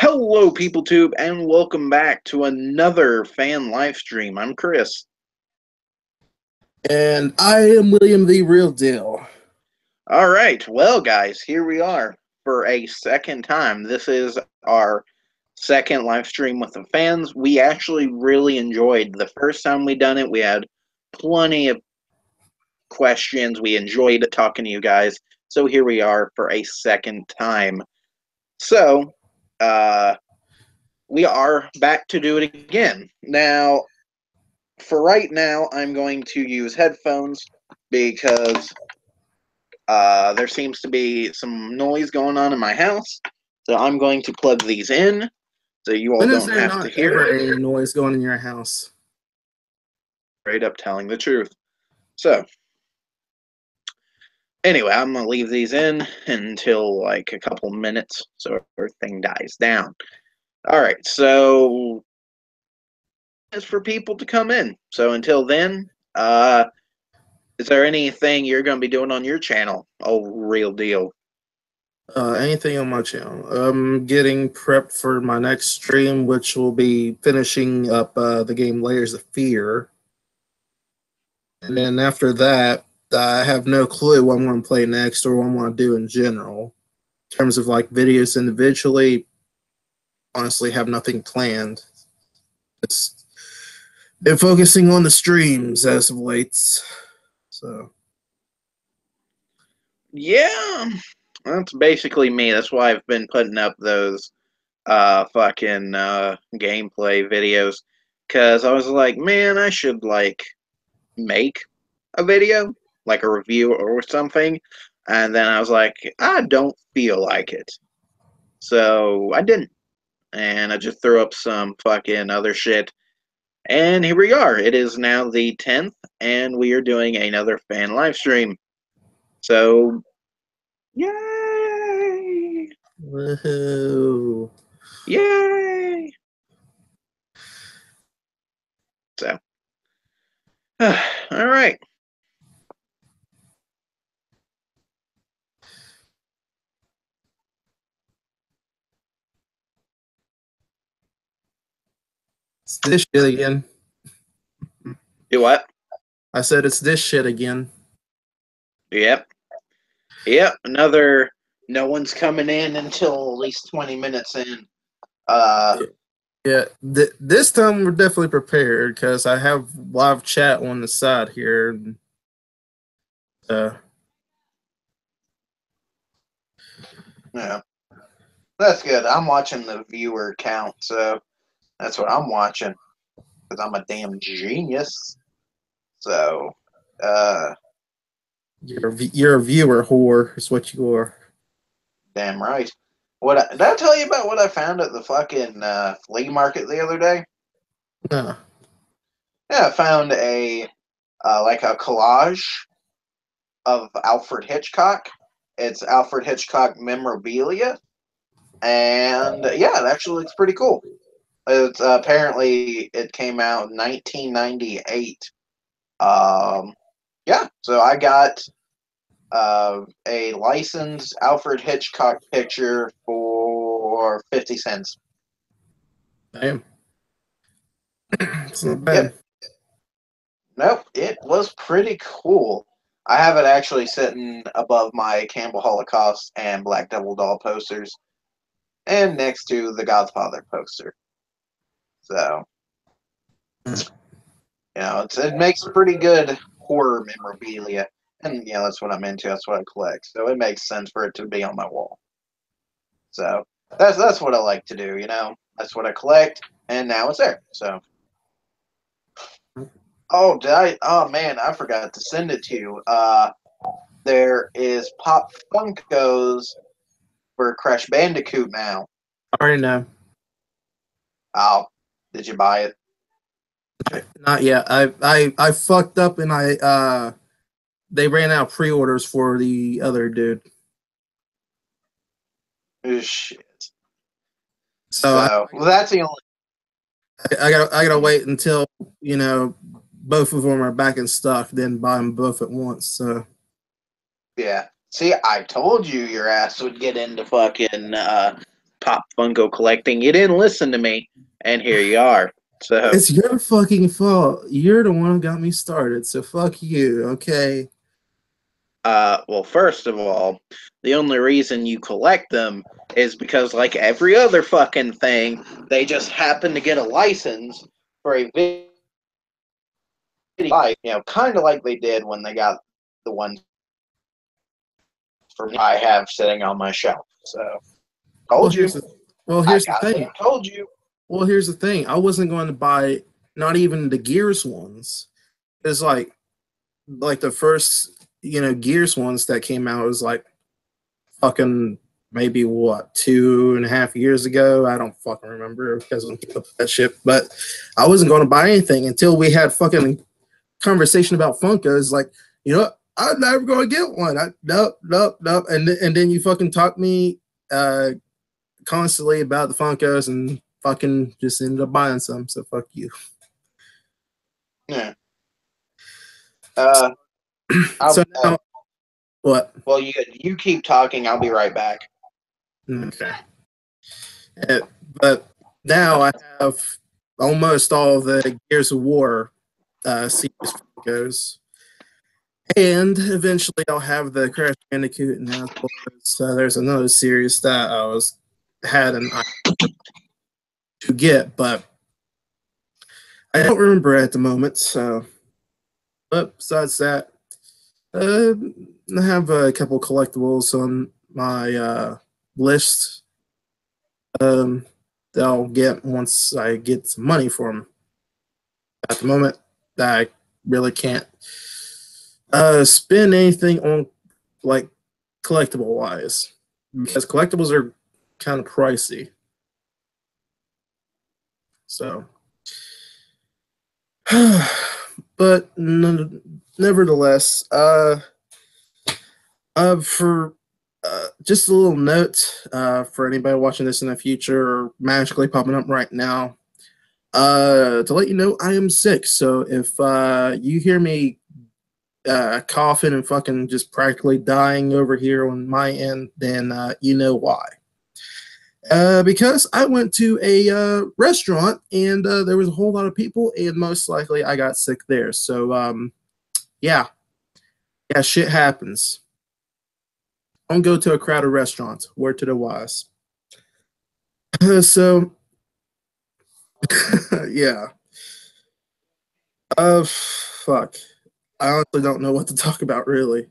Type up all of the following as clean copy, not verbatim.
Hello, PeopleTube, and welcome back to another fan live stream. I'm Chris. And I am William the Real Deal. All right, well, guys, here we are for a second time. This is our second live stream with the fans. We actually really enjoyed the first time we done it. We had plenty of questions. We enjoyed talking to you guys. So here we are for a second time. So, we are back to do it again. Now, for right now, I'm going to use headphones because there seems to be some noise going on in my house. So I'm going to plug these in so you all When is don't there have to not hear ever it. any noise going in your house? Straight up telling the truth. So, anyway, I'm going to leave these in until like a couple minutes so everything dies down. All right, so it's for people to come in. So until then, is there anything you're going to be doing on your channel? Oh, real deal. Anything on my channel. I'm getting prepped for my next stream, which will be finishing up the game Layers of Fear. And then after that, I have no clue what I'm going to play next or what I'm going to do in general. In terms of like videos individually, honestly have nothing planned. It's been focusing on the streams as of late. So Yeah, that's basically me. That's why I've been putting up those fucking gameplay videos, because I was like, man, I should like make a video, like a review or something, and then I was like, I don't feel like it, so I didn't, and I just threw up some fucking other shit, and here we are. It is now the 10th, and we are doing another fan live stream. So, yay! woohoo. Yay! So, all right. It's this shit again. Do what? I said it's this shit again. Yep. Yep. Another. No one's coming in until at least 20 minutes in. Yeah, this time we're definitely prepared because I have live chat on the side here. Uh, Yeah. That's good. I'm watching the viewer count, so that's what I'm watching because I'm a damn genius. So, you're a viewer whore, is what you are. damn right. Did I tell you about what I found at the fucking flea market the other day? Nah. Yeah, I found a like a collage of Alfred Hitchcock. It's Alfred Hitchcock memorabilia, and yeah, it actually looks pretty cool. It's apparently it came out in 1998. Yeah, so I got a licensed Alfred Hitchcock picture for 50 cents. Damn. It's not Yep. bad. Nope, it was pretty cool. I have it actually sitting above my Campbell Holocaust and Black Devil Doll posters, and next to the Godfather poster. So, it makes pretty good horror memorabilia, and that's what I'm into. That's what I collect. So it makes sense for it to be on my wall. So that's what I like to do. That's what I collect, and now it's there. So, oh, did I? Oh man, I forgot to send it to you. There is Pop Funkos for Crash Bandicoot now. I already know. Oh, did you buy it? Not yet. I fucked up and they ran out pre-orders for the other dude. Shit. So Well, that's the only. I gotta wait until both of them are back in stock, then buy them both at once. So Yeah. See, I told you your ass would get into fucking Pop Funko collecting. You didn't listen to me, and here you are. So It's your fucking fault. You're the one who got me started, so fuck you, okay? well, first of all, the only reason you collect them is because, like every other fucking thing, they just happen to get a license for a video, kind of like they did when they got the ones for me I have sitting on my shelf. So, Well, told you. I here's the got thing. it. Told you. Well, here's the thing. I wasn't going to buy not even the Gears ones. It's like the first, Gears ones that came out was like fucking maybe what 2.5 years ago. I don't fucking remember because of that shit. But I wasn't going to buy anything until we had fucking conversation about Funkos. Like, I'm never going to get one. Nope, nope, nope. And then you fucking talk me constantly about the Funkos and fucking just ended up buying some. So fuck you. Yeah. So now what? Well, you keep talking. I'll be right back. Okay. But now I have almost all the Gears of War series Funkos. And eventually I'll have the Crash Bandicoot and as well as there's another series that I had an idea to get, but I don't remember at the moment. So, but besides that, I have a couple collectibles on my list that I'll get once I get some money for them. At the moment, I really can't spend anything on like collectible wise because collectibles are kind of pricey. So, but nevertheless, for just a little note for anybody watching this in the future or magically popping up right now, to let you know I am sick. So if you hear me coughing and fucking just practically dying over here on my end, then you know why. Because I went to a restaurant and there was a whole lot of people, and most likely I got sick there. So, yeah, shit happens. Don't go to a crowded restaurant. Word to the wise. So, yeah. Fuck. I honestly don't know what to talk about, really.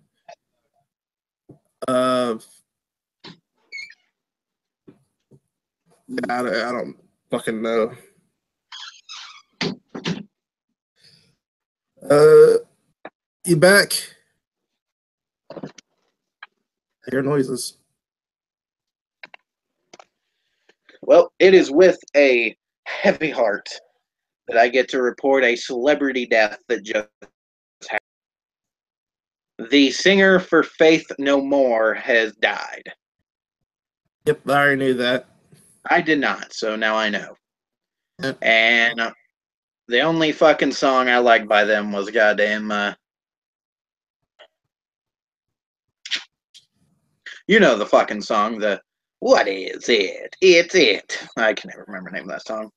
Uh, I don't fucking know. You back? I hear noises. Well, it is with a heavy heart that I get to report a celebrity death that just happened. The singer for Faith No More has died. Yep, I already knew that. I did not, so now I know. Yep. And the only fucking song I liked by them was goddamn, the fucking song, the What Is It? It's It. I can never remember the name of that song.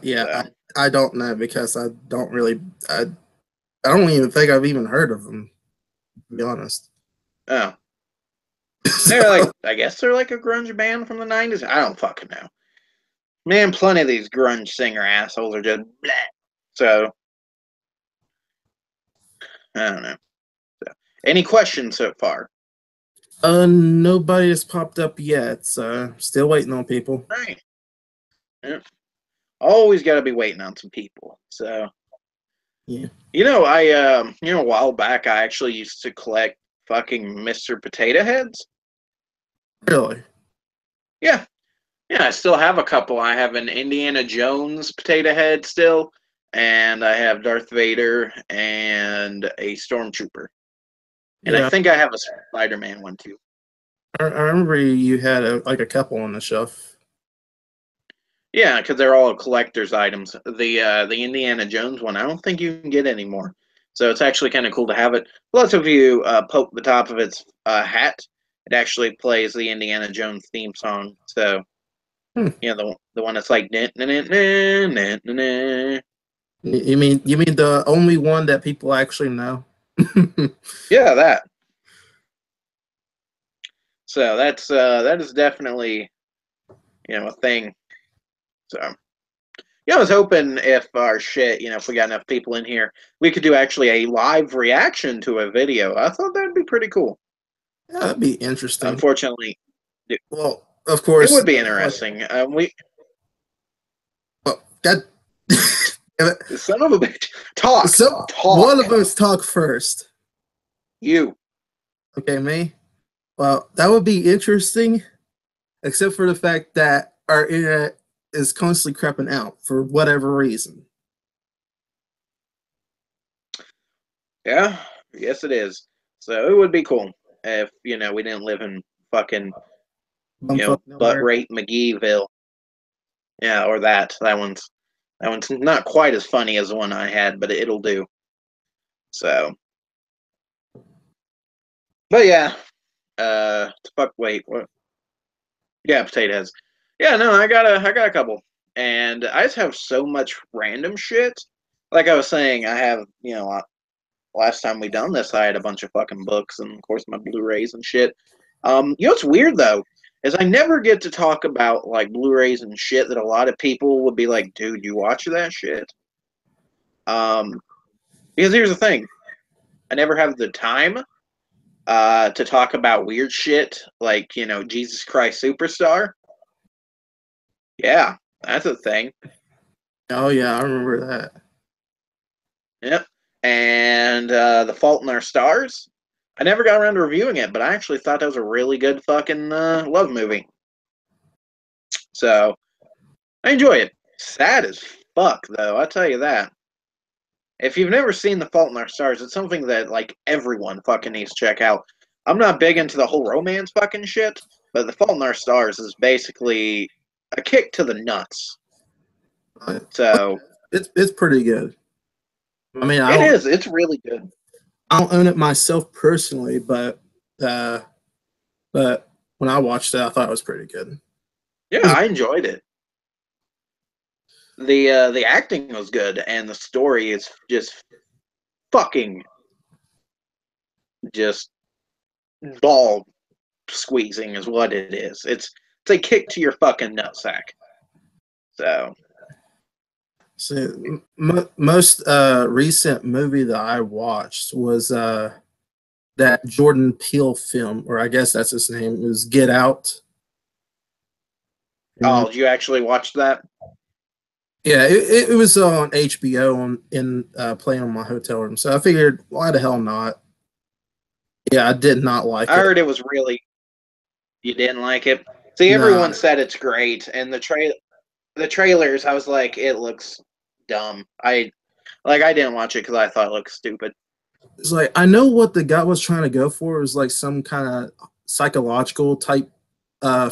Yeah, so. I don't know because I don't really, I don't even think I've even heard of them, to be honest. Oh. They're like, I guess they're like a grunge band from the 90s. I don't fucking know. Man, plenty of these grunge singer assholes are just bleh. So, I don't know. So, any questions so far? Nobody has popped up yet, so still waiting on people. Right. Yeah. Always got to be waiting on some people. So, yeah. I a while back I actually used to collect fucking Mr. Potato Heads. Really? Yeah. Yeah, I still have a couple. I have an Indiana Jones potato head still, and I have Darth Vader and a Stormtrooper. And I think I have a Spider-Man one too. I remember you had a couple on the shelf. Yeah, because they're all collector's items. The Indiana Jones one, I don't think you can get anymore. So it's actually kind of cool to have it. Plus, if you poke the top of its hat, it actually plays the Indiana Jones theme song. So You know, the one that's like, nah, nah, nah, nah, nah, nah, nah. You mean the only one that people actually know? Yeah, that. So that is definitely, a thing. So yeah, I was hoping if our shit, if we got enough people in here, we could do actually a live reaction to a video. I thought that'd be pretty cool. Yeah, that'd be interesting. Unfortunately, it, Well, of it course, would be like, interesting. We well, that son of a bitch, talk, so one talk, of us talk first. you. Okay, me. Well, that would be interesting, except for the fact that our internet is constantly crapping out for whatever reason. Yeah, yes, it is. So it would be cool if we didn't live in fucking Bumfuck butt nowhere. rate McGeeville. Yeah, or that one's not quite as funny as the one I had, but it'll do. So, but yeah, fuck. Wait, what? Yeah, potato heads. Yeah, no, I got a couple, and I just have so much random shit. Like I was saying, I have last time we done this, I had a bunch of fucking books and of course my Blu-rays and shit. What's weird though is I never get to talk about like Blu-rays and shit that a lot of people would be like, dude, you watch that shit? Um, because here's the thing, I never have the time to talk about weird shit like Jesus Christ Superstar. Yeah, that's a thing. Oh yeah, I remember that. Yep. And The Fault in Our Stars. I never got around to reviewing it, but I actually thought that was a really good fucking love movie. So I enjoy it. Sad as fuck, though. I'll tell you that. If you've never seen The Fault in Our Stars, it's something that like everyone fucking needs to check out. I'm not big into the whole romance fucking shit, but The Fault in Our Stars is basically a kick to the nuts. But So it's pretty good. I mean, it is. It's really good. I don't own it myself personally, uh, but when I watched it, I thought it was pretty good. Yeah, I enjoyed it. The acting was good, and the story is just fucking just ball squeezing is what it is. It's a kick to your fucking nutsack. So So most recent movie that I watched was that Jordan Peele film, or I guess that's his name. It was Get Out. oh, did you actually watch that? Yeah, it was on HBO playing on my hotel room. So I figured, why the hell not? Yeah, I did not like I it. heard it was really you didn't like it. See, Nah, everyone said it's great, and the trailers, I was like, it looks dumb. I didn't watch it because I thought it looked stupid. it's like I know what the guy was trying to go for. It was like some kind of psychological type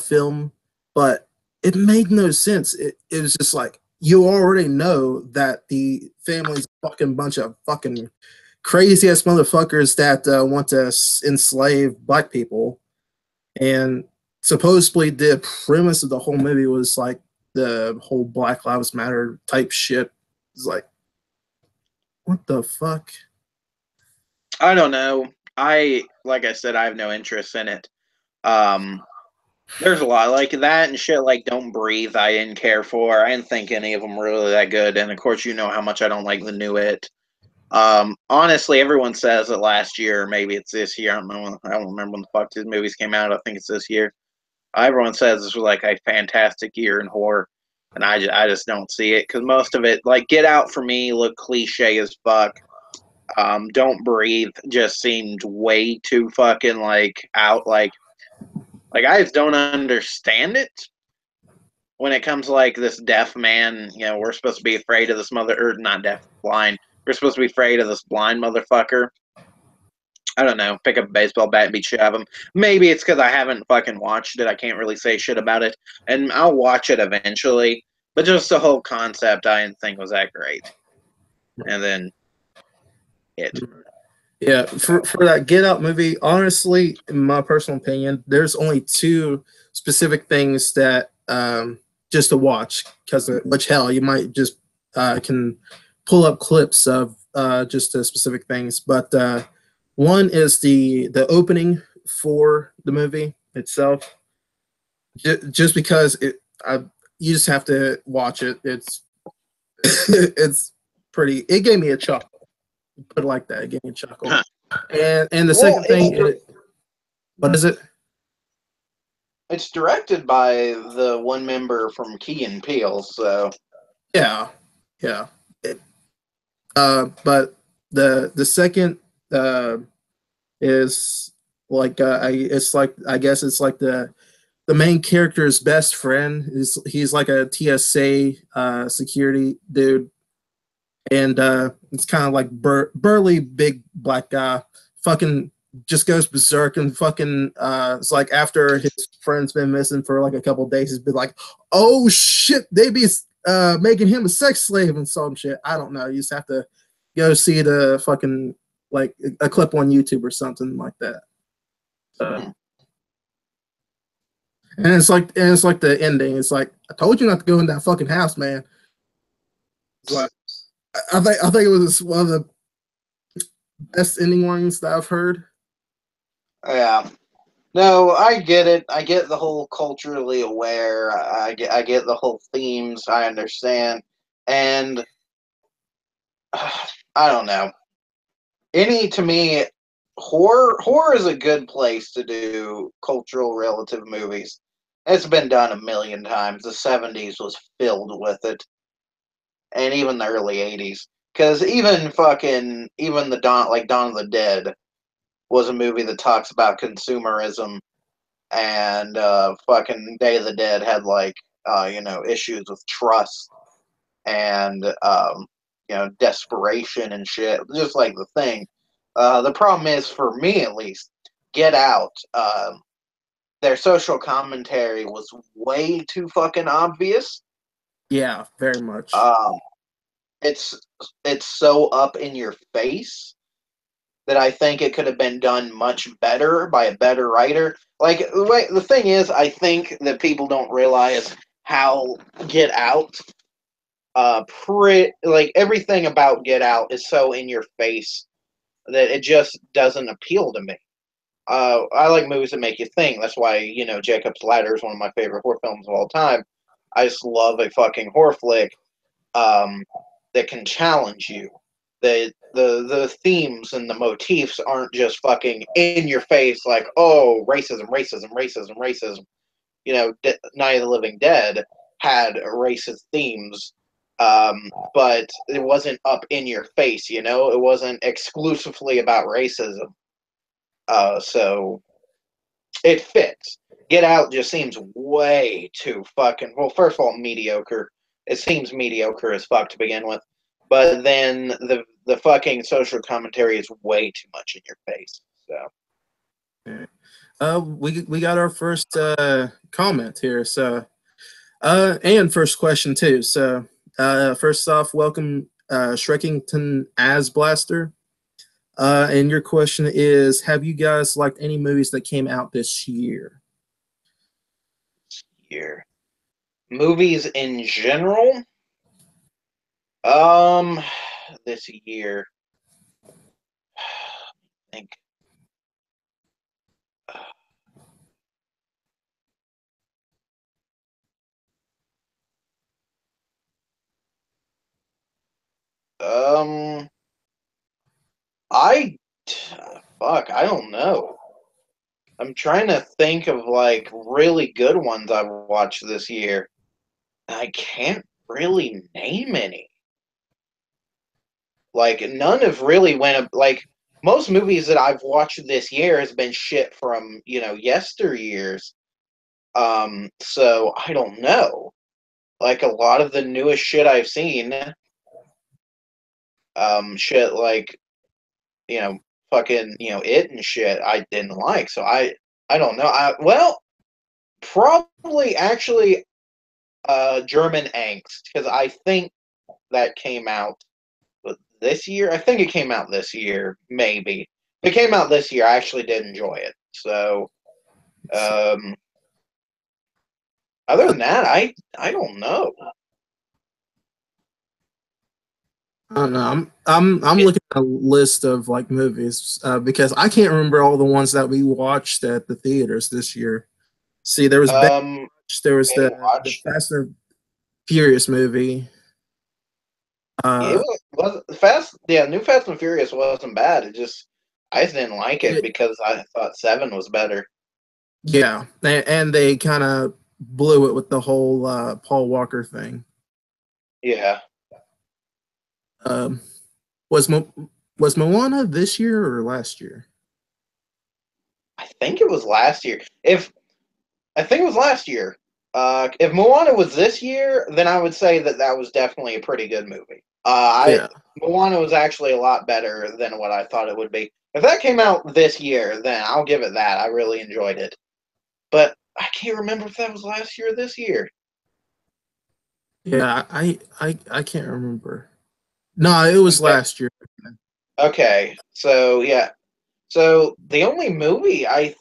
film, but it made no sense. It was just like you already know that the family's a fucking bunch of fucking crazy ass motherfuckers that want to enslave black people, and supposedly the premise of the whole movie was like the whole Black Lives Matter type shit. It's like, what the fuck? I don't know. Like I said, I have no interest in it. Um, there's a lot like that and shit like Don't Breathe. I didn't care for. I didn't think any of them were really that good. And of course, you know how much I don't like the new It. Honestly, everyone says it last year, maybe it's this year. I don't know. I don't remember when the fuck these movies came out. I think it's this year. Everyone says this was like a fantastic year in horror, and I just don't see it because most of it, like Get Out for me, looked cliche as fuck. Don't Breathe just seemed way too fucking like out. Like I just don't understand it when it comes to like this deaf man. We're supposed to be afraid of this or not deaf, blind. We're supposed to be afraid of this blind motherfucker. I don't know. Pick up a baseball bat and beat shit out of him. Maybe it's because I haven't fucking watched it. I can't really say shit about it, and I'll watch it eventually. But just the whole concept, I didn't think was that great. And then it. Yeah, So for that Get Out movie, honestly, in my personal opinion, there's only two specific things that just to watch, because which hell you might just can pull up clips of just specific things. But one is the opening for the movie itself. Just because you just have to watch it. It's it's pretty. It gave me a chuckle. Put it like that. It gave me a chuckle. And the second thing, what is it? It's directed by the one member from Key and Peele, so yeah. But the second is like it's like, I guess it's like the main character's best friend. He's like a TSA security dude, and it's kind of like burly big black guy, fucking just goes berserk and fucking it's like after his friend's been missing for like a couple of days, he's been like, oh shit, they be making him a sex slave and some shit. I don't know. You just have to go see the fucking like a clip on YouTube or something like that. And it's like the ending. It's like, I told you not to go in that fucking house, man. It's like, I think it was one of the best ending ones that I've heard. Yeah. No, I get it. I get the whole culturally aware. I get the whole themes. I understand. And I don't know. To me, horror is a good place to do cultural relative movies. It's been done a million times. The 70s was filled with it. And even the early 80s. Because even the Dawn of the Dead was a movie that talks about consumerism, and fucking Day of the Dead had issues with trust and desperation and shit, just like The Thing. The problem is, for me at least, Get Out. Their social commentary was way too fucking obvious. Yeah, very much. It's so up in your face that I think it could have been done much better by a better writer. Like, the thing is, I think that people don't realize how Get Out, everything about Get Out is so in your face that it just doesn't appeal to me. I like movies that make you think. That's why, Jacob's Ladder is one of my favorite horror films of all time. I just love a fucking horror flick that can challenge you. The themes and the motifs aren't just fucking in your face like, oh, racism. Night of the Living Dead had racist themes, but it wasn't up in your face, it wasn't exclusively about racism. So it fits. Get Out just seems way too fucking, well, first of all, mediocre. It seems mediocre as fuck to begin with. But then the fucking social commentary is way too much in your face. So we got our first comment here. So and first question too. So first off, welcome Shrekington as Blaster. And your question is, have you guys liked any movies that came out this year? Movies in general? This year. I think. I don't know. I'm trying to think of like really good ones I've watched this year. I can't really name any. Like, none have really went like most movies that I've watched this year has been shit from yesteryears. So I don't know. Like, a lot of the newest shit I've seen, shit like fucking It and shit I didn't like. So I don't know. Probably actually German Angst, because I think that came out this year. I think it came out this year, maybe. If it came out this year, I actually did enjoy it. So, Other than that, I don't know. I don't know. I'm looking at a list of like movies because I can't remember all the ones that we watched at the theaters this year. See, there was Um, there was the Baywatch. Fast and Furious movie. It Uh, was Fast. Yeah, New Fast and Furious wasn't bad. I just didn't like it it, because I thought Seven was better. yeah, and they kind of blew it with the whole Paul Walker thing. Yeah, Um, was was Moana this year or last year? I think it was last year. If I think it was last year. If Moana was this year, then I would say that that was definitely a pretty good movie. Yeah, Moana was actually a lot better than what I thought it would be. If that came out this year, then I'll give it that. I really enjoyed it. But I can't remember if that was last year or this year. yeah. I can't remember. No, it was Okay. last year. Okay. So yeah. So the only movie I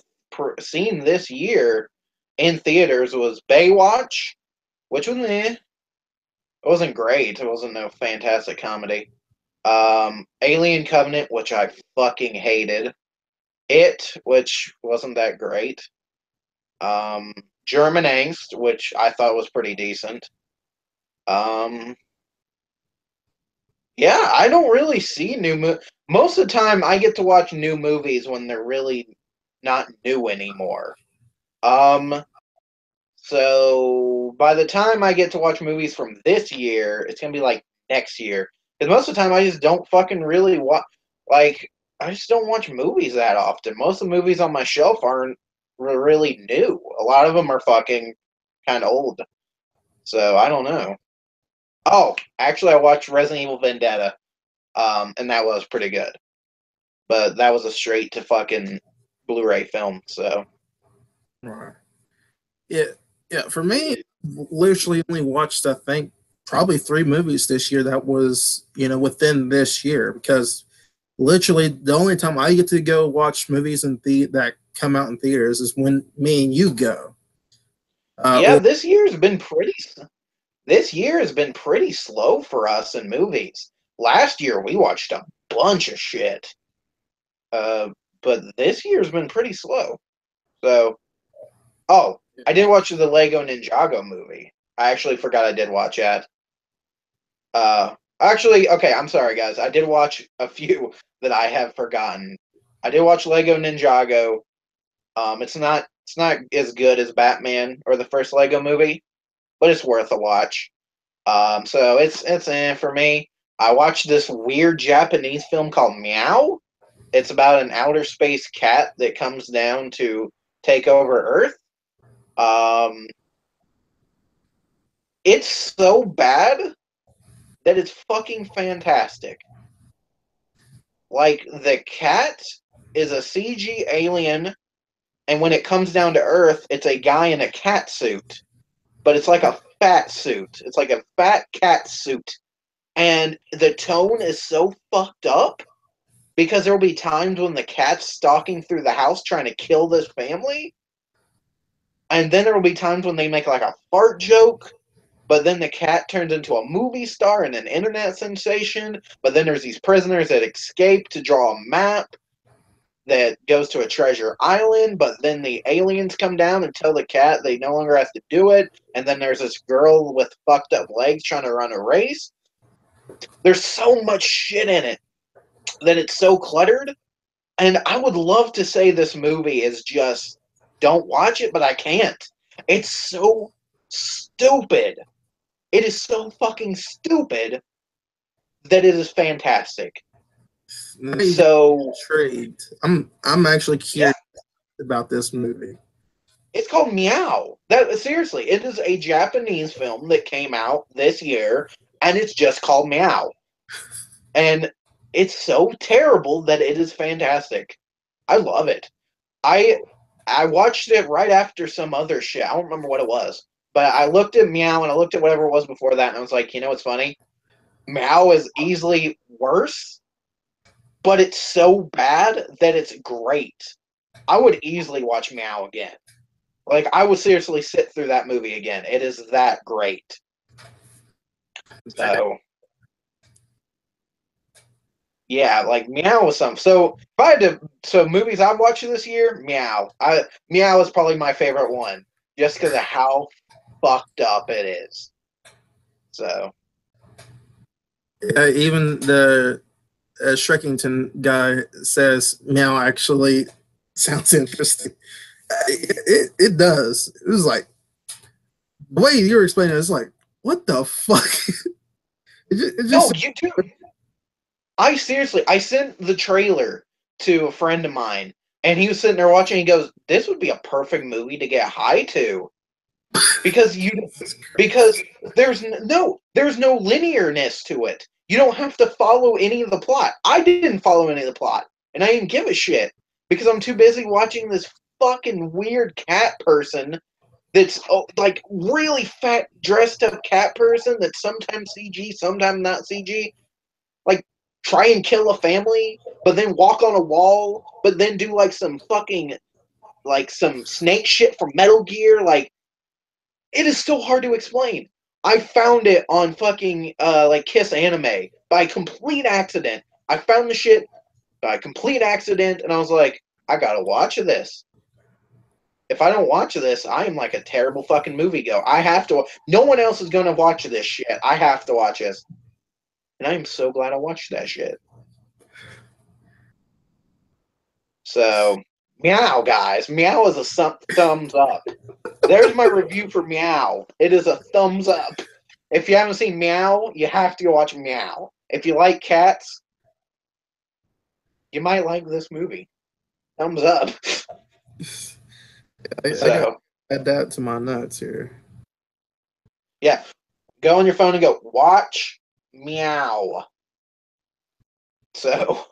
seen this year in theaters was Baywatch, which was it wasn't great. It wasn't no fantastic comedy. Alien Covenant, which I fucking hated. It, which wasn't that great. Um, German Angst, which I thought was pretty decent. Um, yeah, I don't really see most of the time I get to watch new movies when they're really not new anymore. Um, so by the time I get to watch movies from this year, it's gonna be like next year. Because most of the time I just don't fucking really watch. Like I just don't watch movies that often. Most of the movies on my shelf aren't really new. A lot of them are fucking kind of old. So I don't know. Oh, actually, I watched Resident Evil Vendetta, and that was pretty good. But that was a straight to fucking Blu-ray film. So Right. Yeah, yeah. For me, literally only watched I think probably three movies this year that was within this year because literally the only time I get to go watch movies in that come out in theaters is when me and you go. yeah, Or this year has been pretty slow for us in movies. Last year we watched a bunch of shit, uh, but this year's been pretty slow. So, oh, I did watch the Lego Ninjago movie. I actually forgot I did watch that. Actually, okay, I'm sorry, guys. I did watch a few that I have forgotten. I did watch Lego Ninjago. It's not as good as Batman or the first Lego movie, but it's worth a watch. So it's for me. I watched this weird Japanese film called Meow. It's about an outer space cat that comes down to take over Earth. Um, it's so bad that it's fucking fantastic. Like the cat is a CG alien, and when it comes down to Earth, it's a guy in a cat suit, but it's like a fat suit. It's like a fat cat suit, and the tone is so fucked up because there will be times when the cat's stalking through the house trying to kill this family, and then there will be times when they make like a fart joke, but then the cat turns into a movie star and an internet sensation. But then there's these prisoners that escape to draw a map that goes to a treasure island, but then the aliens come down and tell the cat they no longer have to do it. And then there's this girl with fucked up legs trying to run a race. There's so much shit in it that it's so cluttered. And I would love to say this movie is just don't watch it, but I can't. It's so stupid. It is so fucking stupid that it is fantastic. now you got me So intrigued. I'm actually yeah, curious about this movie. it's called Meow. That seriously, it is a Japanese film that came out this year, and it's just called Meow. And it's so terrible that it is fantastic. I love it. I I watched it right after some other shit. I don't remember what it was, but I looked at Meow and I looked at whatever it was before that, and I was like, you know what's funny? Meow is easily worse, but it's so bad that it's great. I would easily watch Meow again. Like, I would seriously sit through that movie again. It is that great. So, yeah, like Meow was something. So, if I had to, so movies I've watched this year, Meow. Meow is probably my favorite one, just because of how fucked up it is. So, Even the Shrekington guy says Meow actually sounds interesting. It does. It was like the way you were explaining it, it's like, what the fuck? It no, just you do. I seriously, I sent the trailer to a friend of mine, and he was sitting there watching. He goes, "This would be a perfect movie to get high to." because you because there's no linearness to it. You don't have to follow any of the plot. I didn't follow any of the plot, and I didn't give a shit because I'm too busy watching this fucking weird cat person that's like really fat dressed up cat person that's sometimes CG, sometimes not CG. Like try and kill a family, but then walk on a wall, but then do like some fucking like some snake shit from Metal Gear, like it is so hard to explain. I found it on fucking like Kiss Anime by complete accident. I found the shit by complete accident, and I was like, I gotta watch this. If I don't watch this, I am like a terrible fucking movie go. I have to. No one else is gonna watch this shit. I have to watch this, and I am so glad I watched that shit. So, Meow, guys. Meow is a thumbs up. There's my review for Meow. It is a thumbs up. If you haven't seen Meow, you have to go watch Meow. If you like cats, you might like this movie. Thumbs up. I got to add that to my notes here. Yeah, go on your phone and go watch Meow. So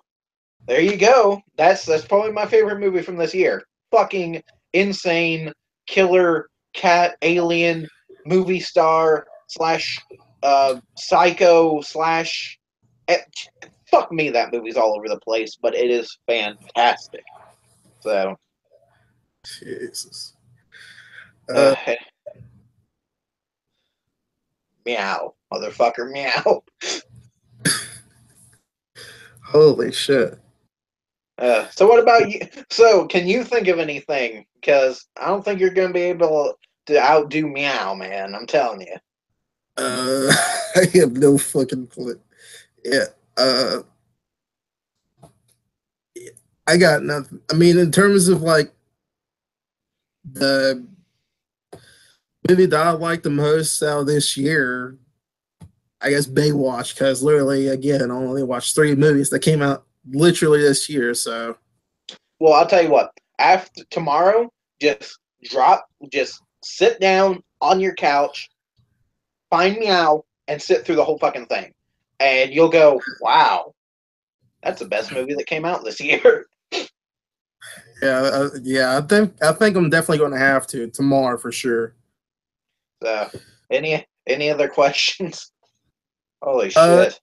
there you go. That's probably my favorite movie from this year. Fucking insane killer cat alien movie star slash psycho slash fuck me, that movie's all over the place, but it is fantastic. So, Jesus. uh, meow, motherfucker, meow. Holy shit. So what about you? So can you think of anything? Because I don't think you're gonna be able to outdo meow, man. I'm telling you. I have no fucking clue. Yeah. I got nothing. I mean, in terms of like the movie that I like the most out of this year, I guess Baywatch, because literally, again, I only watched 3 movies that came out literally this year. So, Well, I'll tell you what. After tomorrow, just sit down on your couch, find meow, and sit through the whole fucking thing, and you'll go, "Wow, that's the best movie that came out this year." yeah, I think I'm definitely going to have to tomorrow for sure. So, any other questions? Holy Uh, shit!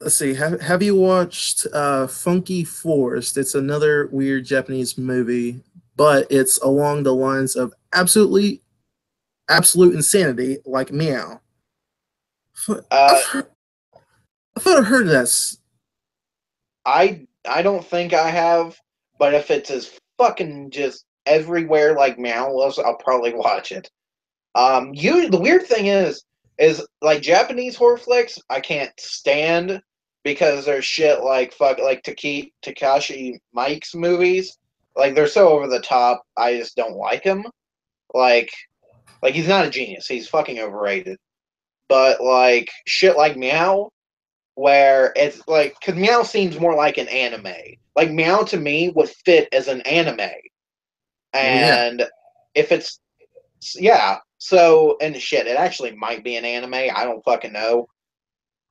let's see. Have you watched Funky Forest? It's another weird Japanese movie, but it's along the lines of absolute insanity, like Meow. Uh, I thought I heard this. I don't think I have, but if it's as fucking just everywhere like Meow was, I'll probably watch it. The weird thing is like Japanese horror flicks I can't stand because there's shit like Takashi Mike's movies. Like they're so over the top, I just don't like him. Like he's not a genius. He's fucking overrated. But like shit like Meow, where it's like because Meow seems more like an anime. Like Meow to me would fit as an anime, Well, yeah, and if it's yeah, so and shit, it actually might be an anime. I don't fucking know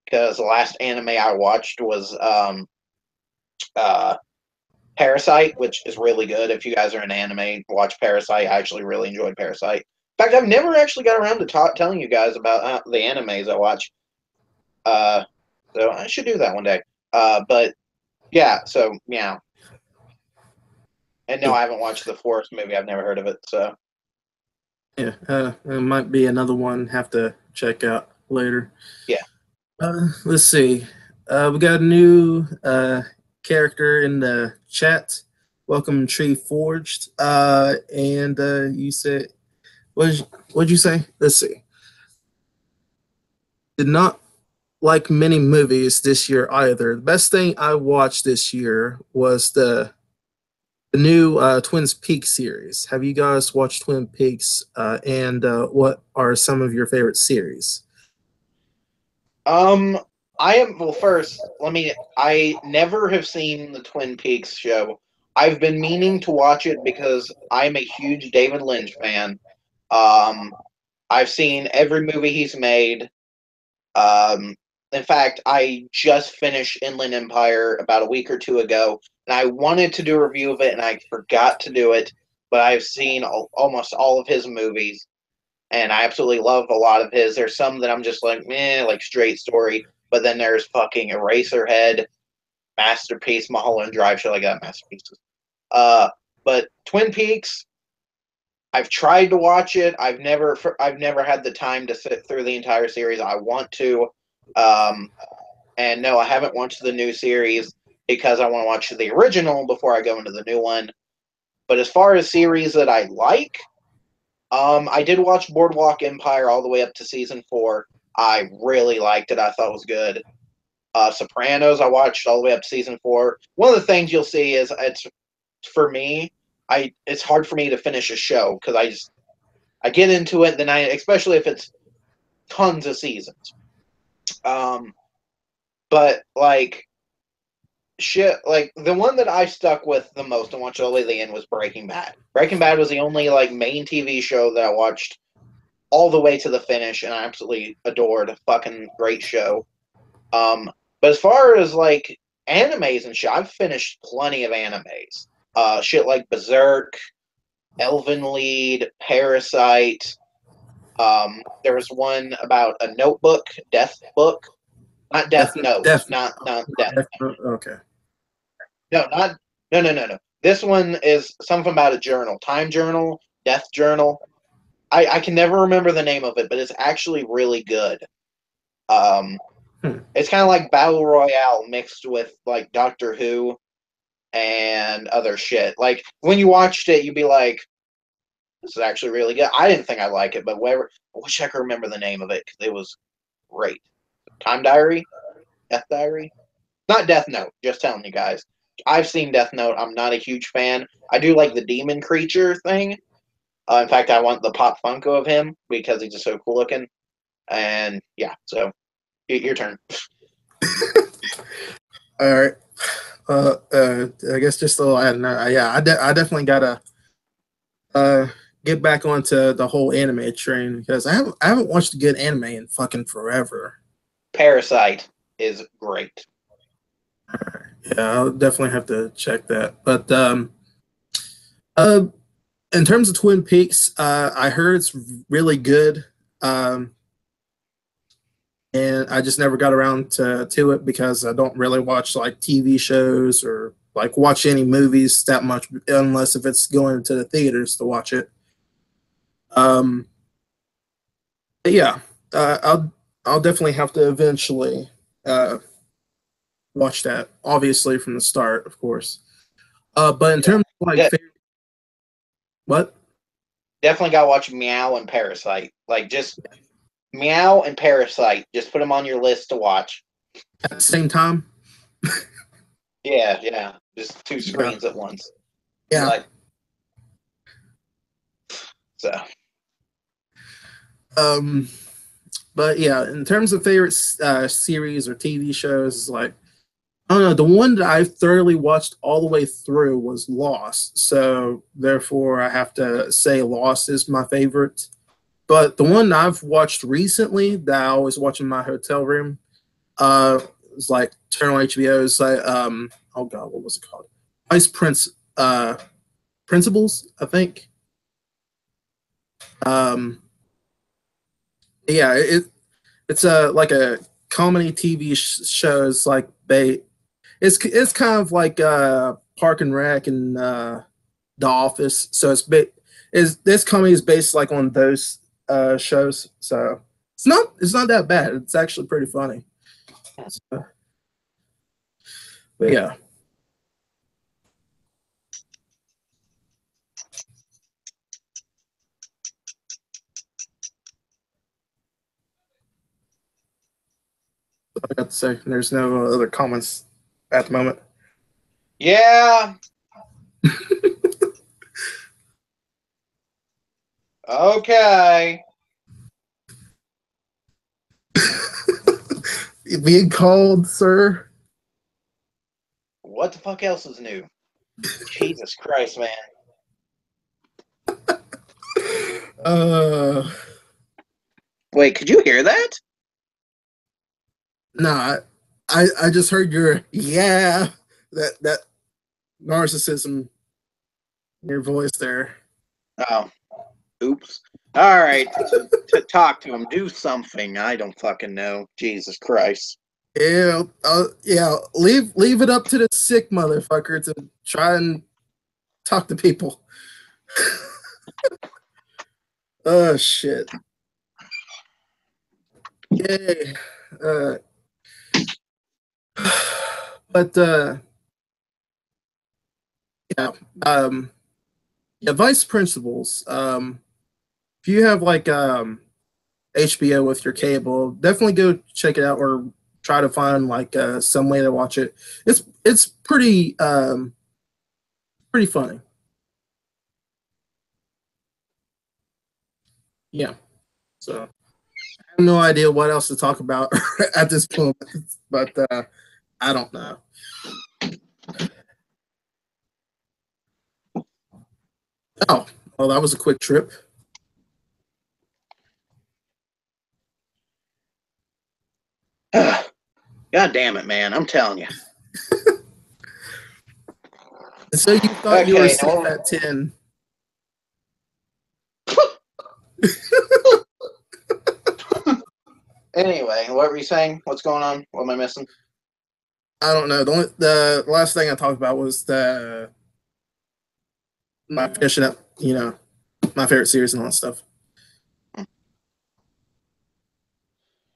because the last anime I watched was uh Parasite, which is really good. If you guys are an anime, watch Parasite. I actually really enjoyed Parasite. In fact, I've never actually got around to telling you guys about the animes I watch. Uh, so I should do that one day. But yeah, so meow. And no, I haven't watched the Forest movie. I've never heard of it. So Yeah, it might be another one. Have to check out later. yeah. Let's see. We got a new character in the chat. Welcome, Tree Forged. And you said, what'd you say? Let's see. Did not like many movies this year either. The best thing I watched this year was the new Twin Peaks series. Have you guys watched Twin Peaks? And what are some of your favorite series? I am well. First, I never have seen the Twin Peaks show. I've been meaning to watch it because I'm a huge David Lynch fan. Um, I've seen every movie he's made. Um, in fact, I just finished Inland Empire about a week or two ago, and I wanted to do a review of it, and I forgot to do it. But I've seen almost all of his movies, and I absolutely love a lot of his. There's some that I'm just like, meh, like Straight Story, but then there's fucking Eraserhead, Masterpiece, Mulholland Drive. Shit, I got masterpieces. But Twin Peaks, I've tried to watch it. I've never had the time to sit through the entire series. I want to, um, and no, I haven't watched the new series because I want to watch the original before I go into the new one. But as far as series that I like, I did watch Boardwalk Empire all the way up to season 4. I really liked it. I thought it was good. Sopranos, I watched all the way up to season 4. One of the things you'll see is for me, it's hard for me to finish a show because I get into it, then especially if it's tons of seasons. But like shit, like the one that I stuck with the most and watched all the way to the end was Breaking Bad. Breaking Bad was the only like main TV show that I watched all the way to the finish, and I absolutely adored. Fucking great show. But as far as like animes and shit, I've finished plenty of animes. Shit like Berserk, Elven Lied, Parasite. There was one about a notebook, Death Book, not Death Note, not Death. Okay. No, not no. This one is something about a journal, time journal, death journal. I can never remember the name of it, but it's actually really good. It's kind of like Battle Royale mixed with like Doctor Who and other shit. Like when you watched it, you'd be like, "This is actually really good." I didn't think I'd like it, but whatever. I wish I could remember the name of it because it was great. Time Diary, Death Diary, not Death Note. Just telling you guys. I've seen Death Note. I'm not a huge fan. I do like the demon creature thing. In fact, I want the Pop Funko of him because he's just so cool looking. And yeah, so your turn. All right. I guess just a little. Yeah, I definitely gotta get back onto the whole anime train because I haven't watched a good anime in fucking forever. Parasite is great. Yeah, I'll definitely have to check that. But in terms of Twin Peaks, I heard it's really good. And I just never got around to it because I don't really watch like TV shows or like watch any movies that much unless if it's going to the theaters to watch it. But yeah, I'll definitely have to eventually watch that. Obviously from the start, of course. But in terms of like what? Definitely got to watch Meow and Parasite. Like just Meow and Parasite. Just put them on your list to watch at the same time. Yeah. Just two screens at once. Yeah. But yeah, in terms of favorite series or TV shows, like I don't know, the one that I thoroughly watched all the way through was Lost. So therefore, I have to say Lost is my favorite. But the one I've watched recently that I always watch in my hotel room, is like turn on HBO. It's like oh god, what was it called? Vice Principals, I think. Yeah, it's like a comedy TV show. It's like it's kind of like Park and Rec and The Office. So this comedy is based like on those shows. So it's not that bad. It's actually pretty funny. So, but yeah. I got to say, there's no other comments at the moment. Yeah. Okay. Being called, sir. What the fuck else is new? Jesus Christ, man. Wait, could you hear that? No, I just heard your that narcissism in your voice there. Oh, oops. All right, to talk to him, do something. I don't fucking know. Jesus Christ. Yeah, yeah. Leave it up to the sick motherfucker to try and talk to people. Oh shit. Yay. Uh, but yeah. Yeah, Vice Principals. If you have like HBO with your cable, definitely go check it out or try to find like some way to watch it. It's pretty funny. Yeah. So I have no idea what else to talk about at this point, but I don't know. Oh, well, that was a quick trip. God damn it, man. I'm telling you. And so you thought you were Okay, safe now at 10. anyway, what were you saying? What's going on? What am I missing? I don't know. The last thing I talked about was the my finishing up, my favorite series and all that stuff.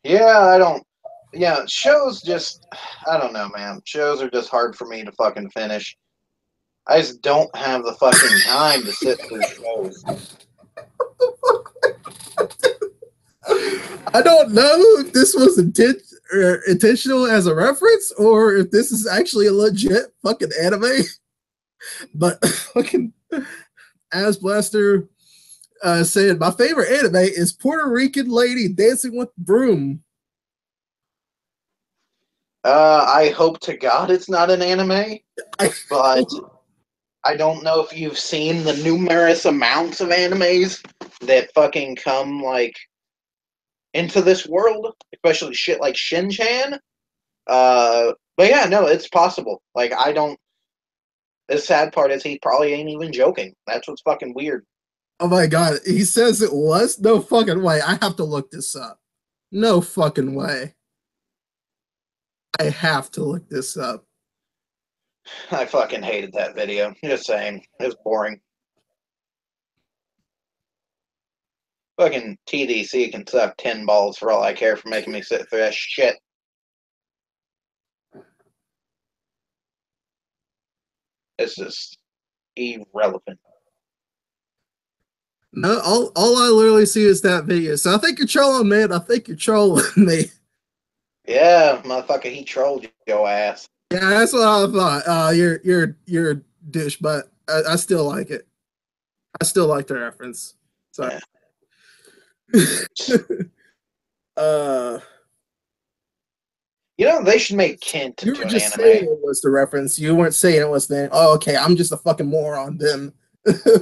Yeah, I don't. Yeah, shows just. I don't know, man. Shows are just hard for me to fucking finish. I just don't have the fucking time to sit through shows. I don't know if this was intentional as a reference or if this is actually a legit fucking anime. But fucking Ass Blaster said, my favorite anime is Puerto Rican Lady Dancing with Broom. I hope to God it's not an anime, but I don't know if you've seen the numerous amounts of animes that fucking come, like, into this world, especially shit like Shin-Chan. But yeah, no, it's possible. Like, I don't. The sad part is he probably ain't even joking. That's what's fucking weird. Oh my god, he says it was? No fucking way. I have to look this up. No fucking way. I have to look this up. I fucking hated that video. Just saying. It was boring. Fucking TDC can suck 10 balls for all I care for making me sit through that shit. It's just irrelevant. No, all I literally see is that video. So I think you're trolling, man. I think you're trolling me. Yeah, motherfucker, he trolled your ass. Yeah, that's what I thought. You're a dish, but I still like it. I still like the reference. So, Yeah. You know, they should make Kent you into were an just anime. saying it was the reference. You weren't saying it was the. Oh, okay. I'm just a fucking moron then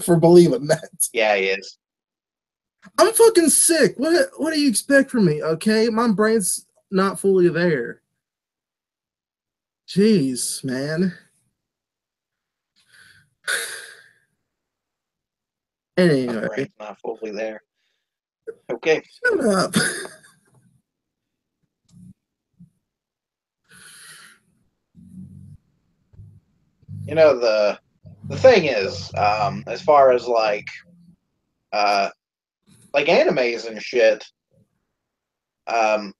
for believing that. Yeah, he is. I'm fucking sick. What do you expect from me? Okay, my brain's not fully there. Jeez, man. My Anyway, brain's not fully there. Okay. shut up. You know, the the thing is, as far as uh, animes and shit,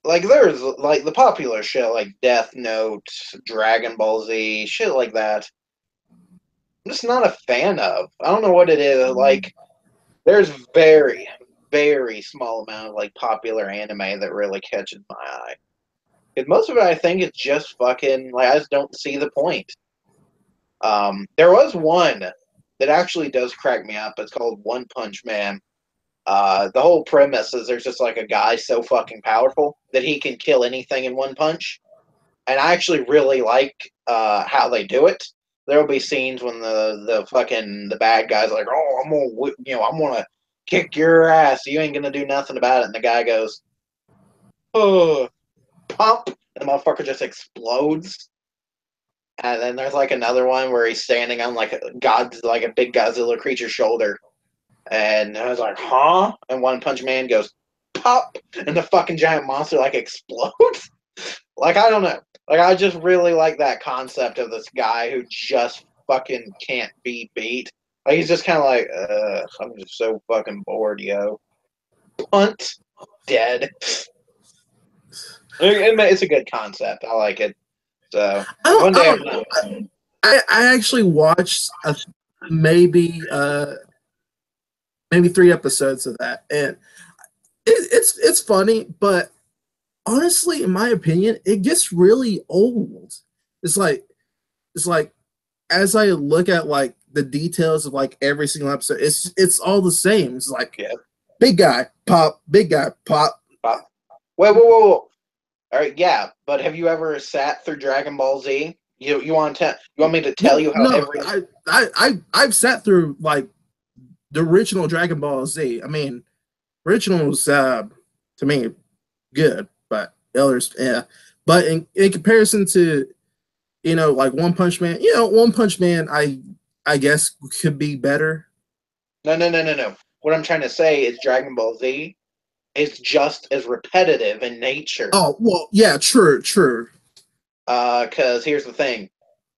like there's like the popular shit like Death Note, Dragon Ball Z, shit like that. I'm just not a fan of. I don't know what it is. Like, there's very, very small amount of like popular anime that really catches my eye. Because most of it, I think, is just fucking like I just don't see the point. There was one that actually does crack me up. It's called One Punch Man. The whole premise is there's just like a guy so fucking powerful that he can kill anything in one punch. And I actually really like how they do it. There'll be scenes when the bad guy's like, "Oh, I'm gonna kick your ass. You ain't gonna do nothing about it." And the guy goes, "Oh, pump," and the motherfucker just explodes. And then there's like another one where he's standing on like a big Godzilla creature's shoulder, and I was like, "Huh?" And One Punch Man goes, "Pop," and the fucking giant monster like explodes. Like, I don't know. Like, I just really like that concept of this guy who just fucking can't be beat. Like, he's just kind of like, I'm just so fucking bored, yo. Punt, dead. It's a good concept. I like it. So, one day I'm not. I actually watched maybe maybe 3 episodes of that, and it's funny, but honestly, in my opinion, it gets really old. It's like it's like as I look at like the details of like every single episode, it's all the same. It's like Yeah. big guy pop, big guy pop. Wait, whoa. All right, yeah, but have you ever sat through Dragon Ball Z? You want me to tell you how every? I've sat through like the original Dragon Ball Z. I mean, original was to me good, but others, yeah. But in comparison to like One Punch Man, One Punch Man, I guess could be better. No. What I'm trying to say is Dragon Ball Z is just as repetitive in nature. Oh well, yeah, true. Because here's the thing,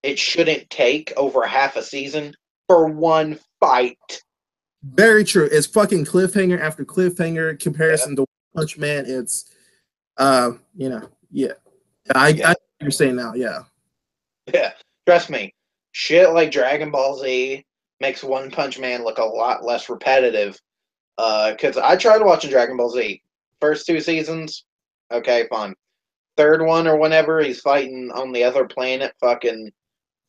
it shouldn't take over half a season for one fight. Very true. It's fucking cliffhanger after cliffhanger. Comparison to Punch Man, it's yeah. I you're saying now, yeah. Yeah, trust me, shit like Dragon Ball Z makes One Punch Man look a lot less repetitive. Because I tried watching Dragon Ball Z. First 2 seasons, okay, fine. Third one or whenever he's fighting on the other planet, fucking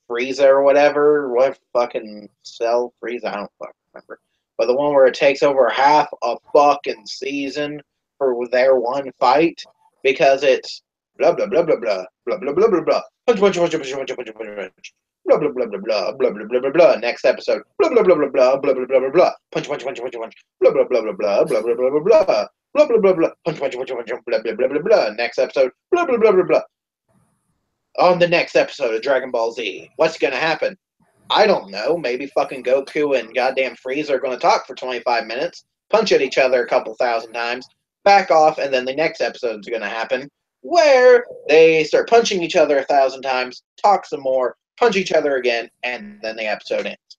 Frieza or whatever. What fucking Cell Frieza? I don't fucking remember. But the one where it takes over half a fucking season for their one fight because it's blah blah blah blah blah blah blah blah blah blah. Punch punch punch punch punch punch punch punch. Blah blah blah blah blah blah blah blah blah blah. Next episode. Blah blah blah blah blah blah blah blah blah blah. Punch punch punch punch punch. Blah blah blah blah blah blah blah blah blah blah. Blah blah blah blah. Punch punch punch punch. Blah blah blah blah blah. Next episode. Blah blah blah blah blah. On the next episode of Dragon Ball Z, what's gonna happen? I don't know. Maybe fucking Goku and goddamn Frieza are gonna talk for 25 minutes, punch at each other a couple thousand times, back off, and then the next episode's gonna happen where they start punching each other 1,000 times, talk some more, punch each other again, and then the episode ends.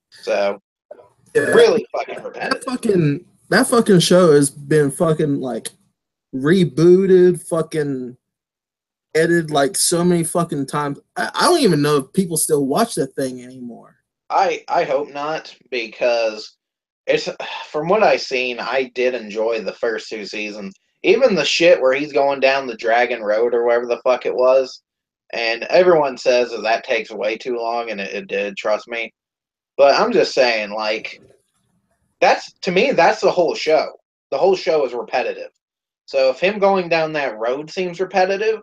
So, really fucking repetitive. That fucking show has been fucking like rebooted, fucking edited like so many fucking times. I don't even know if people still watch that thing anymore. I hope not, because it's, from what I've seen, I did enjoy the first 2 seasons. Even the shit where he's going down the Dragon Road or whatever the fuck it was. And everyone says that takes way too long, and it did, trust me. But I'm just saying, like, to me, that's the whole show. The whole show is repetitive. So if him going down that road seems repetitive,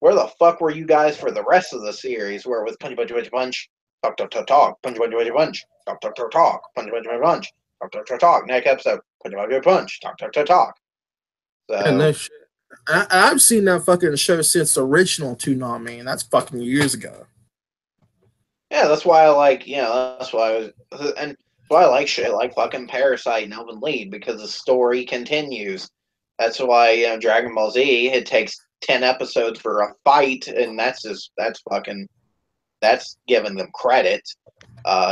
where the fuck were you guys for the rest of the series where it was punch, punch, punch, punch, talk, talk, talk, talk, punch, punch, punch, punch, talk, talk, talk, talk, punch, punch, punch, punch, talk, talk, talk, talk, next episode, punch, punch, punch, punch, talk, talk, talk, talk. So, and no shit. I've seen that fucking show since the original Toonami, and that's fucking years ago. Yeah, that's why I like, that's why I like shit like fucking Parasite and Elven Lied, because the story continues. That's why, Dragon Ball Z, it takes 10 episodes for a fight, and that's fucking, That's giving them credit.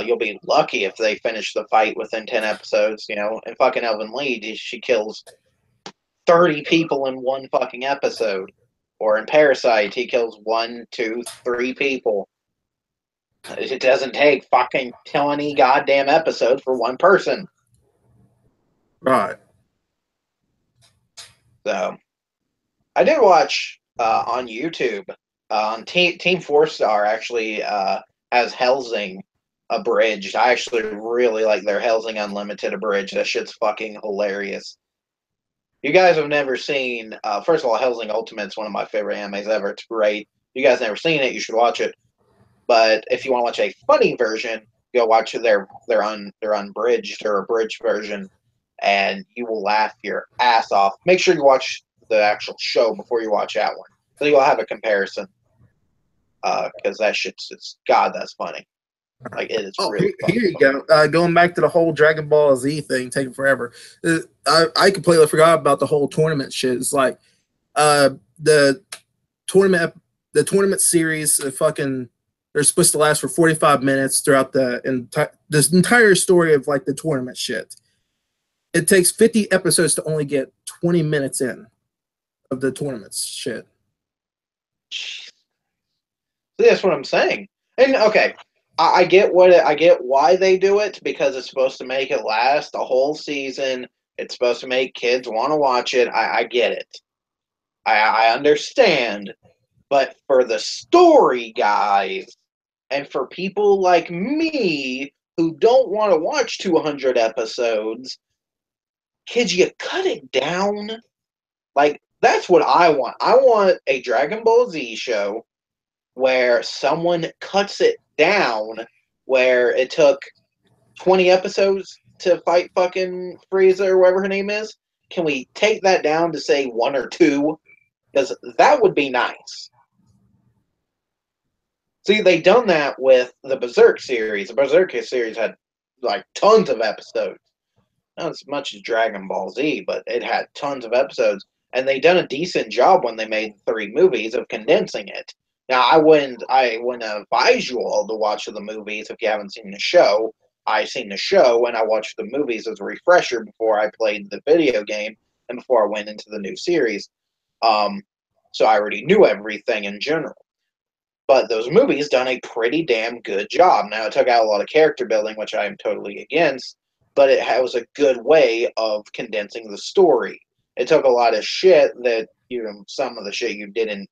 You'll be lucky if they finish the fight within 10 episodes, you know. And fucking Elvin Lee, she kills 30 people in one fucking episode. Or in Parasite, he kills 1, 2, 3 people. It doesn't take fucking 20 goddamn episodes for one person. Right. So, I did watch on YouTube, on Team 4-Star actually has Helsing abridged. I actually really like their Helsing Unlimited abridged. That shit's fucking hilarious. You guys have never seen, first of all, Helsing Ultimate's one of my favorite animes ever. It's great. You guys never seen it, you should watch it. But if you want to watch a funny version, go watch their unbridged or abridged version, and you will laugh your ass off. Make sure you watch the actual show before you watch that one, so you'll have a comparison. Because that shit's just, God, that's funny. Like, it is really funny. Here you go. Going back to the whole Dragon Ball Z thing, taking forever. I completely forgot about the whole tournament shit. It's like the tournament series, they're supposed to last for 45 minutes throughout this entire story of like the tournament shit. It takes 50 episodes to only get 20 minutes in of the tournaments shit. See, that's what I'm saying. And okay, I get why they do it, because it's supposed to make it last a whole season. It's supposed to make kids want to watch it. I get it. I understand. But for the story, guys, and for people like me who don't want to watch 200 episodes, could you cut it down? Like, that's what I want. I want a Dragon Ball Z show where someone cuts it down, where it took 20 episodes to fight fucking Frieza or whatever her name is. Can we take that down to, say, 1 or 2? Because that would be nice. See, they done that with the Berserk series. The Berserk series had, like, tons of episodes. Not as much as Dragon Ball Z, but it had tons of episodes. And they done a decent job when they made 3 movies of condensing it. Now, I wouldn't advise you all to watch the movies if you haven't seen the show. I've seen the show, and I watched the movies as a refresher before I played the video game and before I went into the new series. So I already knew everything in general. But those movies done a pretty damn good job. Now, it took out a lot of character building, which I am totally against, but it was a good way of condensing the story. It took a lot of shit that, some of the shit you didn't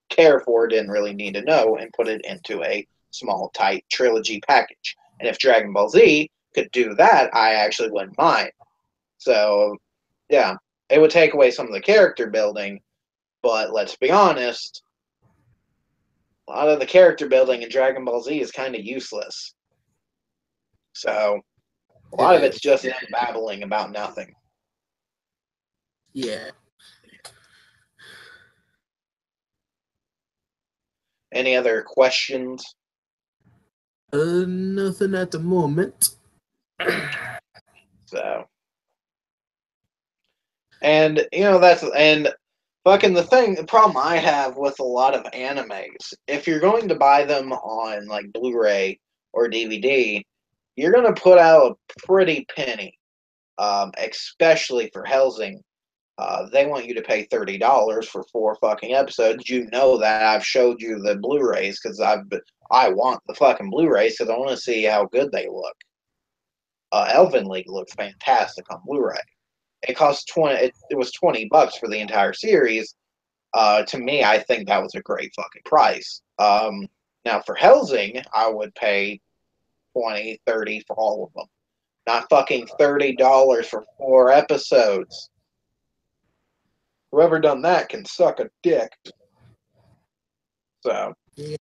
care for, didn't really need to know, and put it into a small, tight trilogy package. And if Dragon Ball Z could do that, I actually wouldn't mind. So, yeah, it would take away some of the character building, but let's be honest, a lot of the character building in Dragon Ball Z is kind of useless. So, a lot of it's just them babbling about nothing. Yeah. Any other questions? Nothing at the moment. So, and fucking the problem I have with a lot of animes, if you're going to buy them on like Blu-ray or DVD, you're gonna put out a pretty penny, especially for Helsing. They want you to pay $30 for 4 fucking episodes. You know that. I've showed you the Blu-rays because I want the fucking Blu-rays because I want to see how good they look. Elven League looks fantastic on Blu-ray. It cost it was $20 for the entire series. To me, I think that was a great fucking price. Now for Helsing, I would pay 20, 30 for all of them. Not fucking $30 for 4 episodes. Whoever done that can suck a dick. So. Yeah.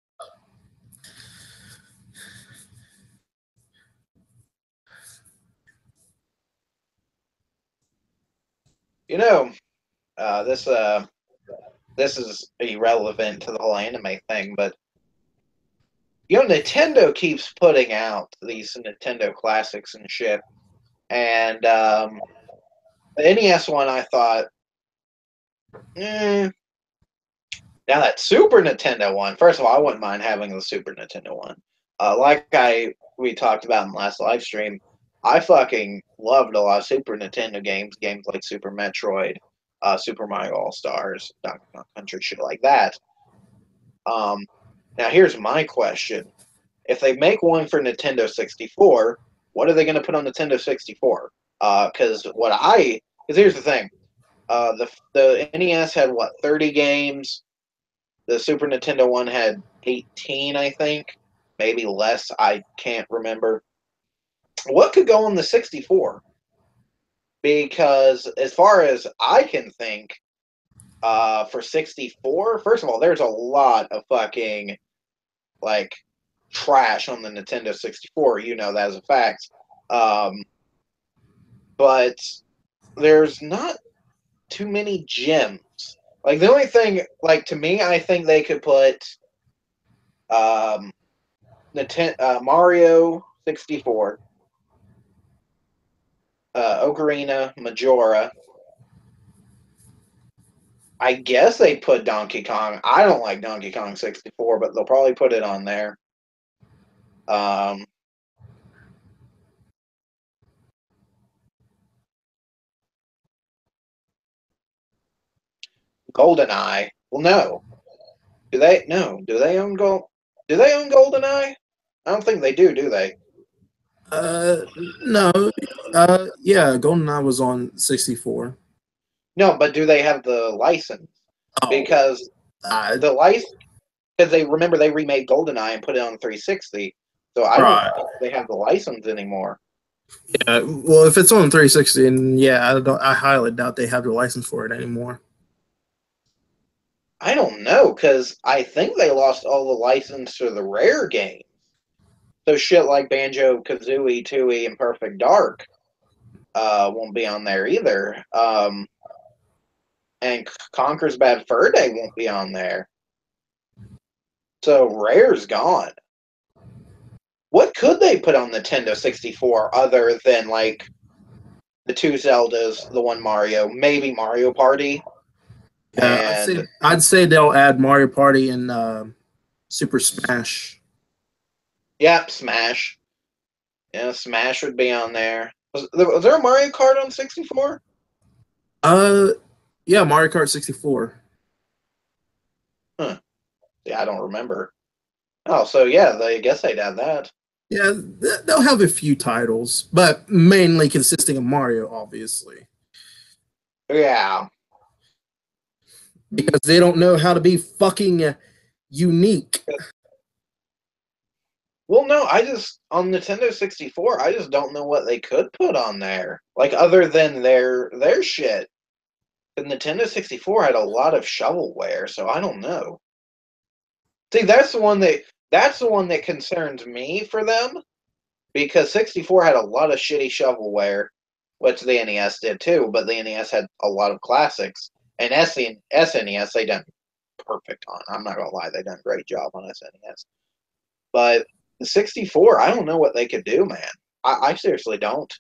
This is irrelevant to the whole anime thing, but Nintendo keeps putting out these Nintendo classics and shit. And the NES one, I thought, Now that Super Nintendo one, first of all, I wouldn't mind having the Super Nintendo one. Like we talked about in the last live stream, I fucking loved a lot of Super Nintendo games like Super Metroid, Super Mario All Stars, Donkey Kong Country, shit like that. Now here's my question: if they make one for Nintendo 64, what are they going to put on Nintendo 64? Because here's the thing: the NES had what 30 games. The Super Nintendo one had 18, I think. Maybe less. I can't remember. What could go on the 64? Because as far as I can think, for 64, first of all, there's a lot of fucking, like, trash on the Nintendo 64. You know that as a fact. But there's not too many gems. Like, the only thing, like, to me, I think they could put Mario 64, Ocarina, Majora. I guess they put Donkey Kong. I don't like Donkey Kong 64, but they'll probably put it on there. GoldenEye. Well, no. Do they? No. Do they own Gold? Do they own GoldenEye? I don't think they do they? No. Yeah, GoldenEye was on 64. No, but do they have the license? Oh, Because the license, because they remade GoldenEye and put it on 360. So I don't think they have the license anymore. Yeah, well, if it's on 360, and yeah, I highly doubt they have the license for it anymore. I don't know, because I think they lost all the license to the Rare games. So shit like Banjo Kazooie, Tooie, and Perfect Dark won't be on there either. And Conker's Bad Fur Day won't be on there. So Rare's gone. What could they put on Nintendo 64 other than like the two Zeldas, the one Mario, maybe Mario Party? Yeah, and I'd say they'll add Mario Party and Super Smash. Yep, Smash. Yeah, Smash would be on there. Was there a Mario Kart on 64? Yeah, Mario Kart 64. Huh. Yeah, I don't remember. Oh, so yeah, I guess they'd have that. Yeah, they'll have a few titles, but mainly consisting of Mario, obviously. Yeah. Because they don't know how to be fucking unique. Well, no, on Nintendo 64, I just don't know what they could put on there. Like other than their shit. The Nintendo 64 had a lot of shovelware, so I don't know. See, that's the one that concerns me for them, because 64 had a lot of shitty shovelware, which the NES did too, but the NES had a lot of classics. And SNES they done perfect on. I'm not gonna lie, they done a great job on SNES. But the 64, I don't know what they could do, man. I seriously don't.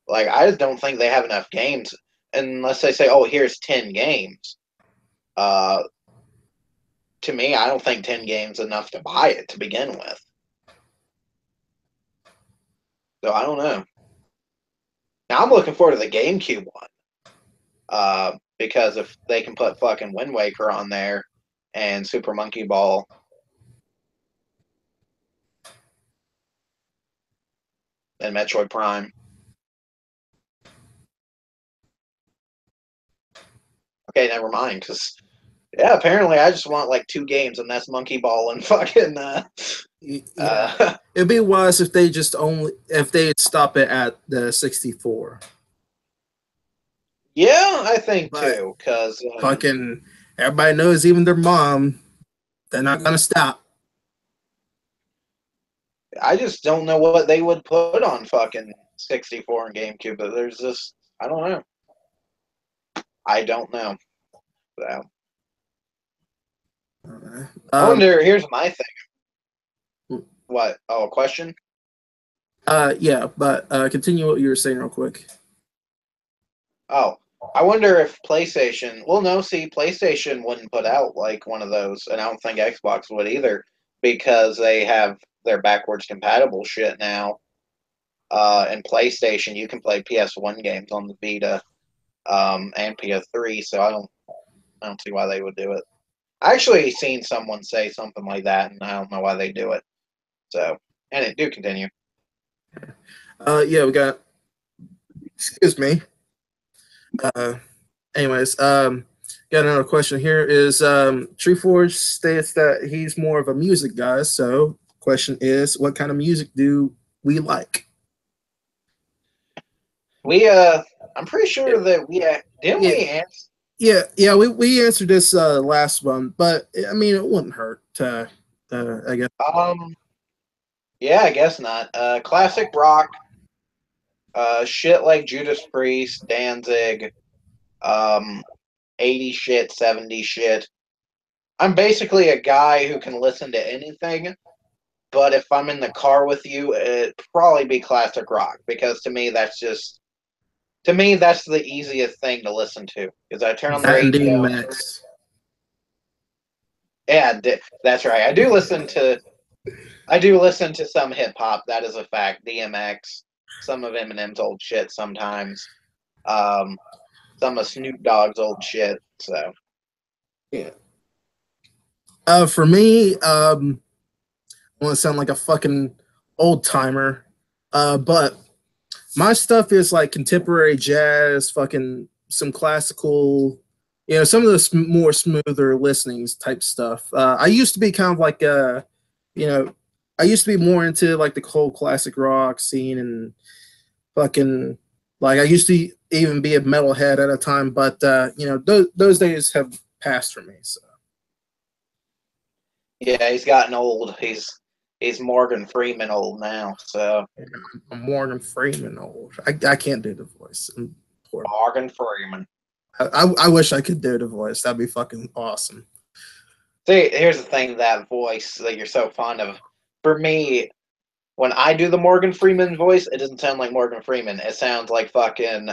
Like, I just don't think they have enough games unless they say, "Oh, here's 10 games." Uh, to me, I don't think 10 games enough to buy it to begin with. So I don't know. Now I'm looking forward to the GameCube one, because if they can put fucking Wind Waker on there and Super Monkey Ball, and Metroid Prime. Okay, never mind. Because yeah, apparently I just want like 2 games, and that's Monkey Ball and fucking. Yeah. It'd be wise if they stop it at the 64. Yeah, I think But too. Because fucking everybody knows, even their mom, they're not gonna stop. I just don't know what they would put on fucking 64 and GameCube. But there's just I don't know. I don't know. So I wonder. Here's my thing. What? Oh, a question? Yeah, but continue what you were saying real quick. Oh, I wonder if PlayStation. Well, no. See, PlayStation wouldn't put out like one of those, and I don't think Xbox would either, because they have their backwards compatible shit now. And PlayStation, you can play PS1 games on the Vita, and PS3. So I don't see why they would do it. I actually seen someone say something like that, and I don't know why they do it. So, and it do continue. Yeah, we got. Excuse me. Anyways, got another question here. Is Treeforge states that he's more of a music guy. So, question is, what kind of music do we like? I'm pretty sure that didn't we answer? Yeah, we answered this last one, but I mean, it wouldn't hurt to, I guess. Yeah, I guess not. Classic rock, shit like Judas Priest, Danzig, 80 shit, 70 shit. I'm basically a guy who can listen to anything, but if I'm in the car with you, it'd probably be classic rock, because to me that's the easiest thing to listen to, because I turn on the radio. Max. Yeah, that's right. I do listen to some hip hop. That is a fact. DMX, some of Eminem's old shit sometimes, some of Snoop Dogg's old shit. So yeah. For me, I want to sound like a fucking old timer, but my stuff is like contemporary jazz, fucking some classical, some of the more smoother listenings type stuff. I used to be kind of like I used to be more into like the whole classic rock scene and fucking like I used to even be a metalhead at a time, but those days have passed for me. So yeah, he's gotten old. He's Morgan Freeman old now. So I'm Morgan Freeman old. I can't do the voice. Morgan Freeman. I wish I could do the voice. That'd be fucking awesome. See, here's the thing: that voice that you're so fond of. For me, when I do the Morgan Freeman voice, it doesn't sound like Morgan Freeman. It sounds like fucking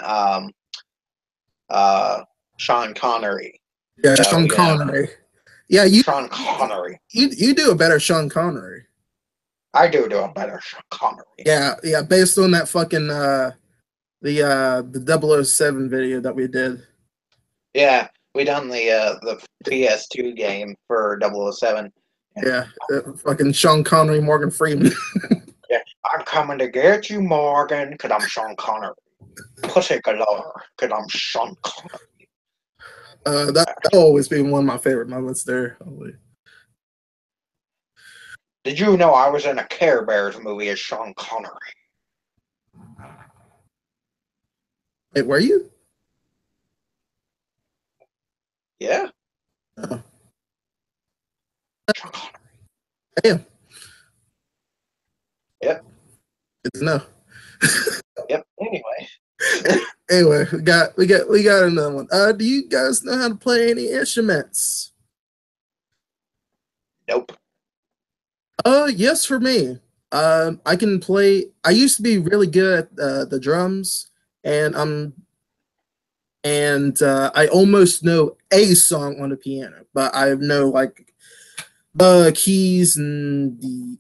Sean Connery. Yeah, Sean Connery. Yeah, Sean Connery. You do a better Sean Connery. I do a better Sean Connery. Yeah, based on that fucking the 007 video that we did. Yeah, we done the PS2 game for 007. Yeah, fucking Sean Connery, Morgan Freeman. Yeah, I'm coming to get you, Morgan, because I'm Sean Connery. Pussy galore, because I'm Sean Connery. That'll always be one of my favorite moments there. Did you know I was in a Care Bears movie as Sean Connery? Wait, were you? Yeah. Oh. Sean Connery. Damn. Yep. Good to know. Yep. Anyway, we got another one. Do you guys know how to play any instruments? Nope. Yes, for me. I can play. I used to be really good at the drums, and I almost know a song on the piano, but I know like the keys and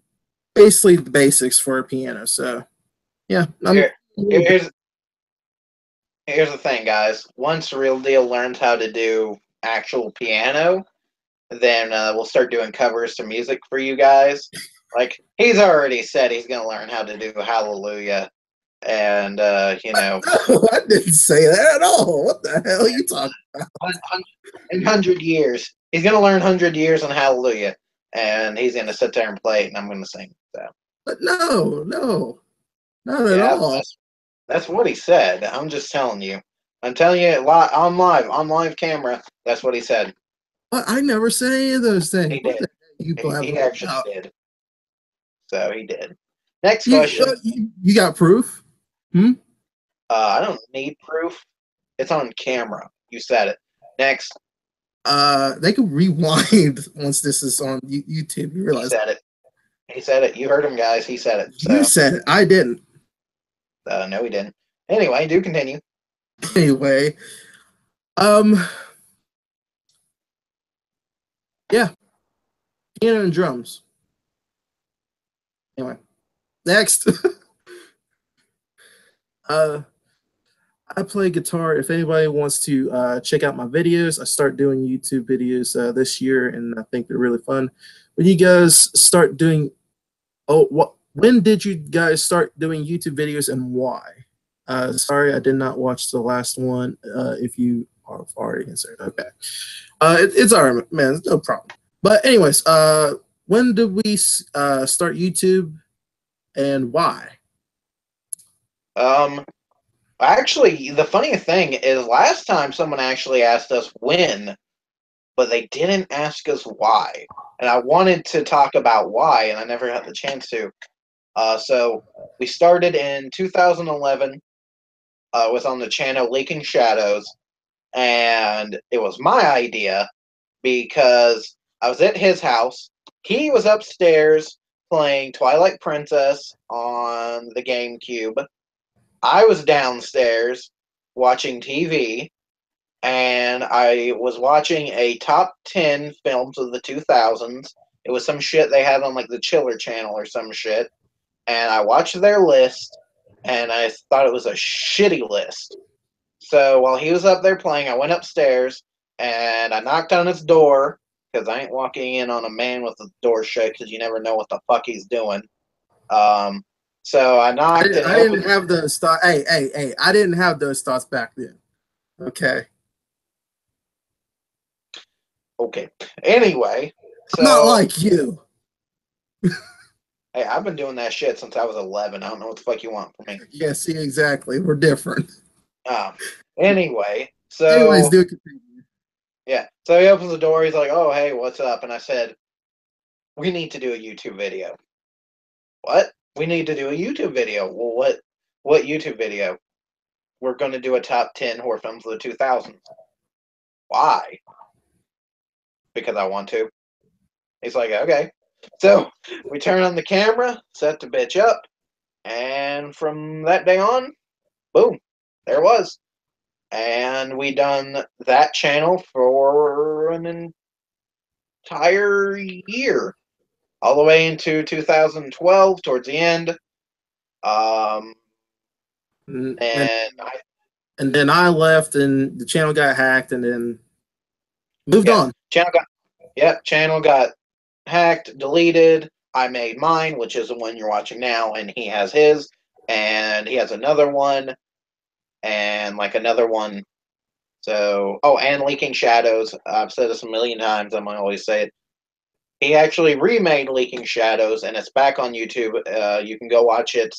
basically the basics for a piano. So, yeah. Here's the thing, guys. Once Real Deal learns how to do actual piano, then we'll start doing covers to music for you guys. Like, he's already said he's going to learn how to do Hallelujah. And, I didn't say that at all. What the hell are you talking about? In 100 years. He's going to learn 100 years on Hallelujah. And he's going to sit there and play it, and I'm going to sing. So. But no. Not at all. That's what he said. I'm just telling you. I'm telling you on live camera. That's what he said. But I never said any of those things. He did. He actually did. So he did. Next question. You got proof? I don't need proof. It's on camera. You said it. Next. They can rewind once this is on YouTube. You realize? He said it. You heard him, guys. He said it. So. You said it. I didn't. No, he didn't. Anyway, do continue. Anyway, Um, yeah, piano and drums. Anyway, next. I play guitar. If anybody wants to check out my videos, I start doing YouTube videos this year, and I think they're really fun. When you guys start doing, when did you guys start doing YouTube videos and why? Sorry, I did not watch the last one. If you are already answered, okay, it's all right, man. It's no problem. But anyways, when did we start YouTube and why? Actually, the funny thing is, last time someone actually asked us when, but they didn't ask us why. And I wanted to talk about why, and I never had the chance to. So we started in 2011 with on the channel Leaking Shadows, and it was my idea because I was at his house. He was upstairs playing Twilight Princess on the GameCube. I was downstairs watching TV, and I was watching a top 10 films of the 2000s. It was some shit they had on like the Chiller channel or some shit. And I watched their list, and I thought it was a shitty list. So while he was up there playing, I went upstairs, and I knocked on his door, because I ain't walking in on a man with the door shut, because you never know what the fuck he's doing. So I knocked, and he I didn't opened. have those thoughts. Hey! I didn't have those thoughts back then. Okay. Okay. Anyway, so I'm not like you. hey, I've been doing that shit since I was 11. I don't know what the fuck you want from me. Yeah, see, exactly. We're different. Anyway, Anyways, so do continue. yeah, so he opens the door. He's like, "Oh, hey, what's up?" And I said, "We need to do a YouTube video." What? We need to do a YouTube video. Well, what YouTube video? We're going to do a top 10 horror films of the 2000s. Why? Because I want to. He's like, okay. So we turn on the camera, set the bitch up, and from that day on, boom, there it was. And we done that channel for an entire year, all the way into 2012, towards the end. And And then I left, and the channel got hacked, and then moved yeah, on. channel got hacked, deleted. I made mine, which is the one you're watching now, and he has his, and he has another one, and like another one. So, oh, and Leaking Shadows. I've said this a million times. I'm gonna always say it. He actually remade Leaking Shadows, and it's back on YouTube. You can go watch it.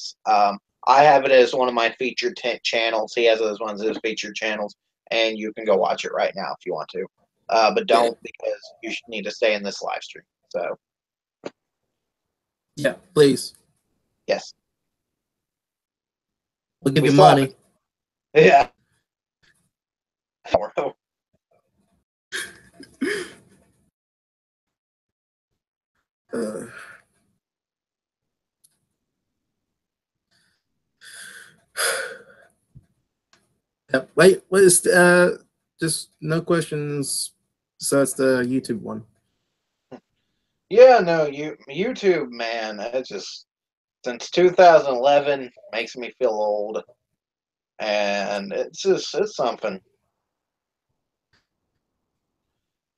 I have it as one of my featured channels. He has it as one of his featured channels, and you can go watch it right now if you want to. But don't, because you need to stay in this live stream. So, yeah, please. yes. We'll give you money. Yeah. Wait, what is just no questions. So it's the YouTube one. Yeah, no, YouTube, man, it just since 2011 makes me feel old, and it's something.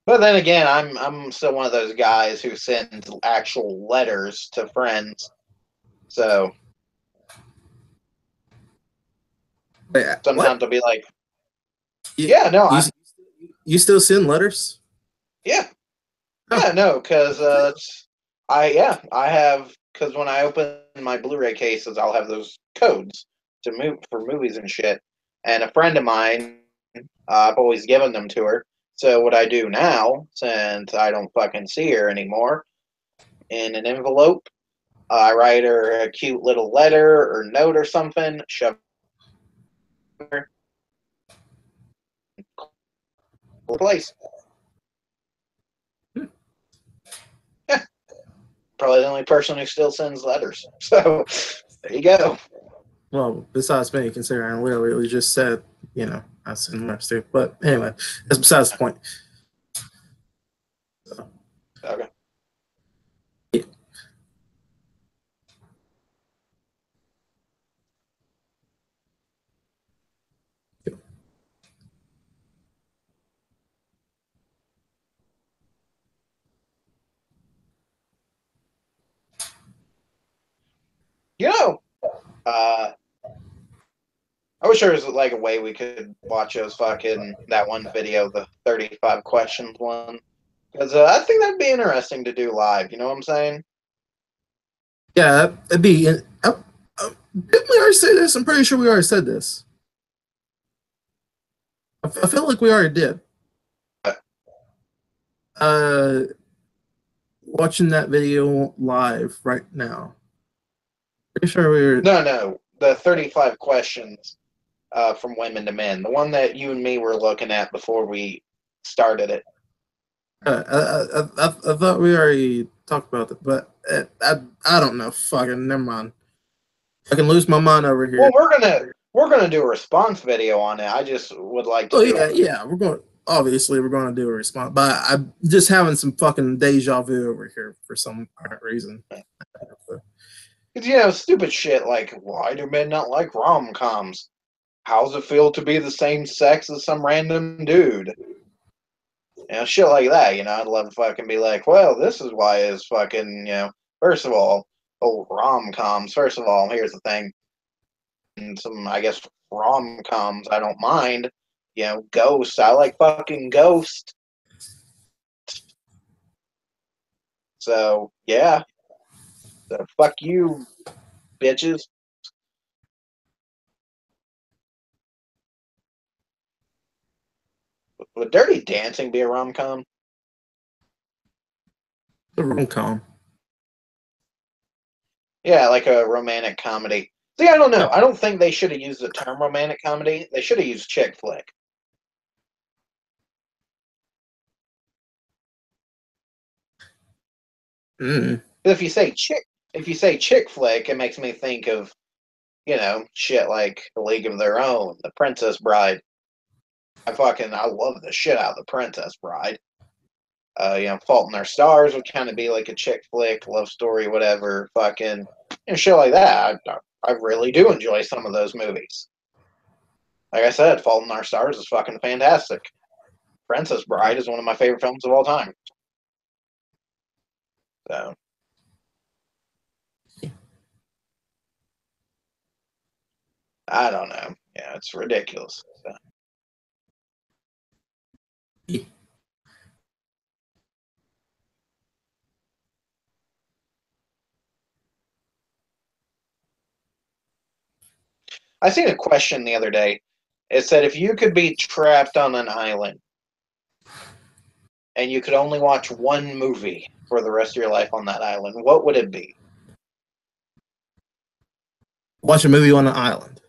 But then again, I'm still one of those guys who sends actual letters to friends, so sometimes I'll be like, yeah, no, you still send letters? Yeah. Yeah, no, because I have, because when I open my Blu-ray cases, I'll have those codes to move for movies and shit. And a friend of mine, I've always given them to her. So what I do now, since I don't fucking see her anymore, in an envelope, I write her a cute little letter or note or something, shove her in place. Yeah, probably the only person who still sends letters. So there you go. Well, besides me, considering I literally just said, That's interesting. But anyway, that's besides the point. So, Okay. yeah. You know, I wish there was like a way we could watch those that one video, the 35 questions one, because I think that'd be interesting to do live. You know what I'm saying? Yeah, it'd be. Didn't we already say this? I'm pretty sure we already said this. I feel like we already did. Watching that video live right now. Pretty sure we were. No, the 35 questions from women to men, the one that you and me were looking at before we started it. I thought we already talked about it, but I don't know. Fucking never mind. I can lose my mind over here. Well, we're gonna do a response video on it. I just would like to. Oh yeah. We're going. Obviously, we're going to do a response, but I'm just having some fucking deja vu over here for some reason. Because stupid shit like, why do men not like rom-coms? How's it feel to be the same sex as some random dude? Shit like that. I'd love to fucking be like, well, this is why is fucking. First of all, rom-coms. First of all, here's the thing. And some, I guess, rom-coms I don't mind. Ghost. I like fucking Ghost. So, yeah. So, fuck you, bitches. Would Dirty Dancing be a rom-com? The rom-com. Yeah, like a romantic comedy. See, I don't know. I don't think they should have used the term romantic comedy. They should have used chick flick. Mm. If you say chick flick, it makes me think of, shit like The League of Their Own, The Princess Bride. I love the shit out of The Princess Bride. Fault in Our Stars would kind of be like a chick flick, love story, whatever, shit like that. I really do enjoy some of those movies. Like I said, Fault in Our Stars is fucking fantastic. Princess Bride is one of my favorite films of all time. So. I don't know. Yeah, it's ridiculous. So. Yeah. I seen a question the other day. It said if you could be trapped on an island and you could only watch one movie for the rest of your life on that island, what would it be? Watch a movie on an island.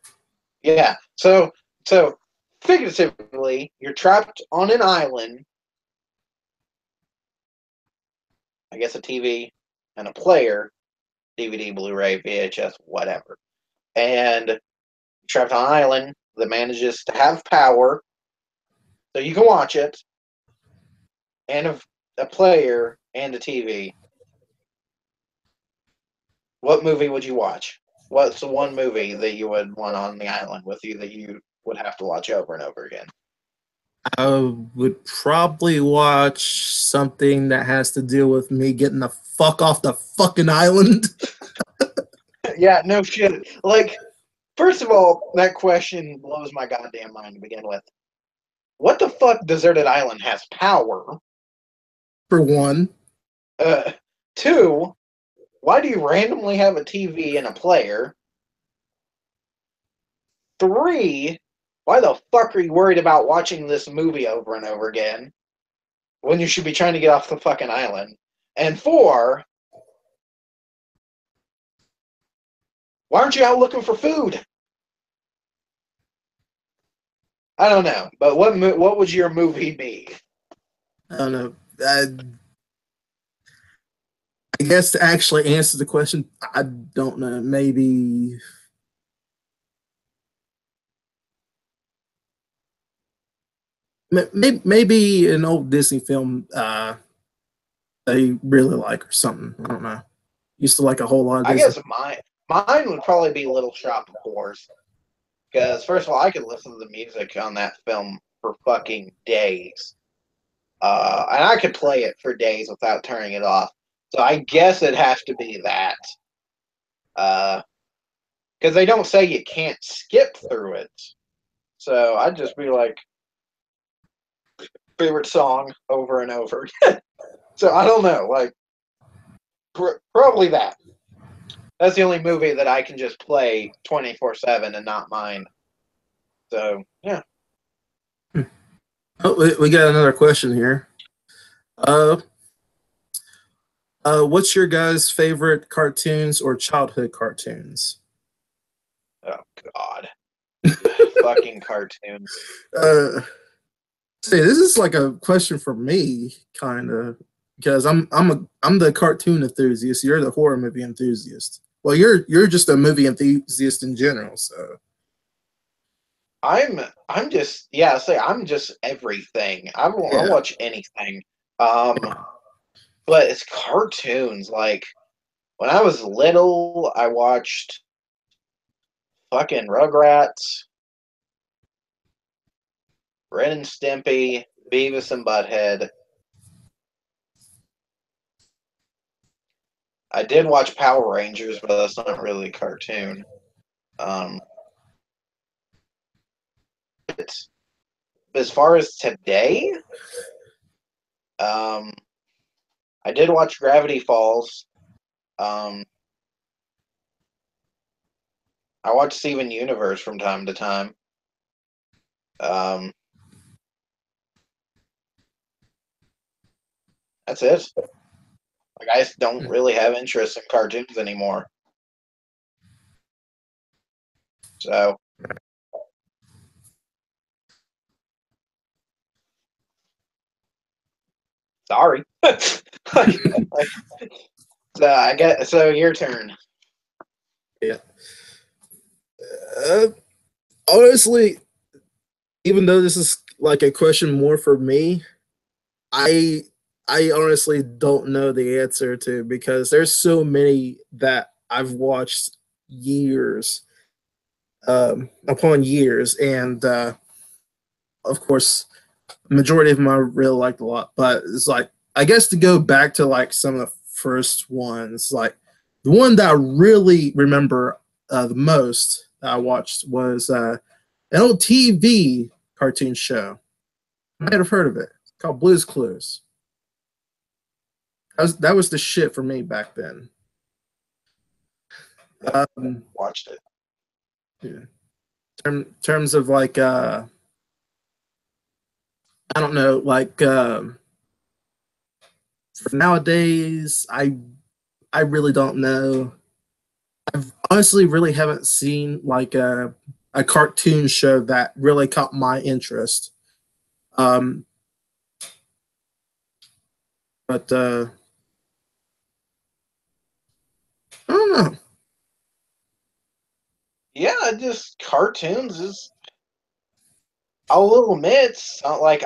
Yeah. So figuratively, you're trapped on an island. I guess a TV and a player, DVD, Blu-ray, VHS, whatever. And trapped on an island that manages to have power, so you can watch it, and a player and a TV. What movie would you watch? What's the one movie that you would want on the island with you that you would have to watch over and over again? I would probably watch something that has to deal with me getting the fuck off the fucking island. Yeah, no shit. Like, first of all, that question blows my goddamn mind to begin with. What the fuck Deserted Island has power? For one. Two, why do you randomly have a TV and a player? Three, why the fuck are you worried about watching this movie over and over again when you should be trying to get off the fucking island? And four, why aren't you out looking for food? I don't know, but what would your movie be? I don't know. I guess to actually answer the question, I don't know. Maybe Maybe an old Disney film they really like or something. I don't know. Used to like a whole lot of I Disney. guess mine would probably be Little Shop of Horrors. Because first of all, I could listen to the music on that film for fucking days. And I could play it for days without turning it off. So I guess it'd have to be that. Because they don't say you can't skip through it. So I'd just be like, favorite song over and over. So I don't know. Like, probably that. That's the only movie that I can just play 24/7 and not mind. So, yeah. Oh, we got another question here. Uh, what's your guys' favorite cartoons or childhood cartoons? Oh, God. Fucking cartoons. Uh, See, this is like a question for me, kind of, because I'm the cartoon enthusiast. You're the horror movie enthusiast. Well, you're just a movie enthusiast in general. So I'm just yeah, say I'm just everything. I'll yeah, watch anything. Um, but it's cartoons. Like when I was little, I watched fucking Rugrats, Ren and Stimpy, Beavis and Butthead. I did watch Power Rangers, but that's not really a cartoon. Um, it's as far as today, um, I did watch Gravity Falls. Um, I watch Steven Universe from time to time. Um, that's it. Like I just don't really have interest in cartoons anymore. So sorry. So I get so your turn. yeah. Uh, Honestly, even though this is like a question more for me, I I honestly don't know the answer to because there's so many that I've watched years upon years, and of course, majority of them I really liked a lot. But it's like I guess to go back to like some of the first ones, like the one that I really remember the most that I watched was an old TV cartoon show. You might have heard of it. It's called Blue's Clues. That was the shit for me back then. Um, Watched it. yeah. Terms of like I don't know, like for nowadays, I really don't know. I've honestly really haven't seen like a cartoon show that really caught my interest. Um, but I don't know. Yeah, just cartoons is. I will admit, it's not like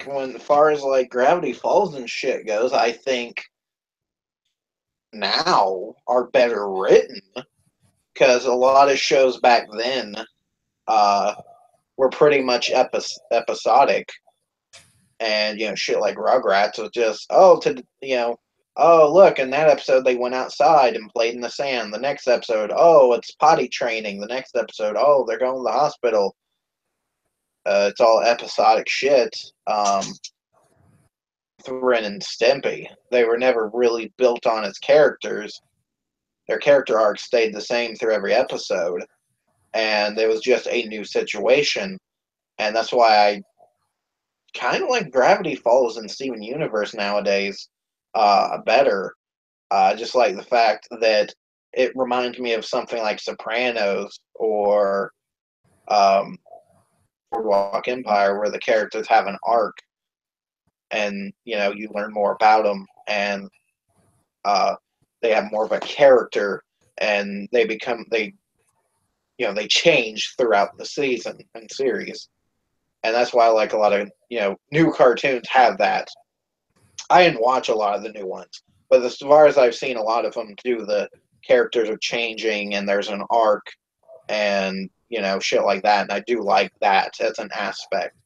when as far as like Gravity Falls and shit goes, I think now are better written because a lot of shows back then uh, were pretty much episodic, and shit like Rugrats was just oh look, in that episode they went outside and played in the sand. The next episode, oh, it's potty training. The next episode, oh, they're going to the hospital. It's all episodic shit. Ren and Stimpy, they were never really built on as characters. Their character arc stayed the same through every episode, and it was just a new situation. And that's why I kind of like Gravity Falls and Steven Universe nowadays better. Just like the fact that it reminds me of something like Sopranos or um, Boardwalk Empire, where the characters have an arc, and you learn more about them, and they have more of a character, and they change throughout the season and series. and that's why like a lot of new cartoons have that. I didn't watch a lot of the new ones, but as far as I've seen, a lot of them do the characters are changing and there's an arc and shit like that, and I do like that as an aspect.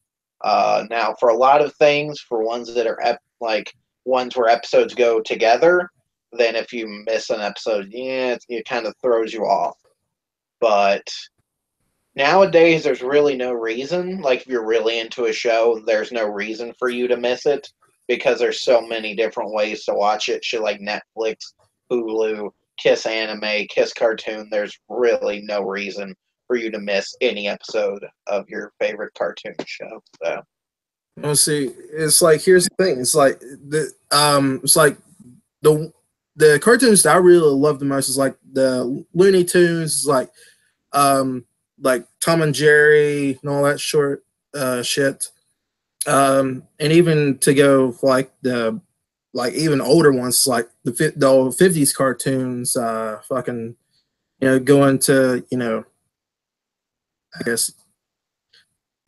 Now, for a lot of things, for ones that are like ones where episodes go together, then if you miss an episode, yeah, it kind of throws you off. But nowadays, there's really no reason. Like, if you're really into a show, there's no reason for you to miss it because there's so many different ways to watch it. Shit like Netflix, Hulu, Kiss Anime, Kiss Cartoon. There's really no reason for you to miss any episode of your favorite cartoon show. So. Well, see, it's like here's the thing. It's like the cartoons that I really love the most is like the Looney Tunes, like Tom and Jerry and all that short shit. And even to go like the even older ones like the old 50s cartoons, fucking going to I guess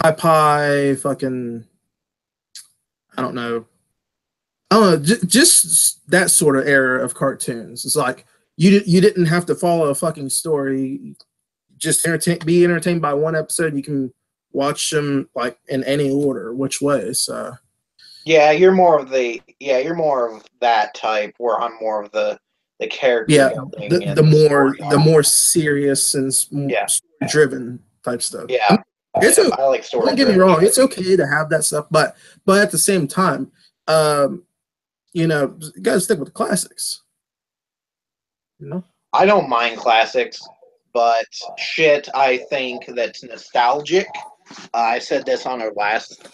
Pie, fucking I don't know, just that sort of era of cartoons. It's like you didn't have to follow a fucking story. Just be entertained by one episode. You can watch them like in any order, which way. So yeah, you're more of that type. Where I'm more of the character building and the more serious and driven type stuff. Yeah, I like story. Don't get me wrong; it's okay to have that stuff, but at the same time, you gotta stick with the classics. I don't mind classics, but shit, I think that's nostalgic. I said this on our last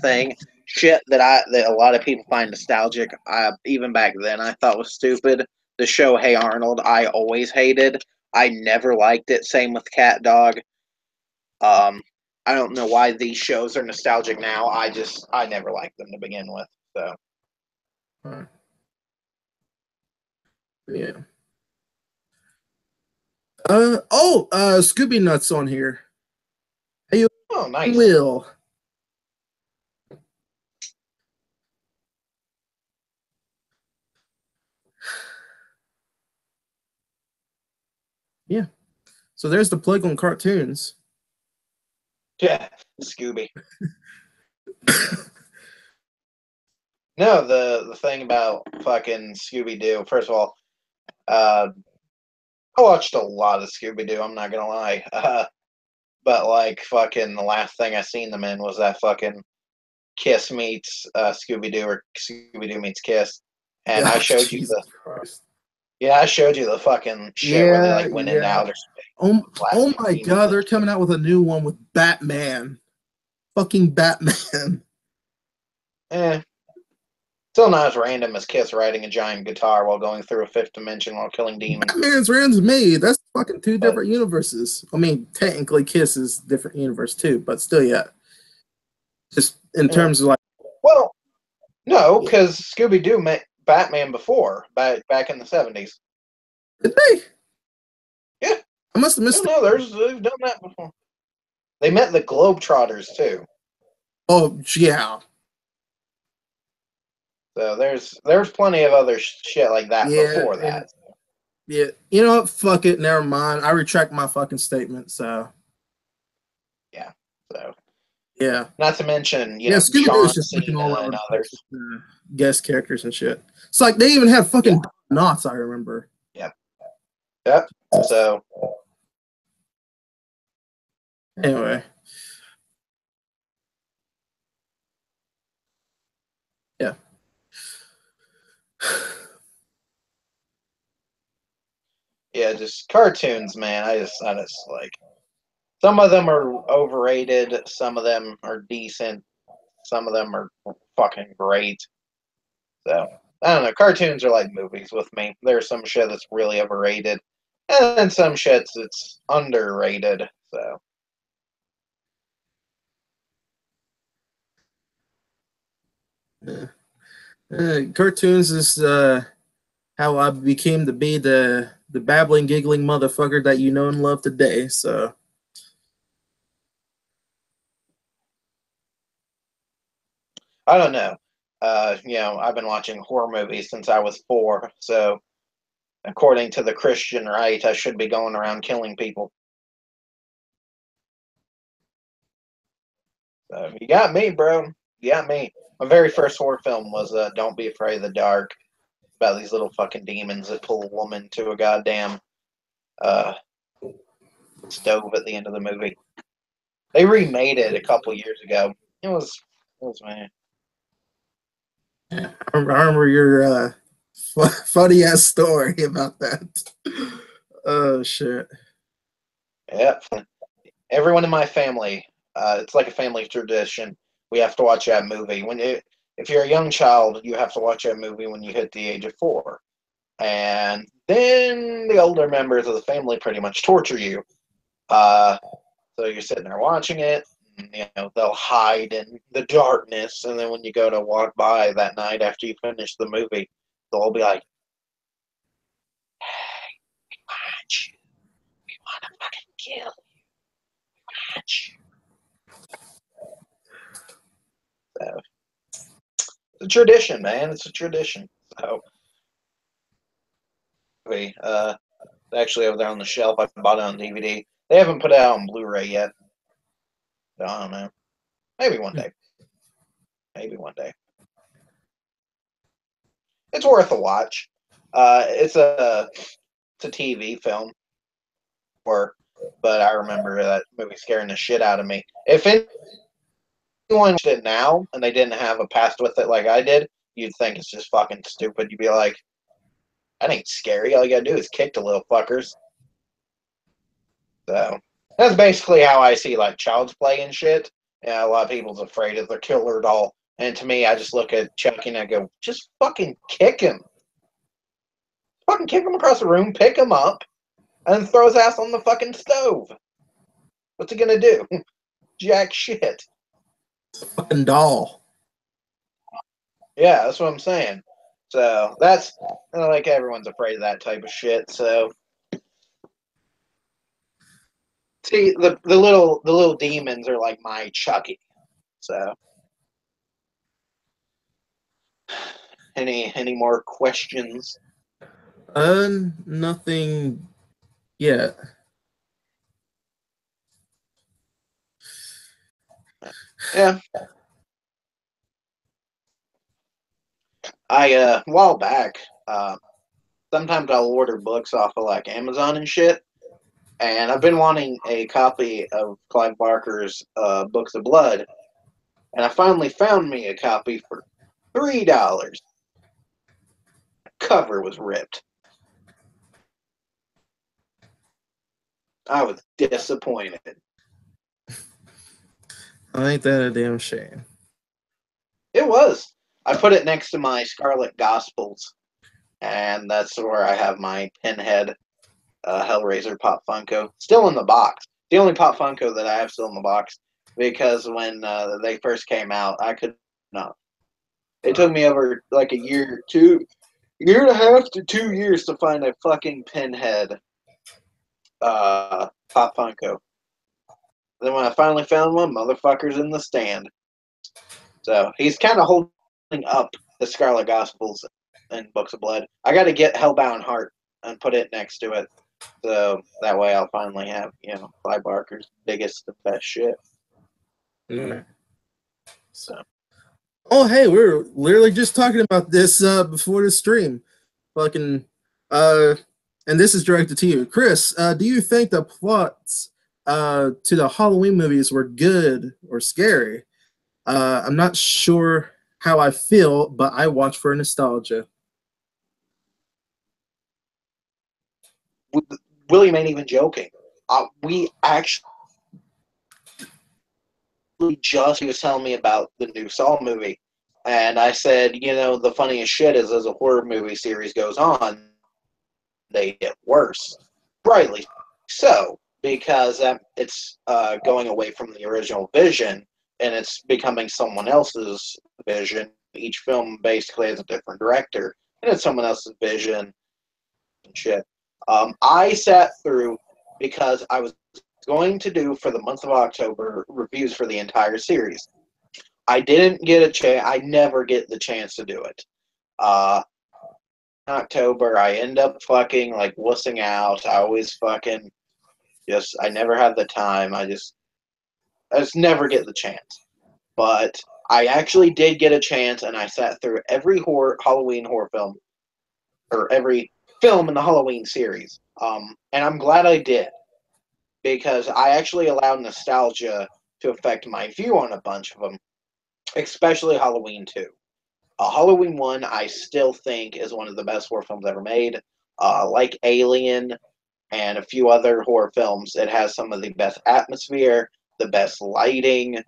thing. Shit that a lot of people find nostalgic. Even back then, I thought was stupid. The show Hey Arnold, I always hated. I never liked it. Same with Cat Dog. I don't know why these shows are nostalgic now. I never liked them to begin with. So. Yeah. Scooby Nuts on here. Hey, oh, nice. Will. Yeah. So there's the plug on cartoons. Yeah, Scooby. No, the thing about fucking Scooby-Doo, first of all, I watched a lot of Scooby-Doo, I'm not gonna lie. But like fucking the last thing I seen them in was that fucking Kiss meets Scooby-Doo or Scooby-Doo meets Kiss. And I showed you the Christ. Yeah, I showed you the fucking shit where they like went into outer space. Oh my god, they're coming out with a new one with Batman. Fucking Batman. Still not as random as Kiss riding a giant guitar while going through a fifth dimension while killing demons. Batman's random to me. That's fucking two different universes. I mean, technically Kiss is a different universe too, but still, yeah. Just in terms of like. Well, no, because Scooby-Doo met Batman before, back in the 70s. Did they? Yeah. I must have missed No, they've done that before. They met the Globetrotters too. Oh, yeah. So there's plenty of other shit like that before that. Yeah. You know what? Fuck it. Never mind. I retract my fucking statement, so. Yeah. So. Yeah. Not to mention, Scooby-Doo is just looking all over others. Guest characters and shit. It's like they even have fucking knots, I remember. Yep. So. Anyway. Yeah. Yeah, just cartoons, man. I just like. Some of them are overrated. Some of them are decent. Some of them are fucking great. So, I don't know. Cartoons are like movies with me. There's some shit that's really overrated. And then some shit that's underrated. So. Cartoons is how I became to be the babbling, giggling motherfucker that you know and love today. So. I don't know. I've been watching horror movies since I was 4, so according to the Christian right, I should be going around killing people. So you got me, bro. You got me. My very first horror film was Don't Be Afraid of the Dark, about these little fucking demons that pull a woman to a goddamn uh, stove at the end of the movie. They remade it a couple years ago. It was man. Yeah, I remember your funny ass story about that. Oh shit. Yep. Everyone in my family, it's like a family tradition. We have to watch that movie. If you're a young child, you have to watch that movie when you hit the age of 4. And then the older members of the family pretty much torture you. So you're sitting there watching it, and, they'll hide in the darkness, and then when you go to walk by that night after you finish the movie, they'll all be like, "Hey, we want you. We want to fucking kill you. We want you." So, it's a tradition, man. It's a tradition. So, actually over there on the shelf, I bought it on DVD. They haven't put it out on Blu-ray yet. So I don't know. Maybe one day. Maybe one day. It's worth a watch. It's a TV film, but I remember that movie scaring the shit out of me. If anyone watched it now and they didn't have a past with it like I did, you'd think it's just fucking stupid. You'd be like, that ain't scary. All you gotta do is kick the little fuckers. So that's basically how I see like Child's Play and shit. Yeah, a lot of people's afraid of the killer doll. And to me, I just look at Chucky and I go, just fucking kick him. Fucking kick him across the room, pick him up, and throw his ass on the fucking stove. What's he gonna do? Jack shit. Fucking doll. Yeah, that's what I'm saying. So that's like everyone's afraid of that type of shit. So see, the little demons are like my Chucky. So any more questions? Nothing yet. Yeah. A while back, sometimes I'll order books off of like Amazon and shit. And I've been wanting a copy of Clive Barker's Books of Blood, and I finally found me a copy for $3. The cover was ripped. I was disappointed. Ain't that a damn shame? It was. I put it next to my Scarlet Gospels, and that's where I have my Pinhead Hellraiser Pop Funko. Still in the box. The only Pop Funko that I have still in the box, because when they first came out, I could not. It took me over like a year and a half to 2 years to find a fucking Pinhead Pop Funko. Then when I finally found one, motherfucker's in the stand. So he's kind of holding up the Scarlet Gospels and Books of Blood. I got to get Hellbound Heart and put it next to it. So that way I'll finally have, Clive Barker's biggest and best shit. Mm. So. Oh, hey, we were literally just talking about this before the stream. Fucking, and this is directed to you. Chris, do you think the plots to the Halloween movies were good or scary? I'm not sure how I feel, but I watch for nostalgia. William ain't even joking. We actually just he was telling me about the new Saw movie, and I said, the funniest shit is as a horror movie series goes on, they get worse. Rightly so, because it's going away from the original vision, and it's becoming someone else's vision. Each film basically has a different director, and it's someone else's vision and shit. I sat through, because I was going to do for the month of October reviews for the entire series. I didn't get a chance. I never get the chance to do it. In October, I end up fucking like wussing out. I always fucking just. I never have the time. I just never get the chance. But I actually did get a chance, and I sat through every Halloween horror film, or every film in the Halloween series. And I'm glad I did, because I actually allowed nostalgia to affect my view on a bunch of them, especially Halloween 2. Halloween 1, I still think, is one of the best horror films ever made. Like Alien and a few other horror films, it has some of the best atmosphere, the best lighting,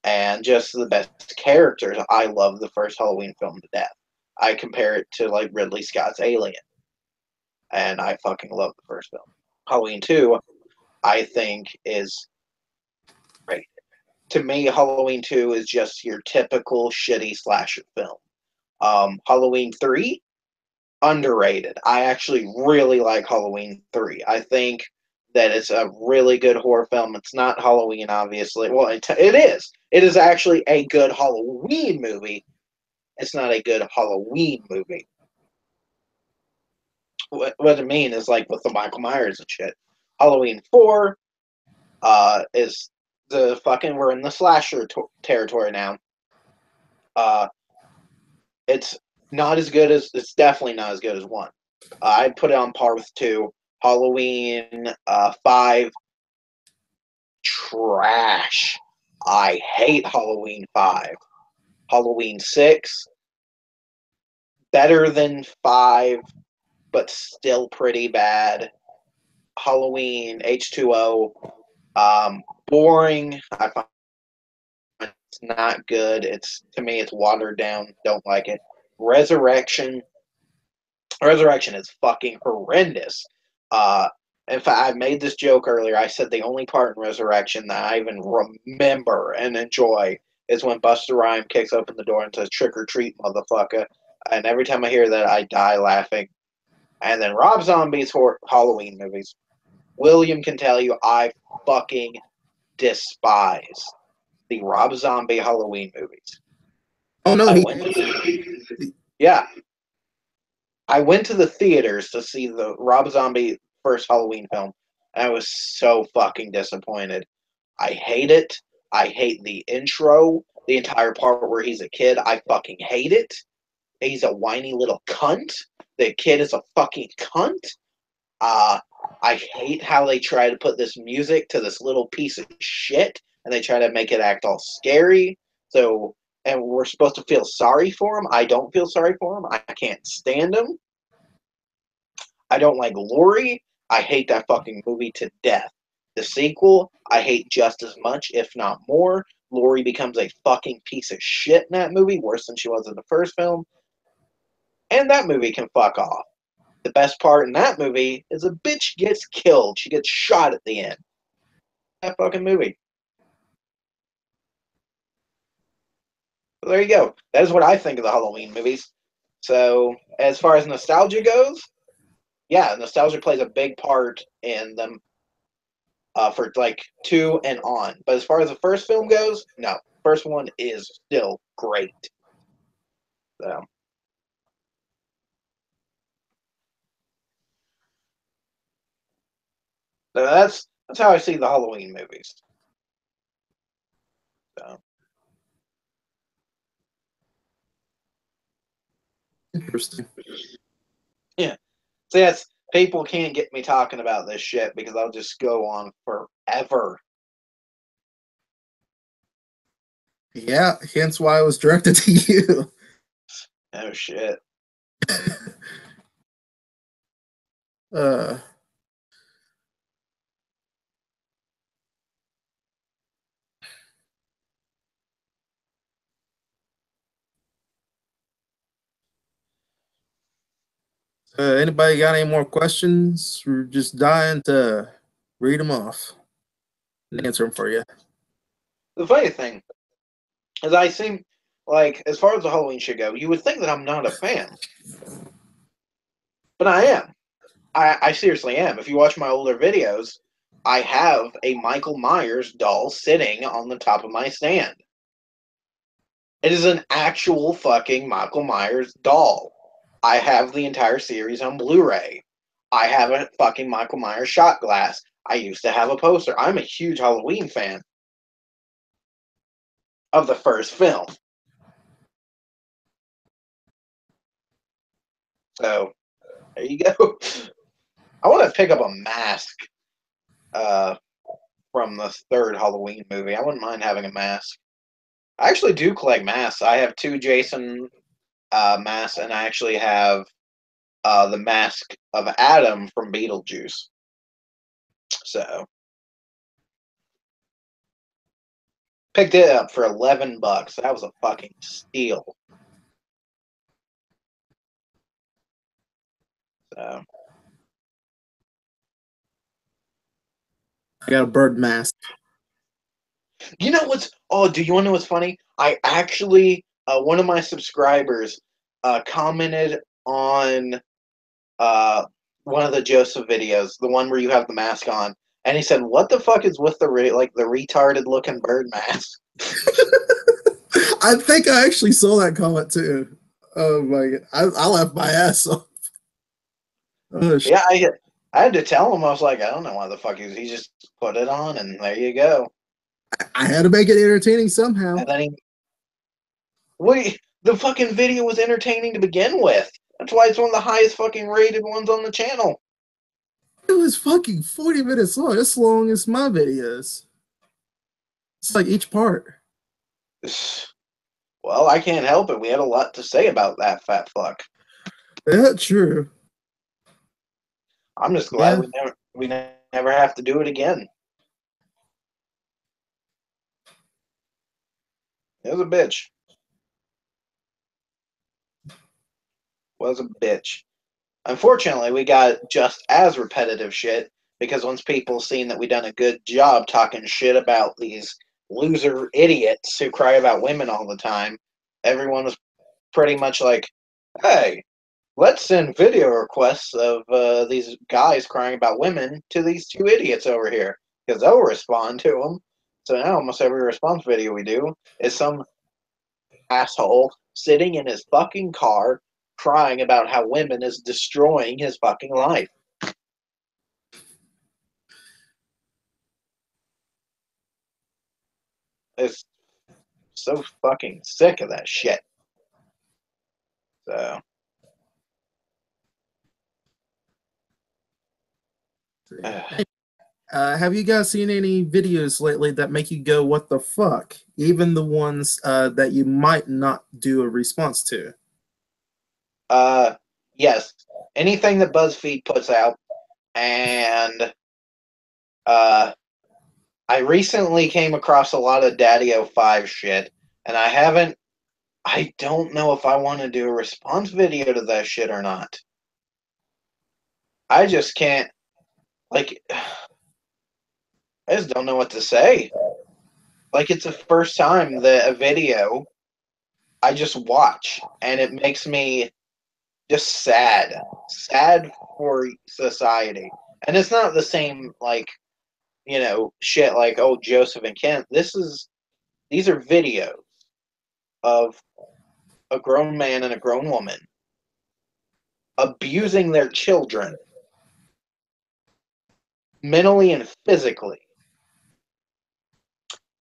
and just the best characters. I love the first Halloween film to death. I compare it to like Ridley Scott's Alien, and I fucking love the first film. Halloween 2, I think, is great. To me, Halloween 2 is just your typical shitty slasher film. Halloween 3, underrated. I actually really like Halloween 3. I think that it's a really good horror film. It's not Halloween, obviously. Well, it is. It is actually a good Halloween movie. It's not a good Halloween movie. What I mean is like with the Michael Myers and shit. Halloween 4 is the fucking, we're in the slasher territory now. It's not as good as, it's definitely not as good as 1. I'd put it on par with 2. Halloween 5, trash. I hate Halloween 5. Halloween 6, better than 5, but still pretty bad. Halloween H2O, boring. I find it's not good. It's, to me, it's watered down. Don't like it. Resurrection is fucking horrendous. In fact, I made this joke earlier. I said the only part in Resurrection that I even remember and enjoy is when Busta Rhymes kicks open the door and says, "Trick or treat, motherfucker." And every time I hear that, I die laughing. And then Rob Zombie's Halloween movies. William can tell you I fucking despise the Rob Zombie Halloween movies. Oh no, yeah. I went to the theaters to see the Rob Zombie first Halloween film, and I was so fucking disappointed. I hate it. I hate the intro, the entire part where he's a kid. I fucking hate it. He's a whiny little cunt. The kid is a fucking cunt. I hate how they try to put this music to this little piece of shit, and they try to make it act all scary. So, and we're supposed to feel sorry for him. I don't feel sorry for him. I can't stand him. I don't like Laurie. I hate that fucking movie to death. The sequel, I hate just as much, if not more. Laurie becomes a fucking piece of shit in that movie, worse than she was in the first film. And that movie can fuck off. The best part in that movie is a bitch gets killed. She gets shot at the end. That fucking movie. So there you go. That is what I think of the Halloween movies. So, as far as nostalgia goes, yeah, nostalgia plays a big part in them for like 2 and on. But as far as the first film goes, no. First one is still great. So. So that's how I see the Halloween movies. So. Interesting. Yeah. So yes, people can't get me talking about this shit because I'll just go on forever. Yeah, hence why it was directed to you. Oh shit. uh Anybody got any more questions? We're just dying to read them off and answer them for you. The funny thing is, I seem like, as far as the Halloween shit go, you would think that I'm not a fan, but I am. I seriously am. If you watch my older videos, I have a Michael Myers doll sitting on the top of my stand. It is an actual fucking Michael Myers doll. I have the entire series on Blu-ray. I have a fucking Michael Myers shot glass. I used to have a poster. I'm a huge Halloween fan of the first film. So, there you go. I want to pick up a mask from the third Halloween movie. I wouldn't mind having a mask. I actually do collect masks. I have 2 Jason masks, and I actually have the mask of Adam from Beetlejuice. So, picked it up for $11. That was a fucking steal. So, I got a bird mask. you know what's? Oh, do you want to know what's funny? I actually, one of my subscribers commented on one of the Joseph videos, the one where you have the mask on, and he said, "What the fuck is with the the retarded looking bird mask?" I think I actually saw that comment too. Oh my god, I laughed my ass off. Oh, Yeah, I had to tell him. I was like, I don't know why the fuck he just put it on, and there you go. I had to make it entertaining somehow. And then the fucking video was entertaining to begin with. That's why it's one of the highest fucking rated ones on the channel. It was fucking 40 minutes long. As long as my videos. It's like each part. Well, I can't help it. We had a lot to say about that fat fuck. Yeah, true. I'm just glad we never have to do it again. It was a bitch. Was a bitch. Unfortunately, we got just as repetitive shit because once people seen that we done a good job talking shit about these loser idiots who cry about women all the time, everyone was pretty much like, hey, let's send video requests of these guys crying about women to these 2 idiots over here because they'll respond to them. So now almost every response video we do is some asshole sitting in his fucking car crying about how women is destroying his fucking life. It's so fucking sick of that shit. So Have you guys seen any videos lately that make you go, what the fuck? Even the ones that you might not do a response to. yes, anything that BuzzFeed puts out, and I recently came across a lot of Daddy-O5 shit, and I don't know if I want to do a response video to that shit or not. I just can't, like, I just don't know what to say. Like, it's the first time that a video I just watch, and it makes me just sad. Sad for society. And it's not the same, like, shit like, oh, Joseph and Kent. These are videos of a grown man and a grown woman abusing their children mentally and physically.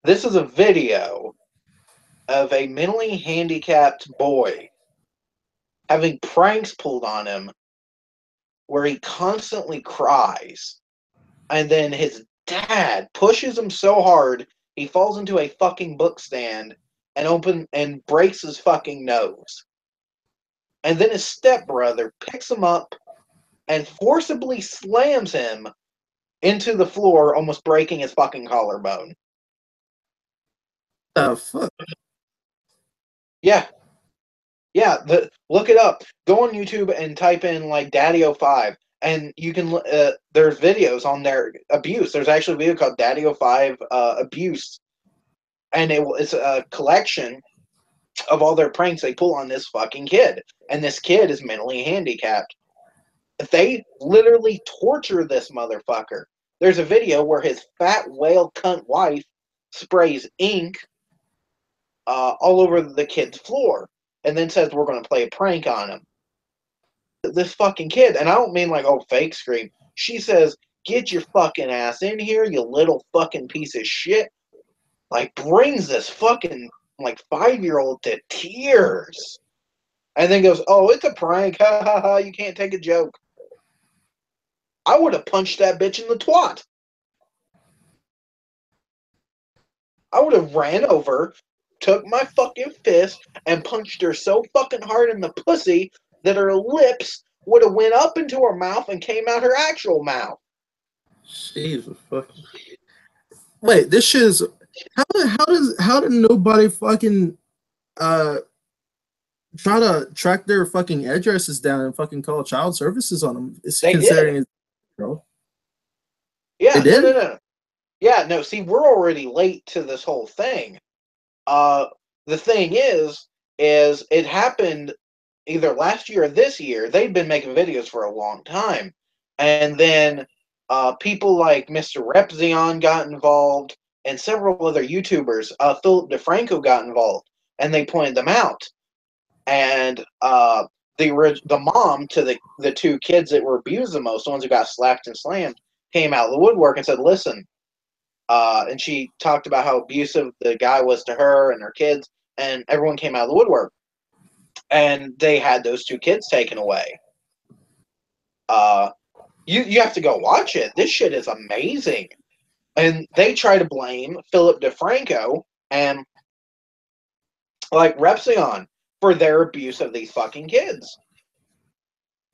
This is a video of a mentally handicapped boy having pranks pulled on him where he constantly cries, and then his dad pushes him so hard he falls into a fucking book stand and breaks his fucking nose. And then his stepbrother picks him up and forcibly slams him into the floor, almost breaking his fucking collarbone. Fuck? Yeah. Yeah, look it up. Go on YouTube and type in like Daddy-O5, and you can. There's videos on their abuse. There's actually a video called Daddy-O5 Abuse, and it's a collection of all their pranks they pull on this fucking kid, and this kid is mentally handicapped. They literally torture this motherfucker. There's a video where his fat whale cunt wife sprays ink all over the kid's floor, and then says we're going to play a prank on him. This fucking kid, and I don't mean like, oh, fake scream. She says, "Get your fucking ass in here, you little fucking piece of shit." Like, brings this fucking like 5-year-old to tears, and then goes, "Oh, it's a prank, ha ha ha! You can't take a joke." I would have punched that bitch in the twat. I would have ran over, took my fucking fist, and punched her so fucking hard in the pussy that her lips would have went up into her mouth and came out her actual mouth. Jesus fucking. Wait, this shit is. How did nobody fucking try to track their fucking addresses down and fucking call child services on them? It's They considering did. Bro. Yeah, They did? no. Yeah, no, see, we're already late to this whole thing. The thing is it happened either last year or this year. They've been making videos for a long time. And then people like Mr. Repzion got involved and several other YouTubers. Philip DeFranco got involved and they pointed them out. And the mom to the two kids that were abused the most, the ones who got slapped and slammed, came out of the woodwork and said, "Listen," and she talked about how abusive the guy was to her and her kids, and everyone came out of the woodwork. And they had those two kids taken away. You have to go watch it. This shit is amazing. And they try to blame Philip DeFranco and like Repzion for their abuse of these fucking kids.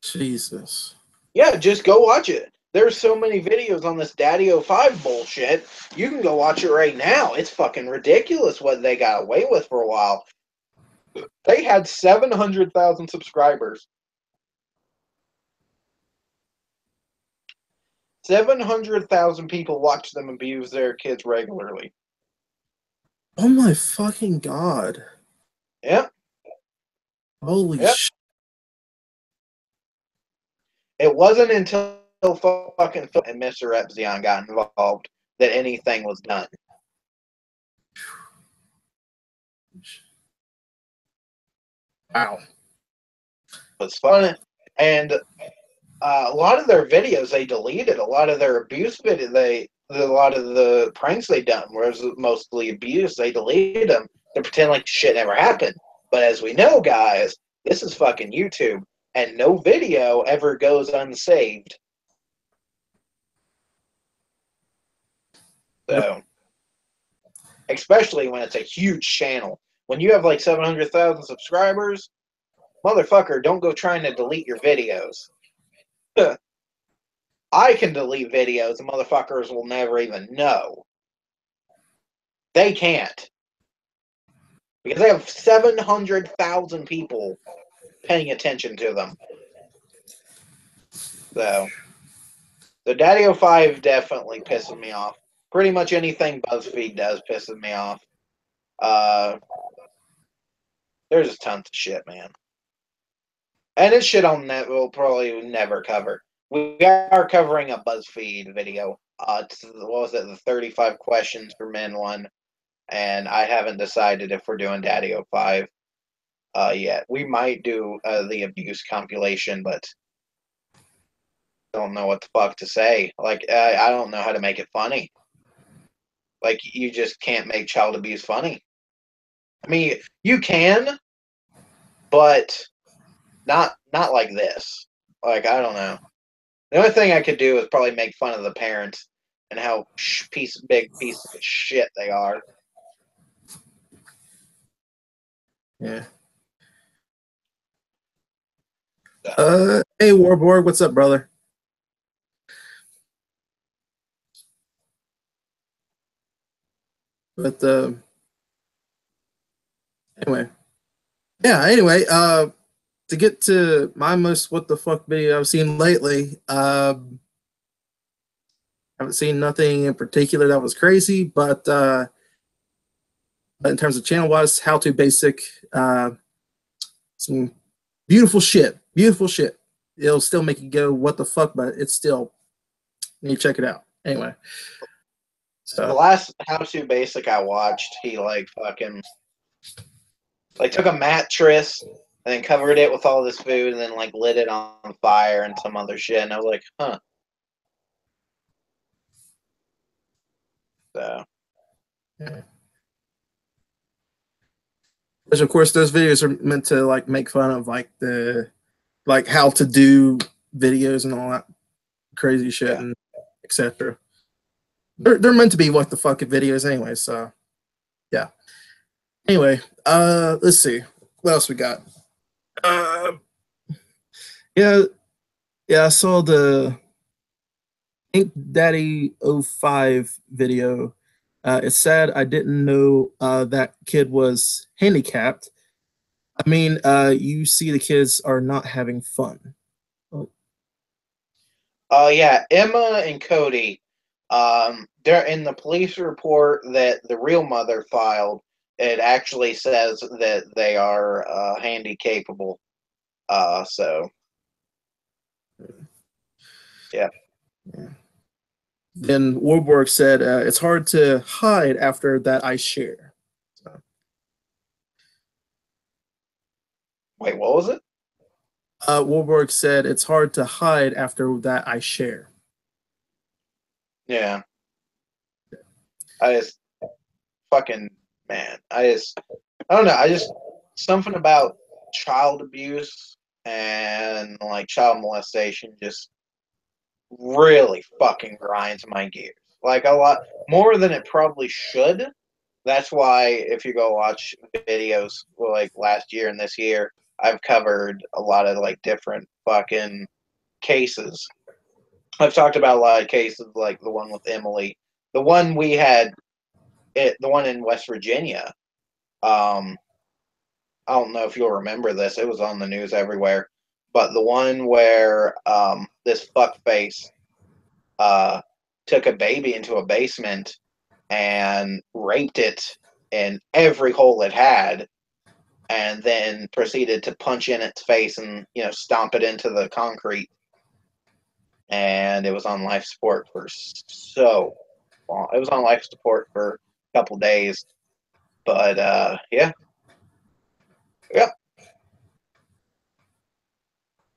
Jesus. Yeah, just go watch it. There's so many videos on this Daddy05 bullshit. You can go watch it right now. It's fucking ridiculous what they got away with for a while. They had 700,000 subscribers. 700,000 people watch them abuse their kids regularly. Oh my fucking god. Yep. Holy shit. It wasn't until fucking and Mr. Repzion got involved that anything was done. Wow. It's fun. And a lot of their videos they deleted. A lot of their abuse videos, a lot of the pranks they done was mostly abuse. They deleted them to pretend like shit never happened. But as we know, guys, this is fucking YouTube, and no video ever goes unsaved. So, especially when it's a huge channel. When you have like 700,000 subscribers, motherfucker, don't go trying to delete your videos. I can delete videos and motherfuckers will never even know. They can't. Because they have 700,000 people paying attention to them. So, the Daddy05 definitely pisses me off. Pretty much anything BuzzFeed does pisses me off. There's just tons of shit, man. And it's shit on that we'll probably never cover. We are covering a BuzzFeed video. What was it? The 35 questions for men one. And I haven't decided if we're doing Daddy05 yet. We might do the abuse compilation, but I don't know what the fuck to say. Like, I don't know how to make it funny. Like, you just can't make child abuse funny. I mean, you can, but not like this. Like, I don't know. The only thing I could do is probably make fun of the parents and how big piece of shit they are. Yeah. Hey Warborg, what's up, brother? But anyway. Yeah, anyway, to get to my most what the fuck video I've seen lately, I haven't seen nothing in particular that was crazy, but in terms of channel wise, how to basic, some beautiful shit. It'll still make you go, what the fuck, but it's still, you need to check it out. Anyway. So the last how to basic I watched, he like fucking Like took a mattress and then covered it with all this food and then like lit it on fire and some other shit. And I was like, huh. So Yeah. Which of course those videos are meant to like make fun of like the like how to do videos and all that crazy shit yeah. and etc. They're meant to be what the fuck videos anyway, so yeah. Anyway, let's see. What else we got? Uh yeah, yeah, I saw the Ink Daddy 05 video. It's sad I didn't know that kid was handicapped. I mean, you see the kids are not having fun. Oh, Oh yeah, Emma and Cody. They're in the police report that the real mother filed. It actually says that they are handy capable. So yeah. yeah. Then Warburg said, it's hard to hide after that I share. So, Wait, what was it? Warburg said, it's hard to hide after that I share. Yeah, I just fucking man. I don't know. I just something about child abuse and like child molestation just really fucking grinds my gears. Like a lot more than it probably should. That's why if you go watch videos like last year and this year, I've covered a lot of like different fucking cases. I've talked about a lot of cases like the one with Emily, the one we had, the one in West Virginia. Um, I don't know if you'll remember this. It was on the news everywhere. But the one where this fuckface took a baby into a basement and raped it in every hole it had, and then proceeded to punch in its face and stomp it into the concrete. And it was on life support for so long. It was on life support for a couple days, but yeah, yep,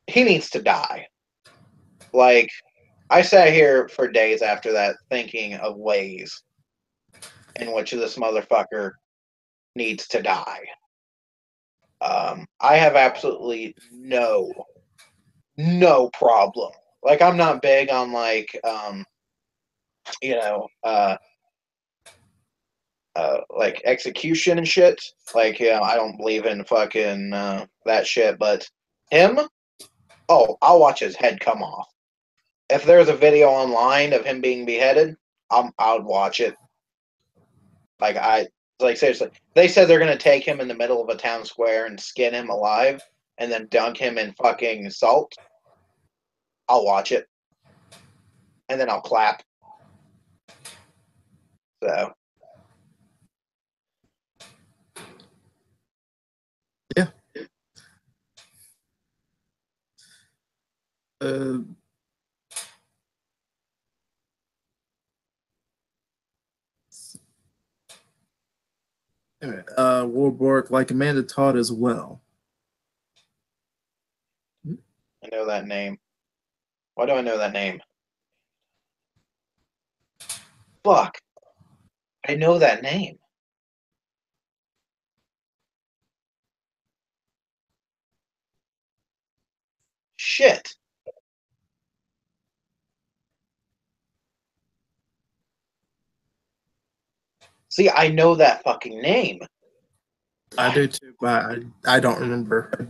he needs to die. Like I sat here for days after that thinking of ways in which this motherfucker needs to die. I have absolutely no problem. Like I'm not big on you know, like execution and shit. Like, I don't believe in fucking that shit. But him, oh, I'll watch his head come off. If there's a video online of him being beheaded, I would watch it. Like seriously, they said they're gonna take him in the middle of a town square and skin him alive, and then dunk him in fucking salt. I'll watch it, and then I'll clap. So yeah. Uh, anyway, Warburg, like Amanda Todd as well. I know that name. Why do I know that name? Fuck, I know that name. Shit. See, I know that fucking name. I do too, but I don't remember.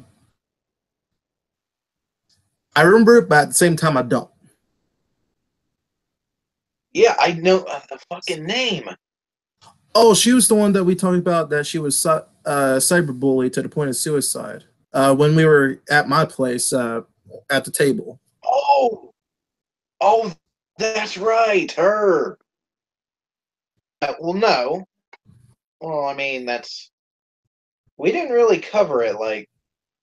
I remember it, but at the same time, I don't. Yeah, I know the fucking name. Oh, she was the one that we talked about that she was cyberbullied to the point of suicide when we were at my place at the table. Oh, oh, that's right, her. Well, no. Well, I mean, we didn't really cover it. Like,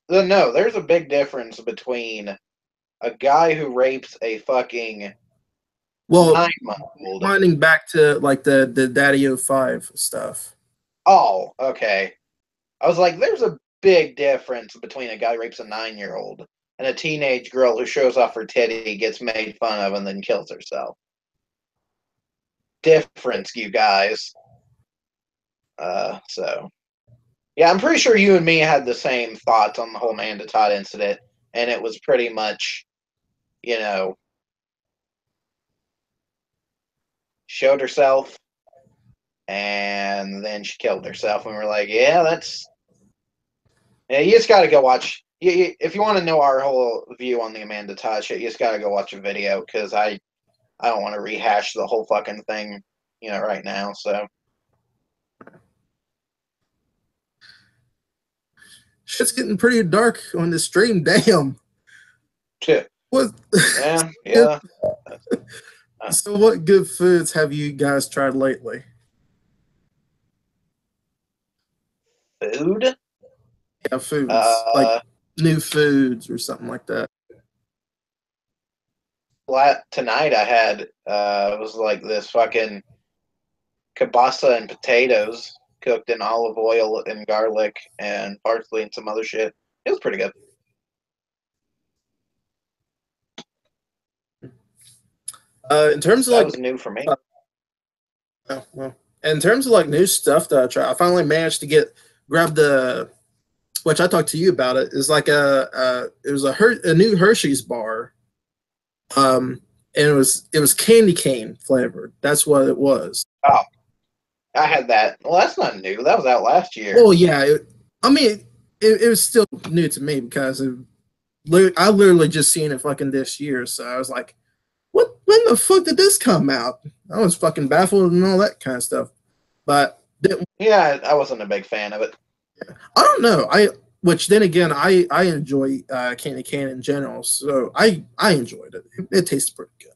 no, there's a big difference between a guy who rapes a fucking Well, 9-month-old. winding back to like the Daddy 05 stuff. Oh, okay. I was like, there's a big difference between a guy who rapes a 9-year-old and a teenage girl who shows off her titty, gets made fun of, and then kills herself. Difference, you guys. So yeah, I'm pretty sure you and me had the same thoughts on the whole Amanda Todd incident, and it was pretty much, you know, showed herself, and then she killed herself, and we're like, yeah, that's. Yeah, you just got to go watch. If you want to know our whole view on the Amanda Todd shit, you just got to go watch a video because I don't want to rehash the whole fucking thing, right now. So Shit's getting pretty dark on the stream. Damn. shit. What? Yeah. So, what good foods have you guys tried lately? Food? Yeah, foods like new foods or something like that. Tonight I had it was like this fucking kielbasa and potatoes cooked in olive oil and garlic and parsley and some other shit. It was pretty good. In terms of that was new for me. Well, in terms of like new stuff that I tried, I finally managed to grab the, which I talked to you about it. Is like it was a new Hershey's bar, and it was candy cane flavored. That's what it was. Oh, I had that. Well, that's not new. That was out last year. Well, yeah. It was still new to me because I literally just seen it fucking this year. So I was like, what? When the fuck did this come out? I was fucking baffled and all that kind of stuff. But yeah, I wasn't a big fan of it. I don't know. Which then again, I enjoy candy cane in general, so I enjoyed it. It tasted pretty good.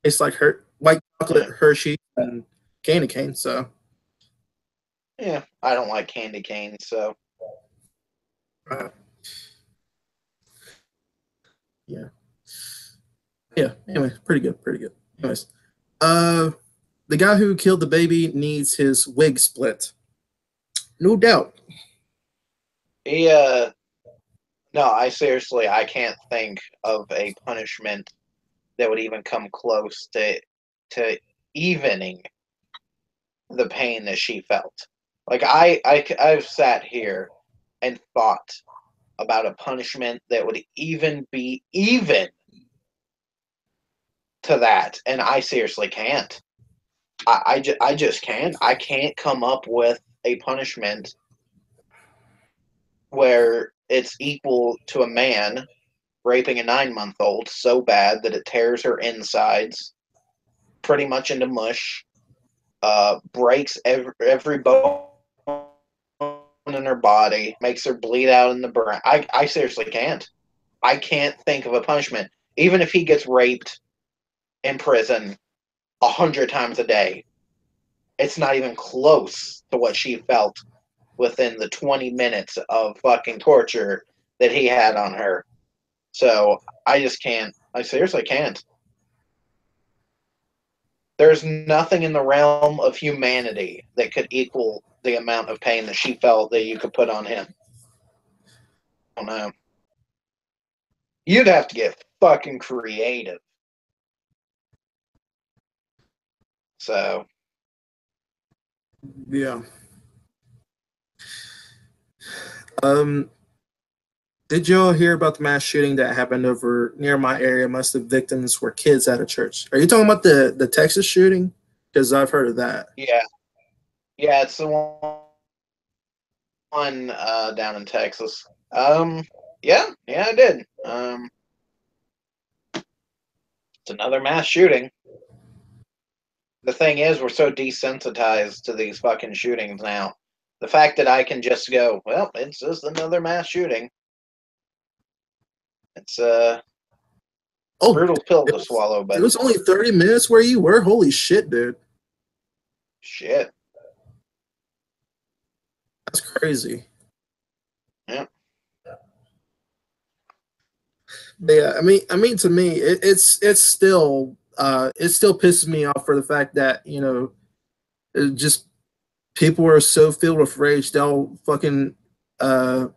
It's like white chocolate Hershey and candy cane. So yeah, I don't like candy cane, so yeah. Anyway, pretty good. Anyways, the guy who killed the baby needs his wig split. No doubt. No, I can't think of a punishment that would even come close to evening the pain that she felt. Like I've sat here and thought about a punishment that would even be even to that, and I seriously can't. I just can't. I can't come up with a punishment where it's equal to a man raping a 9-month-old so bad that it tears her insides pretty much into mush, breaks every bone in her body, makes her bleed out in the brain. I seriously can't. I can't think of a punishment. Even if he gets raped in prison 100 times a day, it's not even close to what she felt within the 20 minutes of fucking torture that he had on her. So I just can't. I seriously can't. There's nothing in the realm of humanity that could equal the amount of pain that she felt that you could put on him. I don't know. You'd have to get fucking creative. So. Yeah. Did y'all hear about the mass shooting that happened over near my area? Most of the victims were kids at a church. Are you talking about the Texas shooting? Because I've heard of that. Yeah, it's the one down in Texas. Yeah, I did. It's another mass shooting. The thing is, we're so desensitized to these fucking shootings now. The fact that I can just go, well, it's just another mass shooting. It's brutal pill to swallow, but it was only 30 minutes where you were. Holy shit, dude. Shit. That's crazy. Yeah. Yeah, I mean, to me, it still pisses me off for the fact that it just people are so filled with rage, they'll fucking go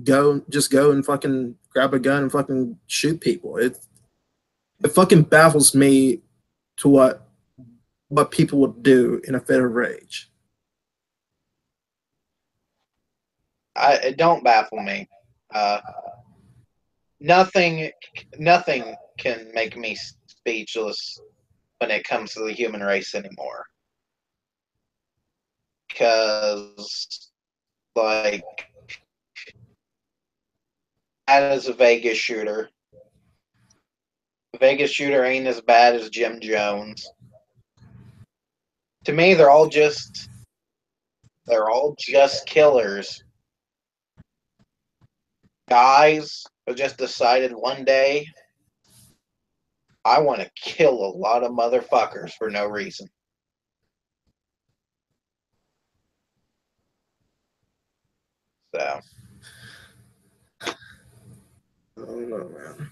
and fucking grab a gun and fucking shoot people. It fucking baffles me to what people would do in a fit of rage. It don't baffle me. Nothing can make me speechless when it comes to the human race anymore. Because, like, that is a Vegas shooter. A Vegas shooter ain't as bad as Jim Jones. To me, they're all just killers. Guys who just decided one day, I want to kill a lot of motherfuckers for no reason. So. I don't know, man.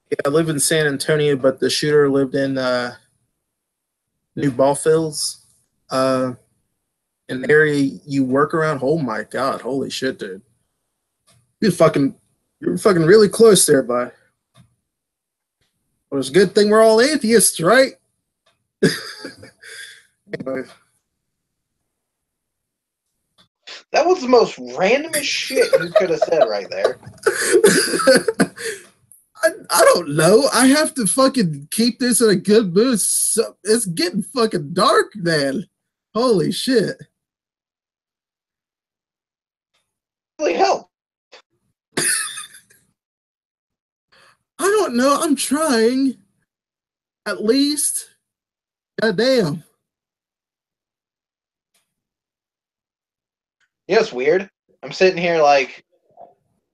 Yeah, I live in San Antonio, but the shooter lived in New Ballfields, an area you work around. Oh my god, holy shit, dude! You're fucking really close there, bud. Well, it's a good thing we're all atheists, right? Anyway. That was the most randomest shit you could have said right there. I don't know. I have to fucking keep this in a good mood. So, it's getting fucking dark, man. Holy shit. Really help. I don't know. I'm trying. At least. Goddamn. You know, it's weird. I'm sitting here like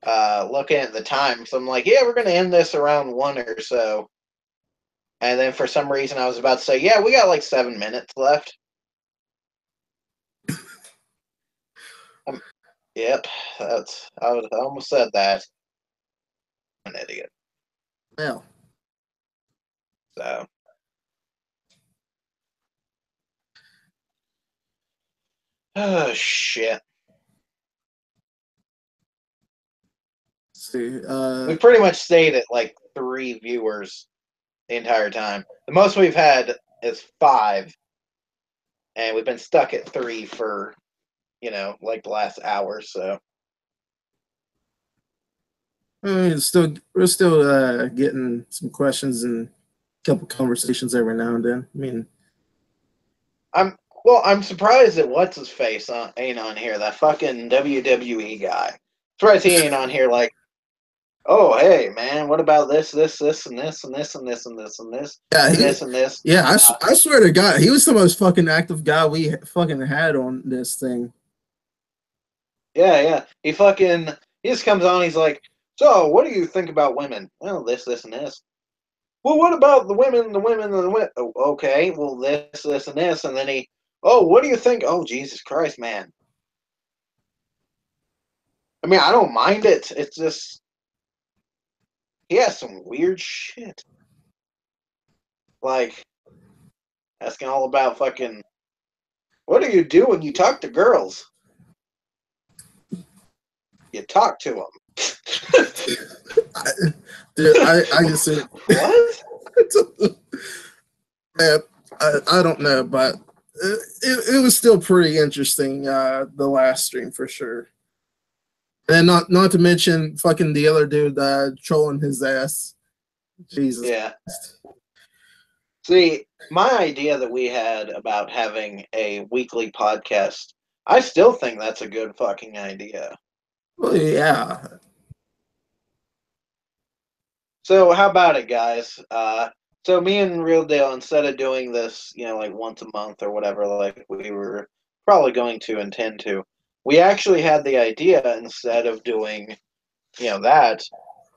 looking at the time, so I'm like, yeah, we're gonna end this around 1 or so. And then for some reason I was about to say, yeah, we got like 7 minutes left. Yep, I almost said that. I'm an idiot. Well. So. Oh shit. See, we pretty much stayed at like 3 viewers the entire time. The most we've had is 5, and we've been stuck at 3 for, like the last hour. So we're still getting some questions and a couple conversations every now and then. I mean, I'm surprised that what's his face ain't on here. That fucking WWE guy. Surprised he ain't on here. Like, oh hey man, what about this, and this, and this, and this, and this, and this, and this, yeah, and this, and this? Yeah, I swear to God, he was the most fucking active guy we fucking had on this thing. Yeah. He just comes on. He's like, so what do you think about women? Well, this, and this. Well, what about the women, and the women? Oh, okay, well, this, and this. And then what do you think? Oh, Jesus Christ, man. I mean, I don't mind it. It's just, he has some weird shit. Like, asking all about fucking, what do you do when you talk to girls? You talk to them. I just said, what? I don't know, but it was still pretty interesting. The last stream for sure, and not to mention fucking the other dude trolling his ass. Jesus. Yeah. See, my idea that we had about having a weekly podcast, I still think that's a good fucking idea. Well, yeah. So how about it, guys? So me and Real Deal, instead of doing this, like once a month or whatever, like we were probably going to intend to, we actually had the idea, instead of doing, that,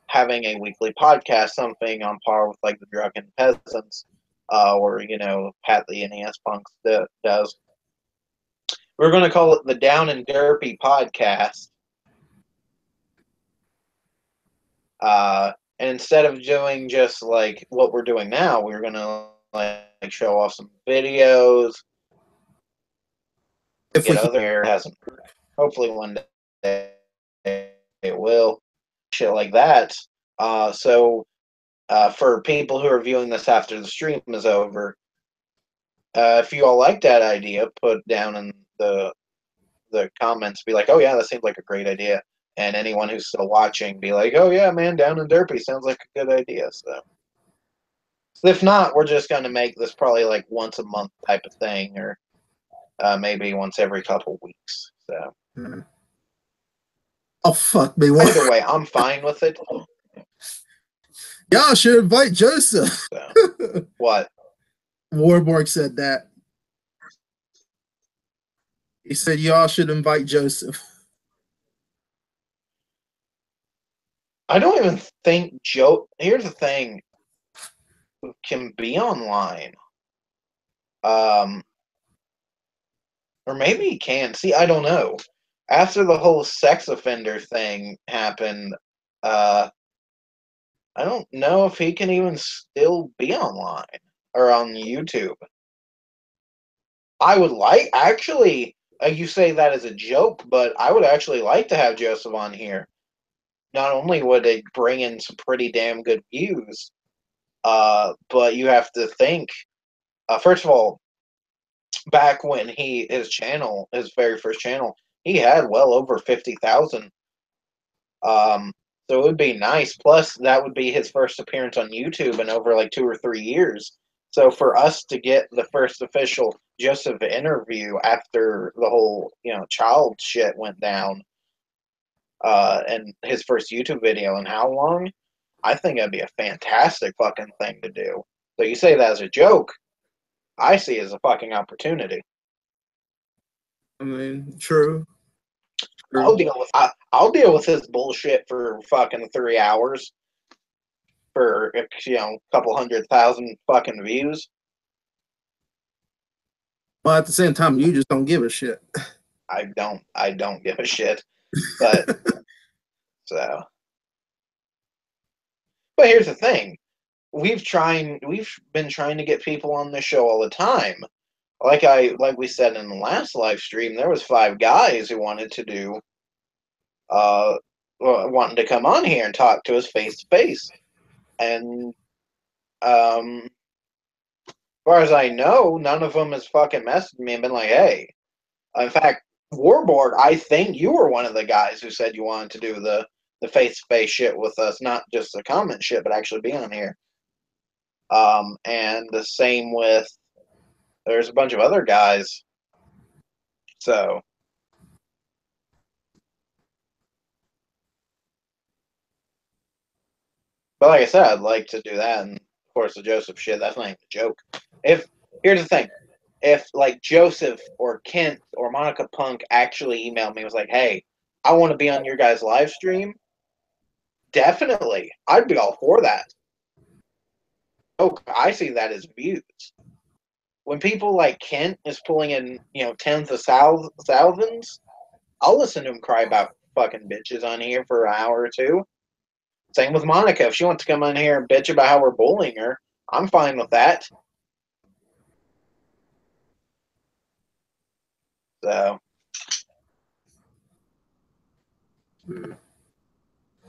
having a weekly podcast, something on par with like the Drunken Peasants, or Pat the NES Punks does. We're going to call it the Down and Derpy Podcast. And instead of doing just like what we're doing now, we're gonna like show off some videos. If we Get other hasn't. Hopefully one day it will. Shit like that. So for people who are viewing this after the stream is over, if you all like that idea, put down in the comments, be like, oh yeah, that seems like a great idea. And anyone who's still watching, be like, oh yeah, man, Down and Derpy sounds like a good idea. So if not, we're just going to make this probably like once a month type of thing, or maybe once every couple weeks. So. Oh fuck me! Either way, I'm fine with it. Y'all should invite Joseph. So, what? Warborg said that. He said y'all should invite Joseph. I don't even think Joe. Here's the thing: can be online. Or maybe he can. See, I don't know. After the whole sex offender thing happened, I don't know if he can even still be online or on YouTube. I would like, actually, you say that as a joke, but I would actually like to have Joseph on here. Not only would it bring in some pretty damn good views, but you have to think, first of all, back when his very first channel, he had well over 50,000. So it would be nice. Plus, that would be his first appearance on YouTube in over like 2 or 3 years. So for us to get the first official Joseph interview after the whole, child shit went down, and his first YouTube video in how long? I think that'd be a fantastic fucking thing to do. So you say that as a joke, I see it as a fucking opportunity. I mean, true. I'll deal with his bullshit for fucking 3 hours for a couple 100,000 fucking views. But at the same time, you just don't give a shit. I don't give a shit. But so. But here's the thing. We've been trying to get people on the show all the time. Like we said in the last live stream, there was 5 guys who wanted to do wanting to come on here and talk to us face to face. And as far as I know, none of them has fucking messaged me and been like, hey. In fact, Warborg, I think you were one of the guys who said you wanted to do the face-to-face shit with us, not just the comment shit, but actually be on here. And the same with, there's a bunch of other guys. So. But like I said, I'd like to do that, and of course the Joseph shit, that's not even a joke. Here's the thing. If like Joseph or Kent or Monica Punk actually emailed me and was like, hey, I want to be on your guys' live stream, definitely. I'd be all for that. Oh, I see that as views. When people like Kent is pulling in, tens of thousands, I'll listen to him cry about fucking bitches on here for an hour or two. Same with Monica. If she wants to come on here and bitch about how we're bullying her, I'm fine with that. So.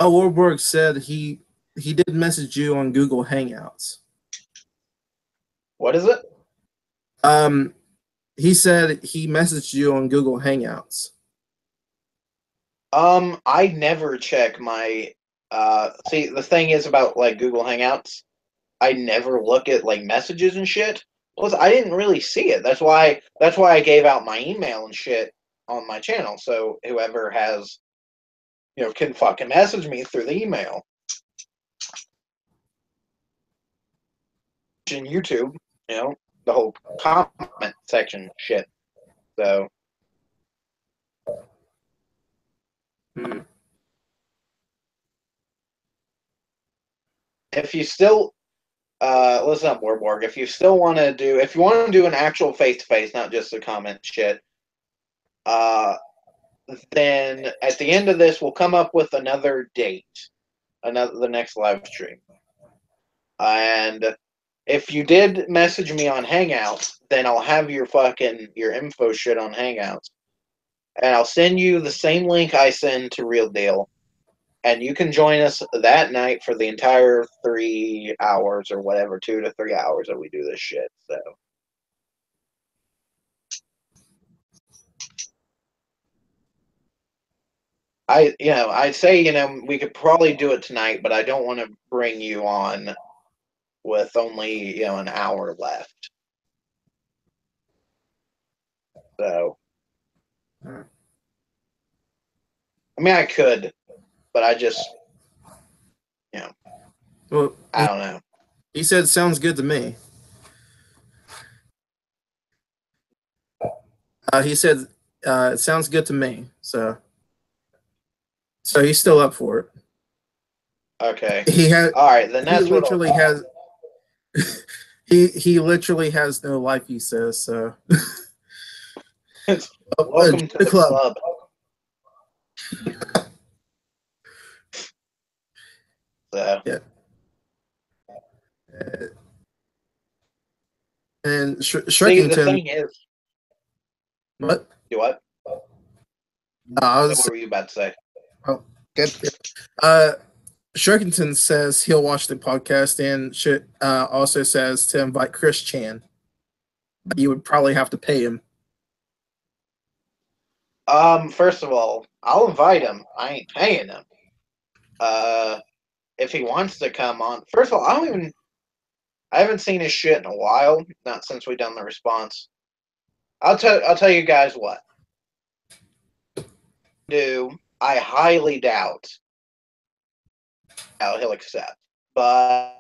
Oh, Warburg said he did message you on Google Hangouts. What is it? He said he messaged you on Google Hangouts. I never check my see, the thing is about like Google Hangouts, I never look at like messages and shit. Plus, I didn't really see it. That's why I gave out my email and shit on my channel. So whoever has, can fucking message me through the email. In YouTube, the whole comment section shit. So. If you still listen up, Warborg. If you want to do an actual face-to-face, not just a comment shit, then at the end of this, we'll come up with another date. the next live stream. And if you did message me on Hangouts, then I'll have your info shit on Hangouts, and I'll send you the same link I send to Real Deal, and you can join us that night for the entire 3 hours or whatever, 2 to 3 hours that we do this shit. So. I'd say, we could probably do it tonight, but I don't want to bring you on with only, an hour left. So, I mean, I could, but I just, well, I don't know. He said, "Sounds good to me." He said, "It sounds good to me." So he's still up for it. Okay. All right. Then that's he literally has. He literally has no life. He says so. Welcome to the club. So. Yeah. And Shrekington. The thing is. What? Do what? What were you about to say? Oh, good. Shrekington says he'll watch the podcast and also says to invite Chris Chan. But you would probably have to pay him. First of all, I'll invite him. I ain't paying him. If he wants to come on, first of all, I haven't seen his shit in a while. Not since we done the response. I'll tell you guys what. I highly doubt how he'll accept, but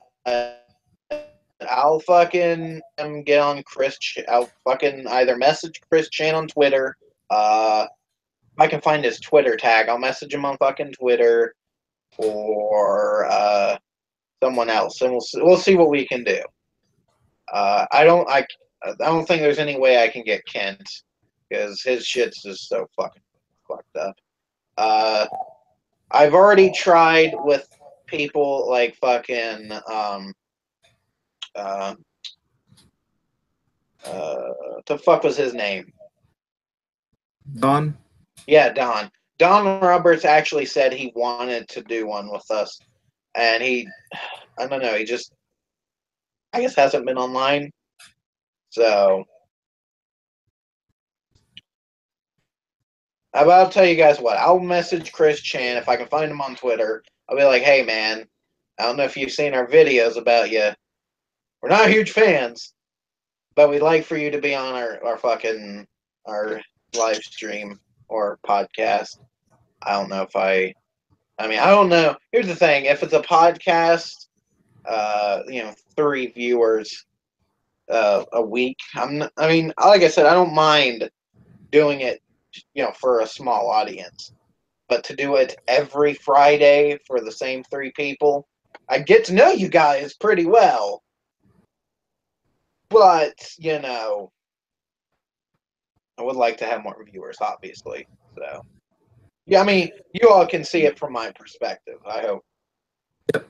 I'll fucking get on Chris. I'll fucking either message Chris Chan on Twitter. If I can find his Twitter tag, I'll message him on fucking Twitter, or someone else, and we'll see what we can do. I don't think there's any way I can get Kent, because his shit's just so fucking fucked up. I've already tried with people like fucking the fuck was his name? Don? Yeah, Don. Don Roberts actually said he wanted to do one with us, and I don't know, he just, I guess, hasn't been online. So, I'll tell you guys what. I'll message Chris Chan if I can find him on Twitter. I'll be like, hey man, I don't know if you've seen our videos about you. We're not huge fans, but we'd like for you to be on our live stream or podcast. I don't know if I don't know. Here's the thing: if it's a podcast, 3 viewers a week. Like I said, I don't mind doing it, for a small audience. But to do it every Friday for the same 3 people, I get to know you guys pretty well. But, I would like to have more viewers, obviously. So, yeah, you all can see it from my perspective, I hope. Yep.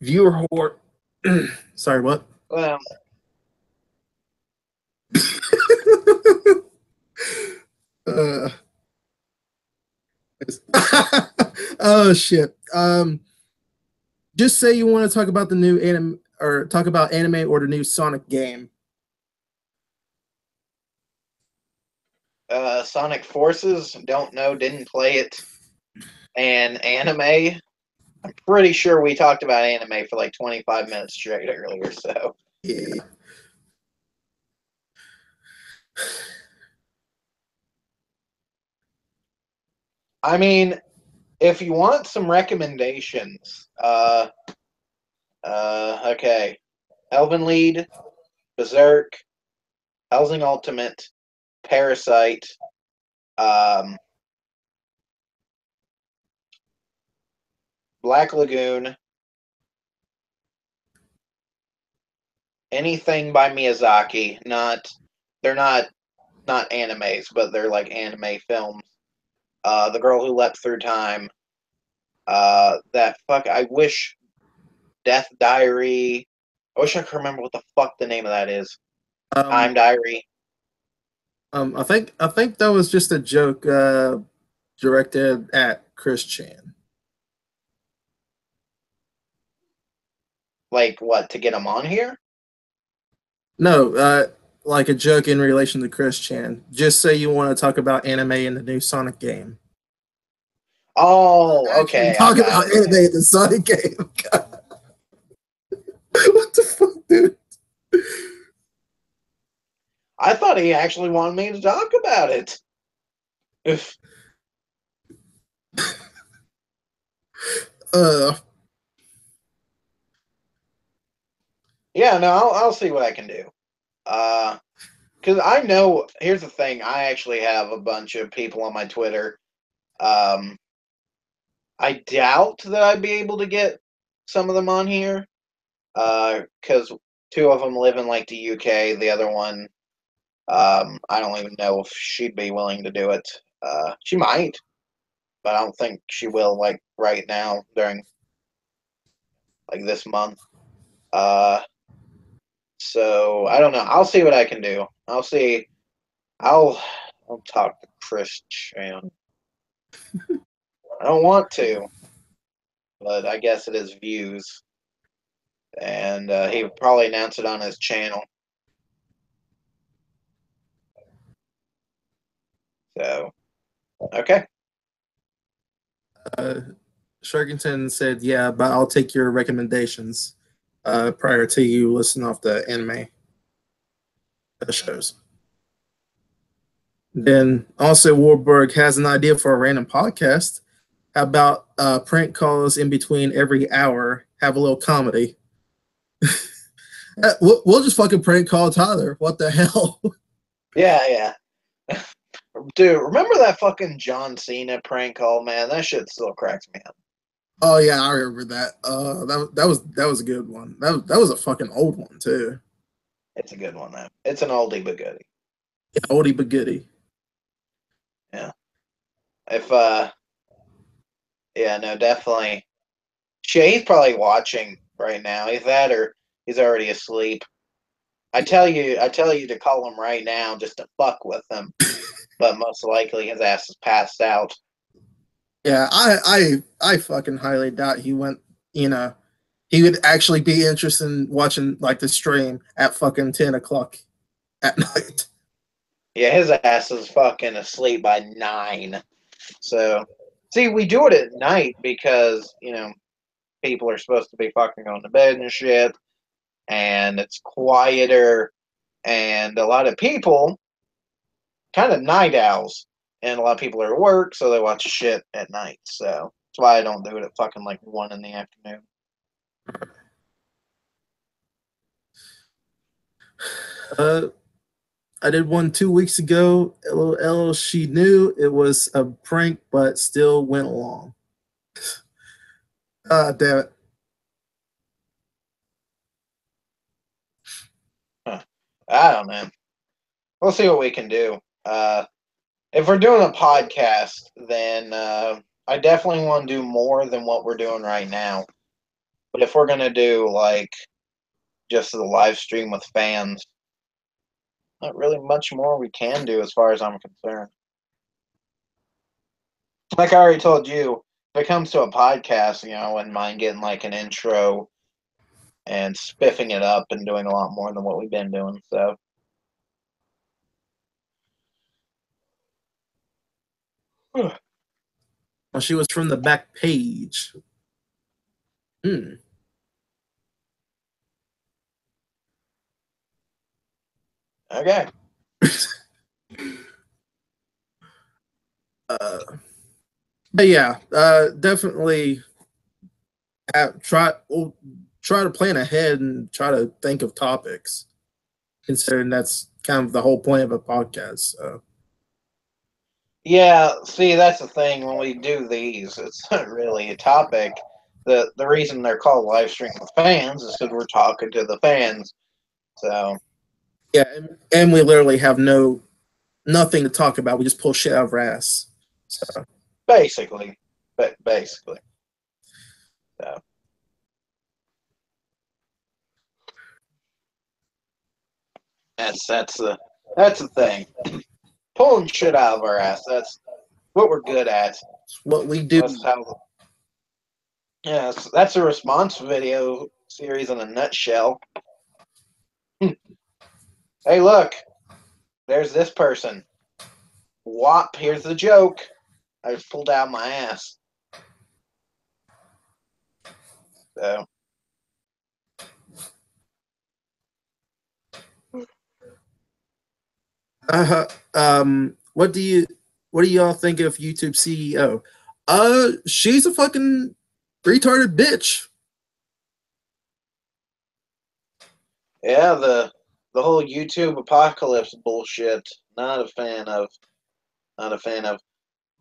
Viewer whore. Sorry, what? Well. Oh shit. Just say you want to talk about the new anime, or talk about anime, or the new Sonic game. Sonic Forces, don't know, didn't play it. And anime, I'm pretty sure we talked about anime for like 25 minutes straight earlier, so. Yeah. If you want some recommendations, okay. Elven Lied, Berserk, Hellsing Ultimate, Parasite, Black Lagoon, anything by Miyazaki. They're not animes, but they're like anime films. The Girl Who Leapt Through Time, I wish Death Diary. I wish I could remember what the fuck the name of that is. Time Diary. I think that was just a joke directed at Chris Chan. Like what, to get him on here? No, like a joke in relation to Chris Chan. Just say you want to talk about anime in the new Sonic game. Oh, okay. Talk about anime in the Sonic game. What the fuck, dude? I thought he actually wanted me to talk about it. Yeah, no, I'll see what I can do. Because I know, here's the thing, I actually have a bunch of people on my Twitter. I doubt that I'd be able to get some of them on here. Because two of them live in like the UK. The other one, I don't even know if she'd be willing to do it. She might, but I don't think she will. Like right now during like this month. So I don't know. I'll see what I can do. I'll see. I'll talk to Chris Chan. I don't want to, but I guess it is views, and he would probably announce it on his channel. So, okay. Sharkington said, "Yeah, but I'll take your recommendations prior to you listening off the anime shows." Then also, Warburg has an idea for a random podcast. How about prank calls in between every hour? Have a little comedy. We'll just fucking prank call Tyler. What the hell? Yeah. Dude, remember that fucking John Cena prank call, man? That shit still cracks me up. Oh yeah, I remember that. That was a good one. That was a fucking old one too. It's a good one, though. It's an oldie but goodie. Yeah, oldie but goodie. Yeah. If yeah, no, definitely. Shit, he's probably watching right now. Either that or he's already asleep. I tell you to call him right now just to fuck with him. But most likely his ass is passed out. Yeah, I fucking highly doubt he went. You know, he would actually be interested in watching like the stream at fucking 10 o'clock at night. Yeah, his ass is fucking asleep by 9. So, see, we do it at night because, people are supposed to be fucking going to bed and shit, and it's quieter, and a lot of people, kind of night owls, and a lot of people are at work, so they watch shit at night. So, that's why I don't do it at fucking like 1 in the afternoon. I did one 2 weeks ago. LOL, she knew it was a prank, but still went along. Damn it. Huh. I don't know. We'll see what we can do. If we're doing a podcast, then I definitely want to do more than what we're doing right now. But if we're going to do like just the live stream with fans, not really much more we can do as far as I'm concerned. Like I already told you, if it comes to a podcast, I wouldn't mind getting like an intro and spiffing it up and doing a lot more than what we've been doing. So. Well, she was from the back page. Okay. But yeah, definitely try to plan ahead and try to think of topics, considering that's kind of the whole point of a podcast. So. Yeah, see, that's the thing. When we do these, it's not really a topic. The reason they're called live stream with fans is because we're talking to the fans. So yeah, and we literally have nothing to talk about. We just pull shit out of our ass. So basically. So. That's the thing. Pulling shit out of our ass. That's what we're good at. It's what we do. That's a response video series in a nutshell. Hey, look, there's this person. Whop, here's the joke. I just pulled out my ass. So. What do y'all think of YouTube CEO? She's a fucking retarded bitch. Yeah, the whole YouTube apocalypse bullshit. Not a fan of. Not a fan of.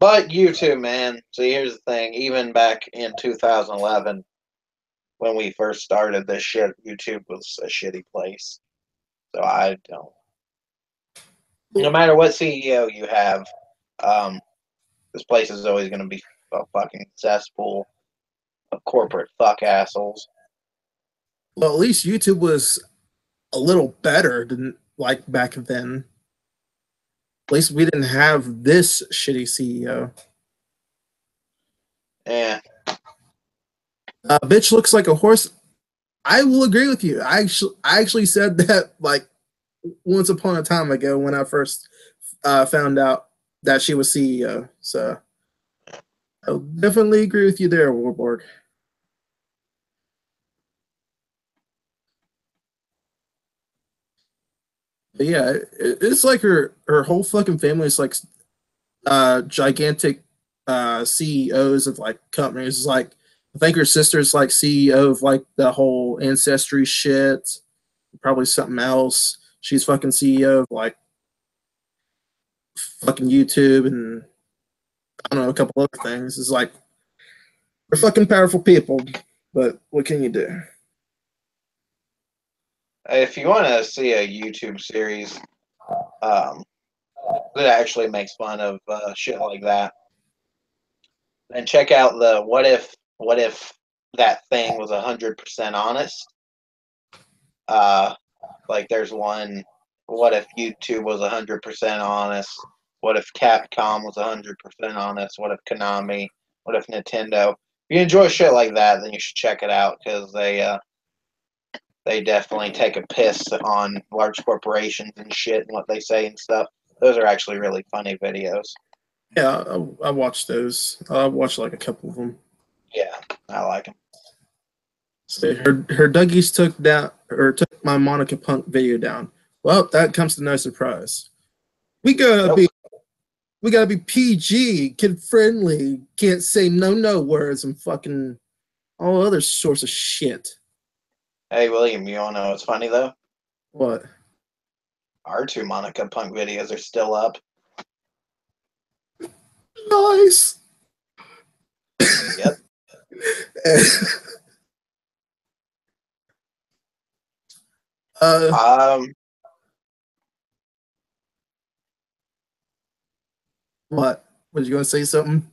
But YouTube, man. See, here's the thing. Even back in 2011, when we first started this shit, YouTube was a shitty place. So I don't. No matter what CEO you have, this place is always going to be a fucking cesspool of corporate fuck assholes. Well, at least YouTube was a little better than like back then. At least we didn't have this shitty CEO. Yeah. Bitch looks like a horse. I will agree with you. I actually said that like once upon a time ago when I first found out that she was CEO. So I'll definitely agree with you there, Warborg. But yeah, it's like her whole fucking family is like gigantic CEOs of like companies. Like I think her sister's like CEO of like the whole ancestry shit. Probably something else. She's fucking CEO of like fucking YouTube and I don't know, a couple other things. It's like they're fucking powerful people, but what can you do? If you want to see a YouTube series that actually makes fun of shit like that, then check out the what if that thing was 100% honest. Like there's one, what if YouTube was 100% honest? What if Capcom was 100% honest? What if Konami? What if Nintendo? If you enjoy shit like that, then you should check it out because they definitely take a piss on large corporations and shit and what they say and stuff. Those are actually really funny videos. Yeah, I watched those. I watched like a couple of them. Yeah, I like them. So her Dougies took my Monica Punk video down. Well, that comes to no surprise. We gotta be PG, kid friendly. Can't say no words and fucking all other sorts of shit. Hey William, you wanna know what's funny though? What? Our two Monica Punk videos are still up. Nice. Yep. What? Was you gonna say something?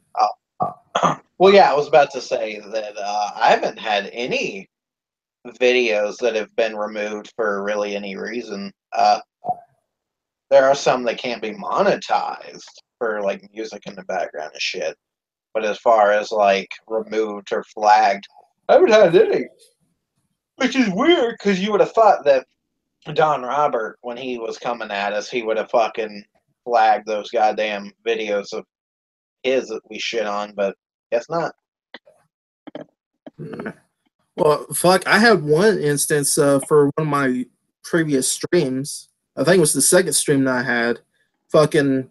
Well, yeah, I was about to say that I haven't had any videos that have been removed for really any reason. There are some that can't be monetized for like music in the background and shit. But as far as like removed or flagged, I haven't had any. Which is weird because you would have thought that Don Robert, when he was coming at us, he would have fucking flagged those goddamn videos of his that we shit on, but guess not. Well, fuck, I had one instance for one of my previous streams. I think it was the second stream that I had. Fucking,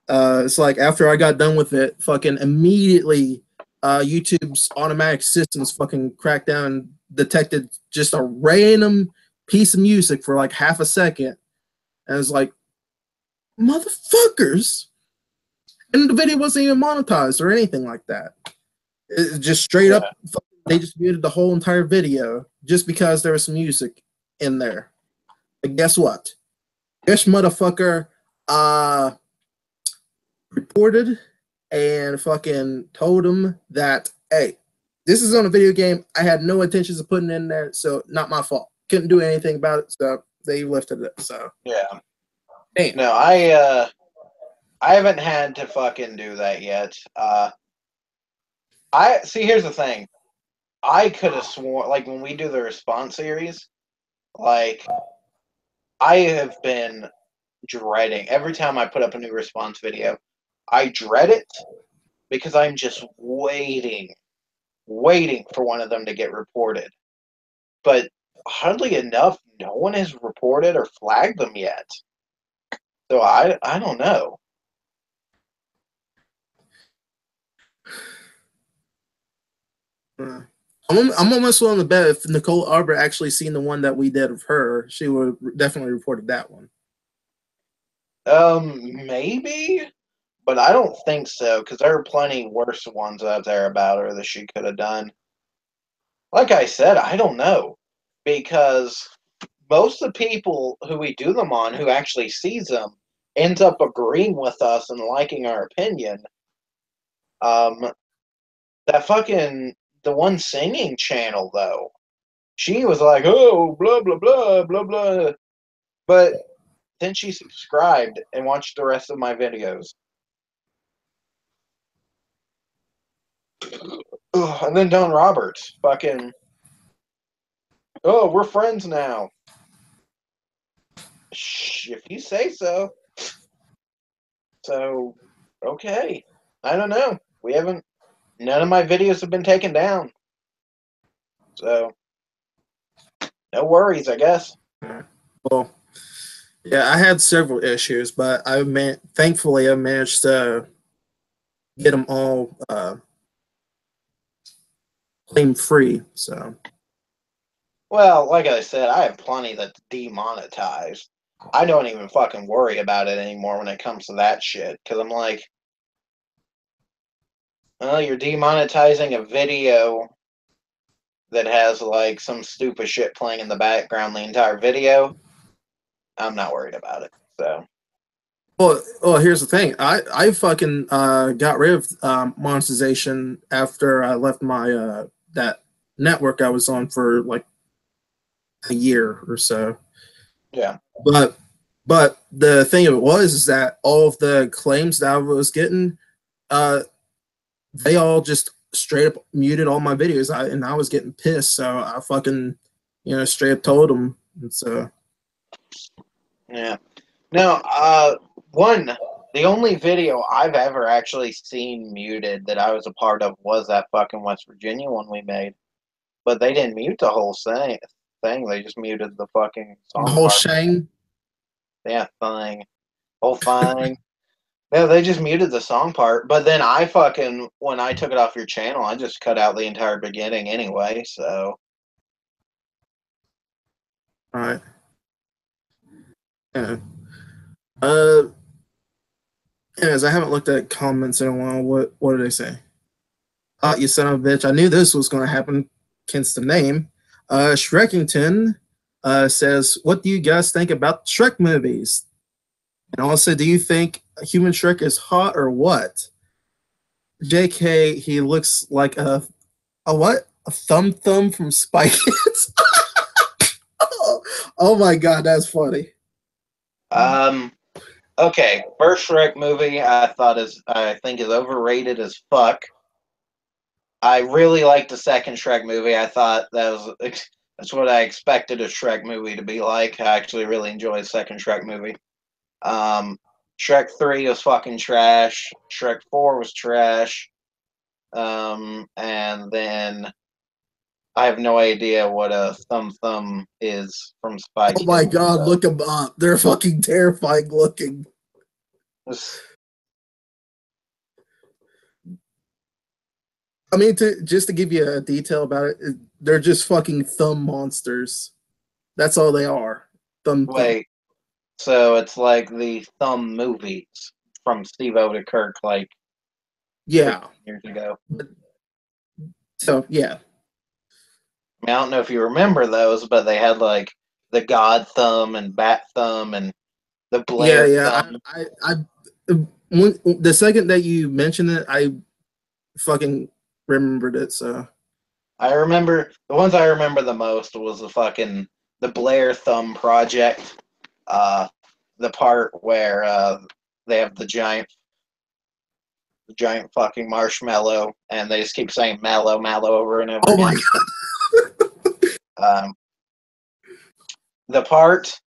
it's like after I got done with it, fucking immediately, YouTube's automatic systems fucking cracked down and detected just a random piece of music for like half a second. And it's like, motherfuckers. And the video wasn't even monetized or anything like that. It just straight up, they just muted the whole entire video just because there was some music in there. But guess what? This motherfucker reported and fucking told him that, hey, this is on a video game. I had no intentions of putting it in there, so not my fault. Couldn't do anything about it, so they lifted it. So Yeah. damn. No, I haven't had to fucking do that yet. I see. Here's the thing. I could have sworn, like when we do the response series, like I have been dreading every time I put up a new response video. I dread it because I'm just waiting for one of them to get reported. But oddly enough, no one has reported or flagged them yet. So I don't know. I'm almost willing to bet if Nicole Arbor actually seen the one that we did of her, she would have definitely reported that one. Maybe, but I don't think so because there are plenty worse ones out there about her that she could have done. Like I said, I don't know because most of the people who we do them on who actually sees them ends up agreeing with us and liking our opinion. That fucking the one singing channel though, she was like, oh, blah blah blah blah blah, but then she subscribed and watched the rest of my videos. Ugh, and then Don Roberts, fucking, oh, we're friends now. Shh, if you say so. So, okay. I don't know. We haven't. None of my videos have been taken down. So, no worries, I guess. Well, yeah, I had several issues, but thankfully I managed to get them all claim free. So, Well, like I said, I have plenty that's demonetized. I don't even fucking worry about it anymore when it comes to that shit. Because I'm like, well, you're demonetizing a video that has like some stupid shit playing in the background the entire video. I'm not worried about it. So, well, here's the thing. I fucking got rid of monetization after I left my that network I was on for like a year or so. yeah. But the thing of it was is that all of the claims that I was getting, they all just straight up muted all my videos. And I was getting pissed, so I fucking straight up told them. And so Yeah. No, the only video I've ever actually seen muted that I was a part of was that fucking West Virginia one we made. But they didn't mute the whole thing. They just muted the fucking the song whole part. Shane. Yeah, thing. Whole thing. Yeah, they just muted the song part. But then when I took it off your channel, I just cut out the entire beginning anyway, so. All right. Yeah. Uh, Anyways, I haven't looked at comments in a while. What did they say? You son of a bitch! I knew this was going to happen. Hence the name. Shrekington says, "What do you guys think about Shrek movies?" And also, do you think Human Shrek is hot or what? JK, he looks like a what? A thumb from Spy Kids. Oh my god, that's funny. Okay, first Shrek movie I think is overrated as fuck. I really liked the second Shrek movie. I thought that's what I expected a Shrek movie to be like. I actually really enjoyed the second Shrek movie. Shrek 3 was fucking trash. Shrek 4 was trash. And then I have no idea what a thumb is from Spy Kids. Oh my god, look them up. They're fucking terrifying looking. I mean, just to give you a detail about it, they're just fucking thumb monsters. That's all they are. Wait, so it's like the Thumb movies from Steve Odekirk, like yeah, years ago. So yeah, I mean, I don't know if you remember those, but they had like the God Thumb and Bat Thumb and the Blair Thumb. the second that you mentioned it, I fucking remembered it. So I remember the ones I remember the most was the Blair Thumb Project. Uh, the part where they have the giant fucking marshmallow, and they just keep saying mallow, mallow over and over Oh again. my Um, the part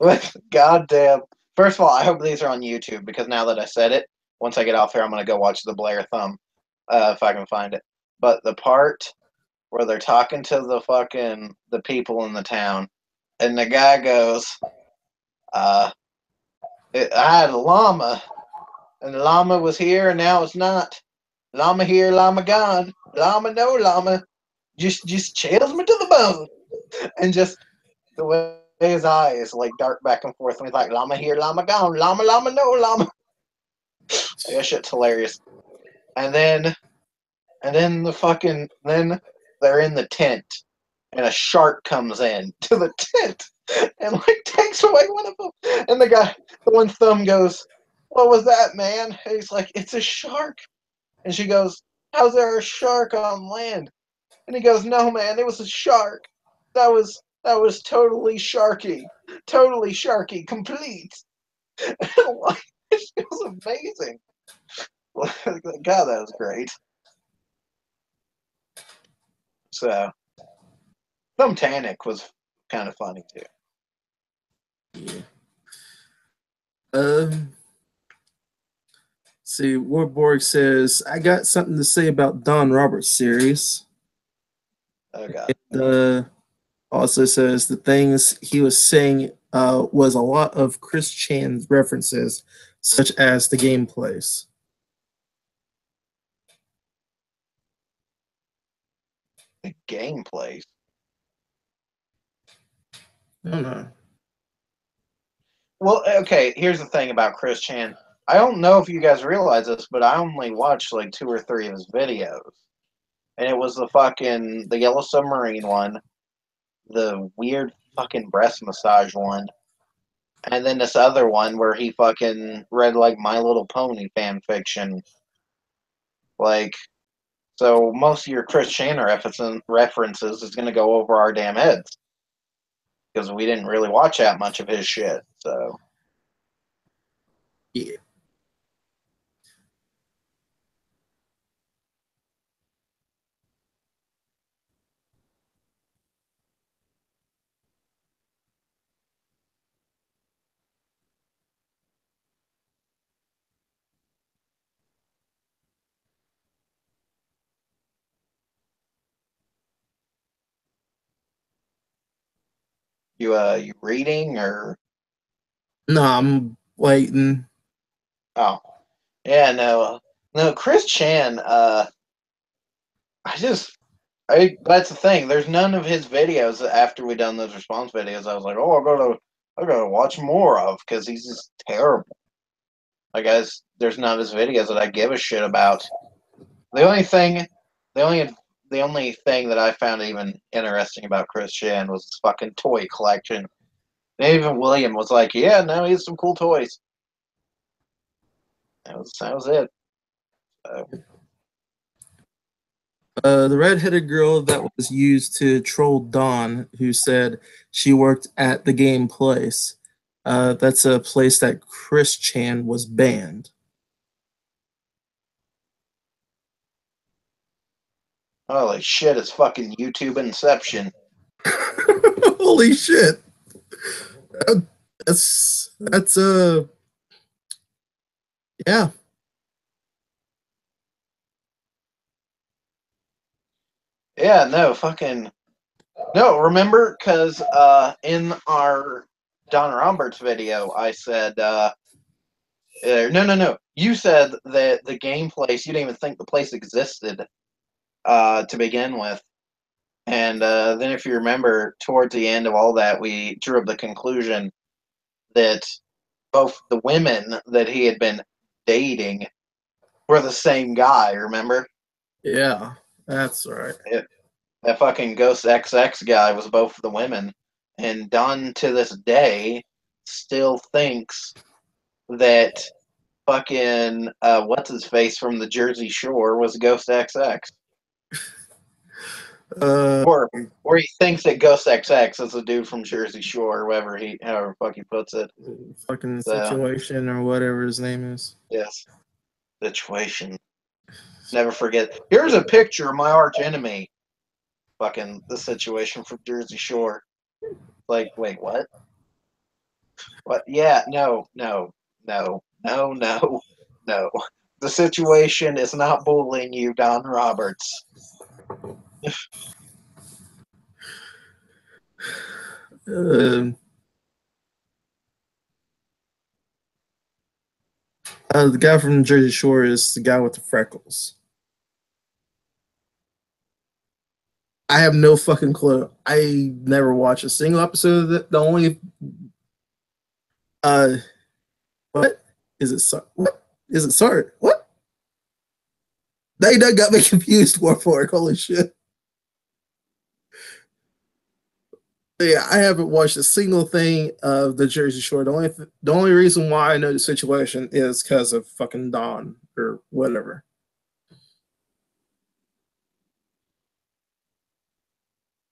with goddamn. First of all, I hope these are on YouTube because now that I said it, once I get off here, I'm gonna go watch the Blair Thumb if I can find it. But the part where they're talking to the people in the town, and the guy goes, "I had a llama, and the llama was here, and now it's not. Llama here, llama gone. Llama no llama, just chills me to the bone." And just the way his eyes like dart back and forth when he's like, "Llama here, llama gone. Llama, llama no llama." That shit's hilarious. And then then they're in the tent, and a shark comes in to the tent and like takes away one of them. And the one thumb goes, "What was that, man?" And he's like, "It's a shark." And she goes, "How's there a shark on land?" And he goes, "No, man, it was a shark. That was totally sharky, complete." Like, it was amazing. God, that was great. So, Thumbtanic was kind of funny too. Yeah. Um. See, Warborg says, I got something to say about Don Roberts series. Oh God. Also says the things he was saying was a lot of Chris Chan's references, such as the gameplays. The gameplays. I don't know. Well, okay, here's the thing about Chris Chan. I don't know if you guys realize this, but I only watched like 2 or 3 of his videos. And it was the Yellow Submarine one, the weird fucking breast massage one, and then this other one where he fucking read like My Little Pony fan fiction. Like, so most of your Chris Chan references is going to go over our damn heads because we didn't really watch that much of his shit. So Yeah. you reading or No, I'm waiting. oh yeah no Chris Chan I just that's the thing. There's none of his videos after we done those response videos. I was like, oh, I gotta watch more of because he's just terrible. I guess there's none of his videos that I give a shit about. The only thing, the only the only thing that I found even interesting about Chris Chan was his fucking toy collection. And even William was like, yeah, no, he has some cool toys. That was it. So, The redheaded girl that was used to troll Dawn, who said she worked at the game place. That's a place that Chris Chan was banned. holy shit, it's fucking YouTube Inception. Holy shit! That's yeah. Yeah, no, fucking no. Remember, because in our Don Roberts video, I said, no. You said that the game place, you didn't even think the place existed to begin with. And then, if you remember, towards the end of all that, we drew up the conclusion that both the women that he had been dating were the same guy, remember? Yeah, that's right. That fucking Ghost XX guy was both the women. And Don, to this day, still thinks that fucking, what's his face from the Jersey Shore was Ghost XX. Or he thinks that Gus XX is a dude from Jersey Shore, or however fuck he puts it. Fucking situation or whatever his name is. Yes. Situation. Never forget. Here's a picture of my arch enemy. Fucking the situation from Jersey Shore. Like, wait, what? What? Yeah, no. The situation is not bullying you, Don Roberts. The guy from Jersey Shore is the guy with the freckles. I have no fucking clue. I never watched a single episode of it. The only what is it? What is it? Sorry, what? They done got me confused for it. Holy shit! Yeah, I haven't watched a single thing of the Jersey Shore. The only reason why I know the situation is because of fucking Don or whatever.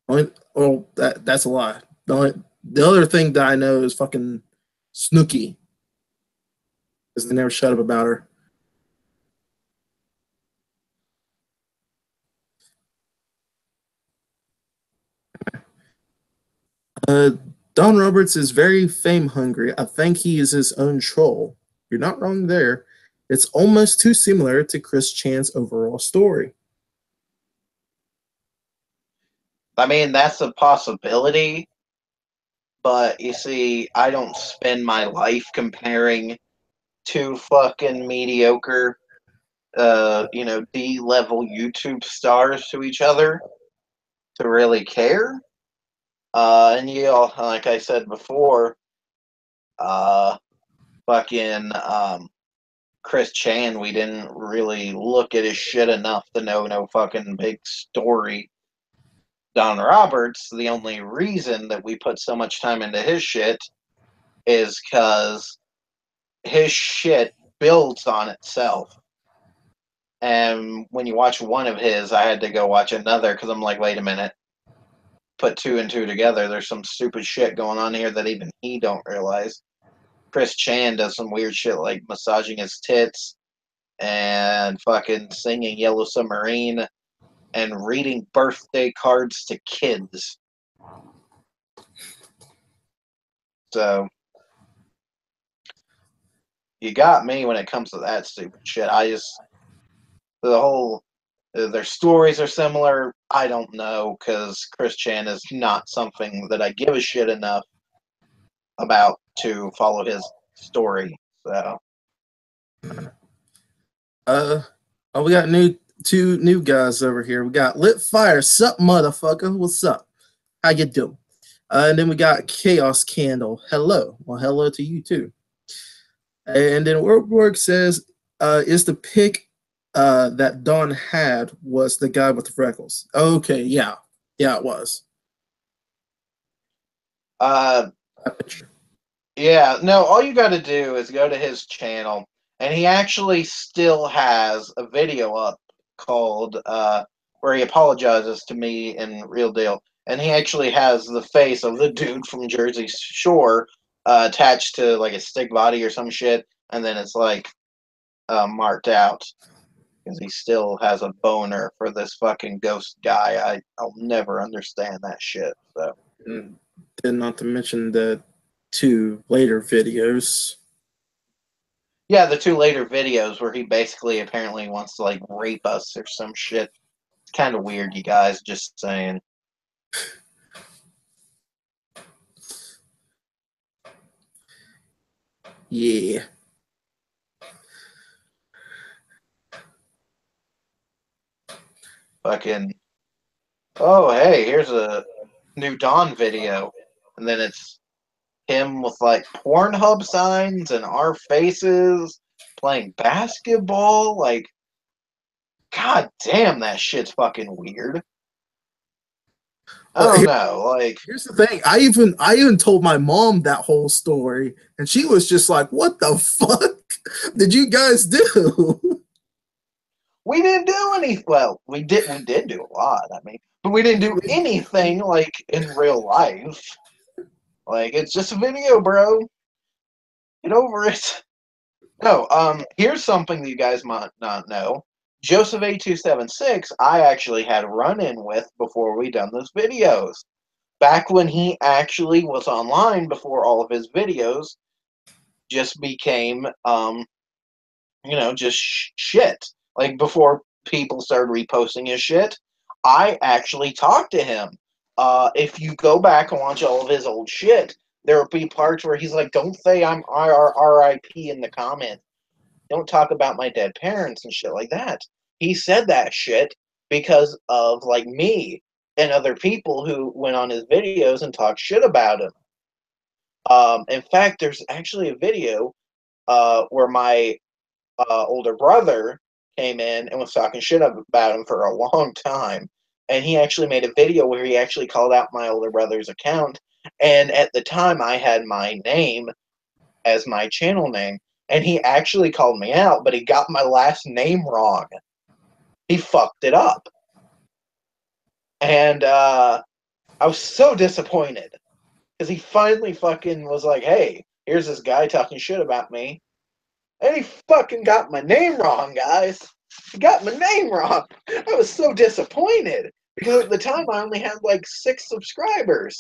That's a lie. The other thing that I know is fucking Snooki, because they never shut up about her. Don Roberts is very fame hungry. I think he is his own troll. You're not wrong there. It's almost too similar to Chris Chan's overall story. I mean, that's a possibility, but you see, I don't spend my life comparing two fucking mediocre, D-level YouTube stars to each other to really care. And like I said before, fucking Chris Chan, we didn't really look at his shit enough to know no fucking big story. Don Roberts, the only reason that we put so much time into his shit is because his shit builds on itself. And when you watch one of his, I had to go watch another because I'm like, wait a minute. Put two and two together. There's some stupid shit going on here that even he don't realize. Chris Chan does some weird shit like massaging his tits and fucking singing Yellow Submarine and reading birthday cards to kids. So you got me when it comes to that stupid shit. Their stories are similar. I don't know, because Chris Chan is not something that I give a shit enough about to follow his story. So, we got two new guys over here. We got Lit Fire, sup motherfucker, what's up? How you doing? And then we got Chaos Candle. Hello. Well, hello to you too. And then Work says, is the pick that Don had was the guy with the freckles. Okay, yeah, it was. Yeah, no, all you got to do is go to his channel, and he actually still has a video up called where he apologizes to me in Real Deal, and he actually has the face of the dude from Jersey Shore attached to like a stick body or some shit, and then it's like marked out. Because he still has a boner for this fucking ghost guy. I'll never understand that shit. So, and not to mention the two later videos. Yeah, the two later videos where he basically apparently wants to like rape us or some shit. It's kind of weird, you guys. Just saying. Yeah. Fucking, oh, hey, here's a new Dawn video. And then it's him with like Pornhub signs and our faces playing basketball. Like, god damn, that shit's fucking weird. I don't know. Like, here's the thing. I even told my mom that whole story, and she was just like, "What the fuck did you guys do?" We didn't do any. Well, we did do a lot. I mean, but we didn't do anything like in real life. Like it's just a video, bro. Get over it. No, here's something that you guys might not know. Joseph A276, I actually had a run-in with before we done those videos. Back when he actually was online before all of his videos just became, just shit. Like before people started reposting his shit, I actually talked to him. If you go back and watch all of his old shit, there will be parts where he's like, "Don't say I'm RIP in the comments. Don't talk about my dead parents and shit like that." He said that shit because of like me and other people who went on his videos and talked shit about him. In fact, there's actually a video where my older brother came in and was talking shit about him for a long time. And he actually made a video where he actually called out my older brother's account. And at the time, I had my name as my channel name. And he actually called me out, but he got my last name wrong. He fucked it up. And I was so disappointed. Because he finally fucking was like, hey, here's this guy talking shit about me. And he fucking got my name wrong, guys. He got my name wrong. I was so disappointed. Because at the time, I only had like 6 subscribers.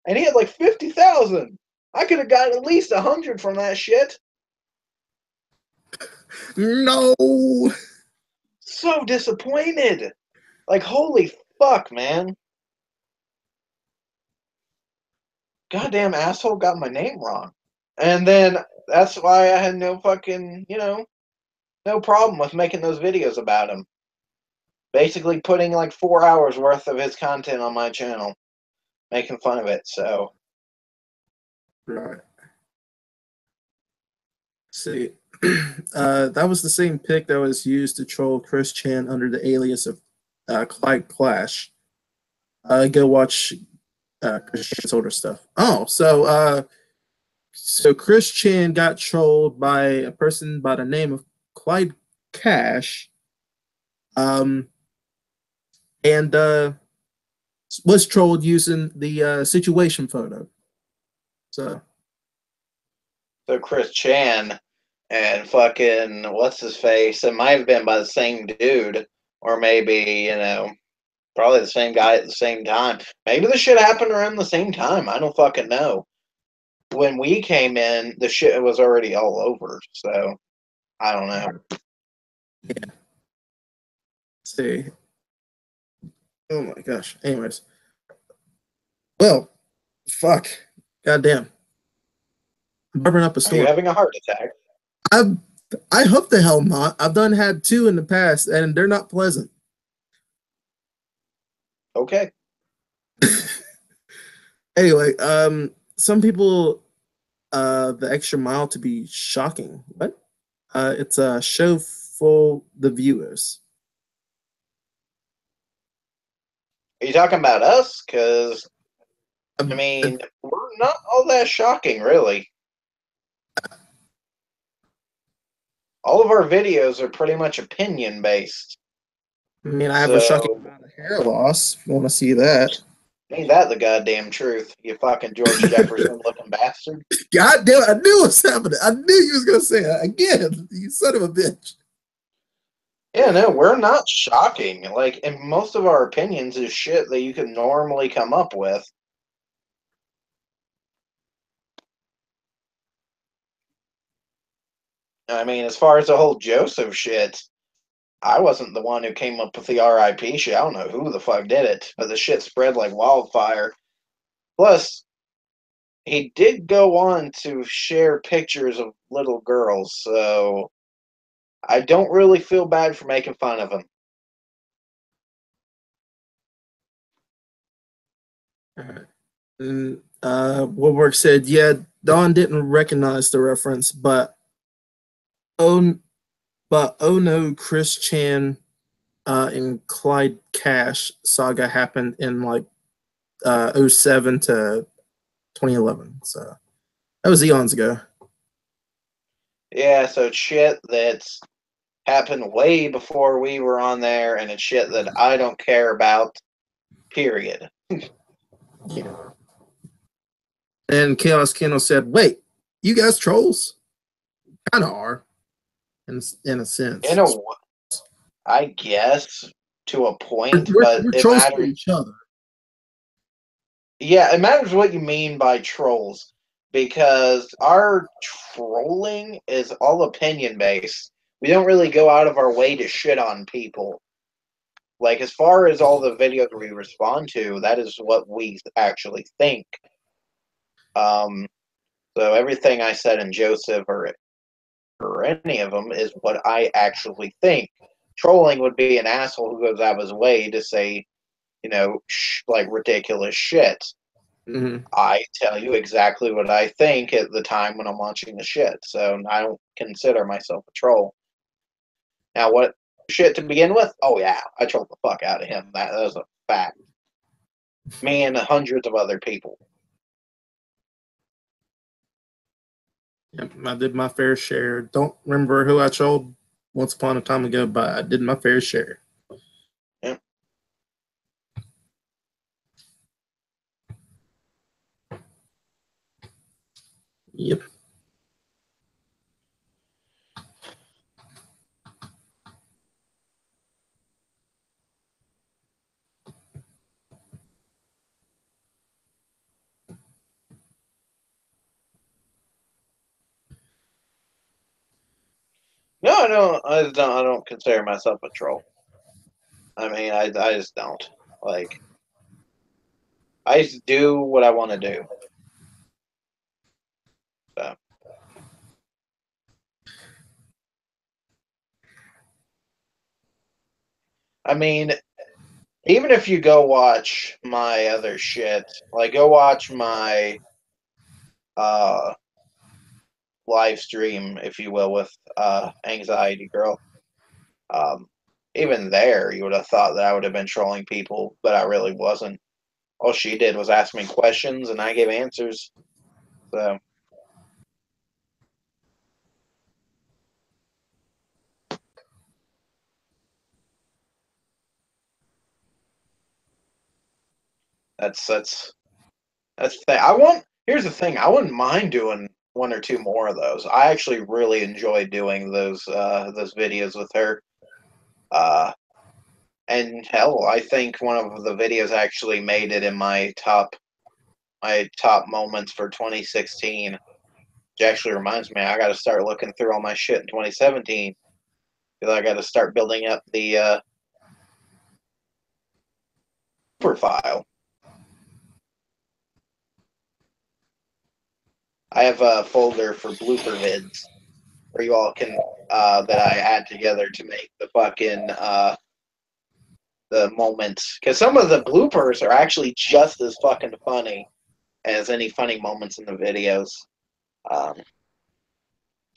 And he had like 50,000. I could have got at least 100 from that shit. No. So disappointed. Like, holy fuck, man. Goddamn asshole got my name wrong. And then that's why I had no fucking, no problem with making those videos about him. Basically putting like 4 hours worth of his content on my channel. Making fun of it, so. Right. See, that was the same pic that was used to troll Chris Chan under the alias of Clyde Clash. Go watch Chris Chan's older stuff. Oh, so Chris Chan got trolled by a person by the name of Clyde Cash, and was trolled using the situation photo. So Chris Chan and fucking what's his face? It might have been by the same dude, or maybe probably the same guy at the same time. Maybe the shit happened around the same time. I don't fucking know. When we came in, the shit was already all over. So I don't know. yeah. See. Oh my gosh. Anyways. Well, fuck. Goddamn. I'm barbering up a storm. Are you having a heart attack? I hope the hell not. I've done had 2 in the past, and they're not pleasant. Okay. Anyway, some people the extra mile to be shocking. What? It's a show for the viewers. Are you talking about us? Because I mean, we're not all that shocking, really. All of our videos are pretty much opinion based. I mean, I have a shocking amount of hair loss. If you want to see that. Ain't that the goddamn truth? You fucking George Jefferson looking bastard. God damn it, I knew it was happening. I knew you was gonna say it again. You son of a bitch. Yeah, no, we're not shocking. Like, and most of our opinions is shit that you could normally come up with. I mean, as far as the whole Joseph shit, I wasn't the one who came up with the RIP shit. I don't know who the fuck did it, but the shit spread like wildfire. Plus, he did go on to share pictures of little girls, so I don't really feel bad for making fun of him. Woodwork said, yeah, Don didn't recognize the reference, but oh no, Chris Chan and Clyde Cash saga happened in like 07 to 2011. So that was eons ago. Yeah, so shit that's happened way before we were on there, and it's shit that I don't care about. Period. Yeah. And Chaos Kennel said, "Wait, you guys trolls? Kind of are, in a sense. I guess to a point, We're but it trolls for matters. each other. Yeah, it matters what you mean by trolls, because our trolling is all opinion based. We don't really go out of our way to shit on people. Like, as far as all the videos we respond to, that is what we actually think. So everything I said in Joseph or any of them is what I actually think. Trolling would be an asshole who goes out of his way to say, like ridiculous shit. Mm-hmm. I tell you exactly what I think at the time when I'm watching the shit, so I don't consider myself a troll. Now, what shit to begin with? Oh yeah, I trolled the fuck out of him. That was a fact. Me and hundreds of other people. Yep, I did my fair share. Don't remember who I trolled once upon a time ago, but I did my fair share. Yep. Yep. No, I don't. I don't consider myself a troll. I mean, I just don't. Like, I just do what I want to do. So. I mean, even if you go watch my other shit, like go watch my live stream, if you will, with Anxiety Girl. Even there, you would have thought that I would have been trolling people, but I really wasn't. All she did was ask me questions, and I gave answers. So. That's the thing. Here's the thing. I wouldn't mind doing one or two more of those. I actually really enjoy doing those videos with her. And hell, I think one of the videos actually made it in my top moments for 2016. Which actually reminds me, I got to start looking through all my shit in 2017 because I got to start building up the profile. I have a folder for blooper vids where you all can that I add together to make the fucking the moments, because some of the bloopers are actually just as fucking funny as any funny moments in the videos.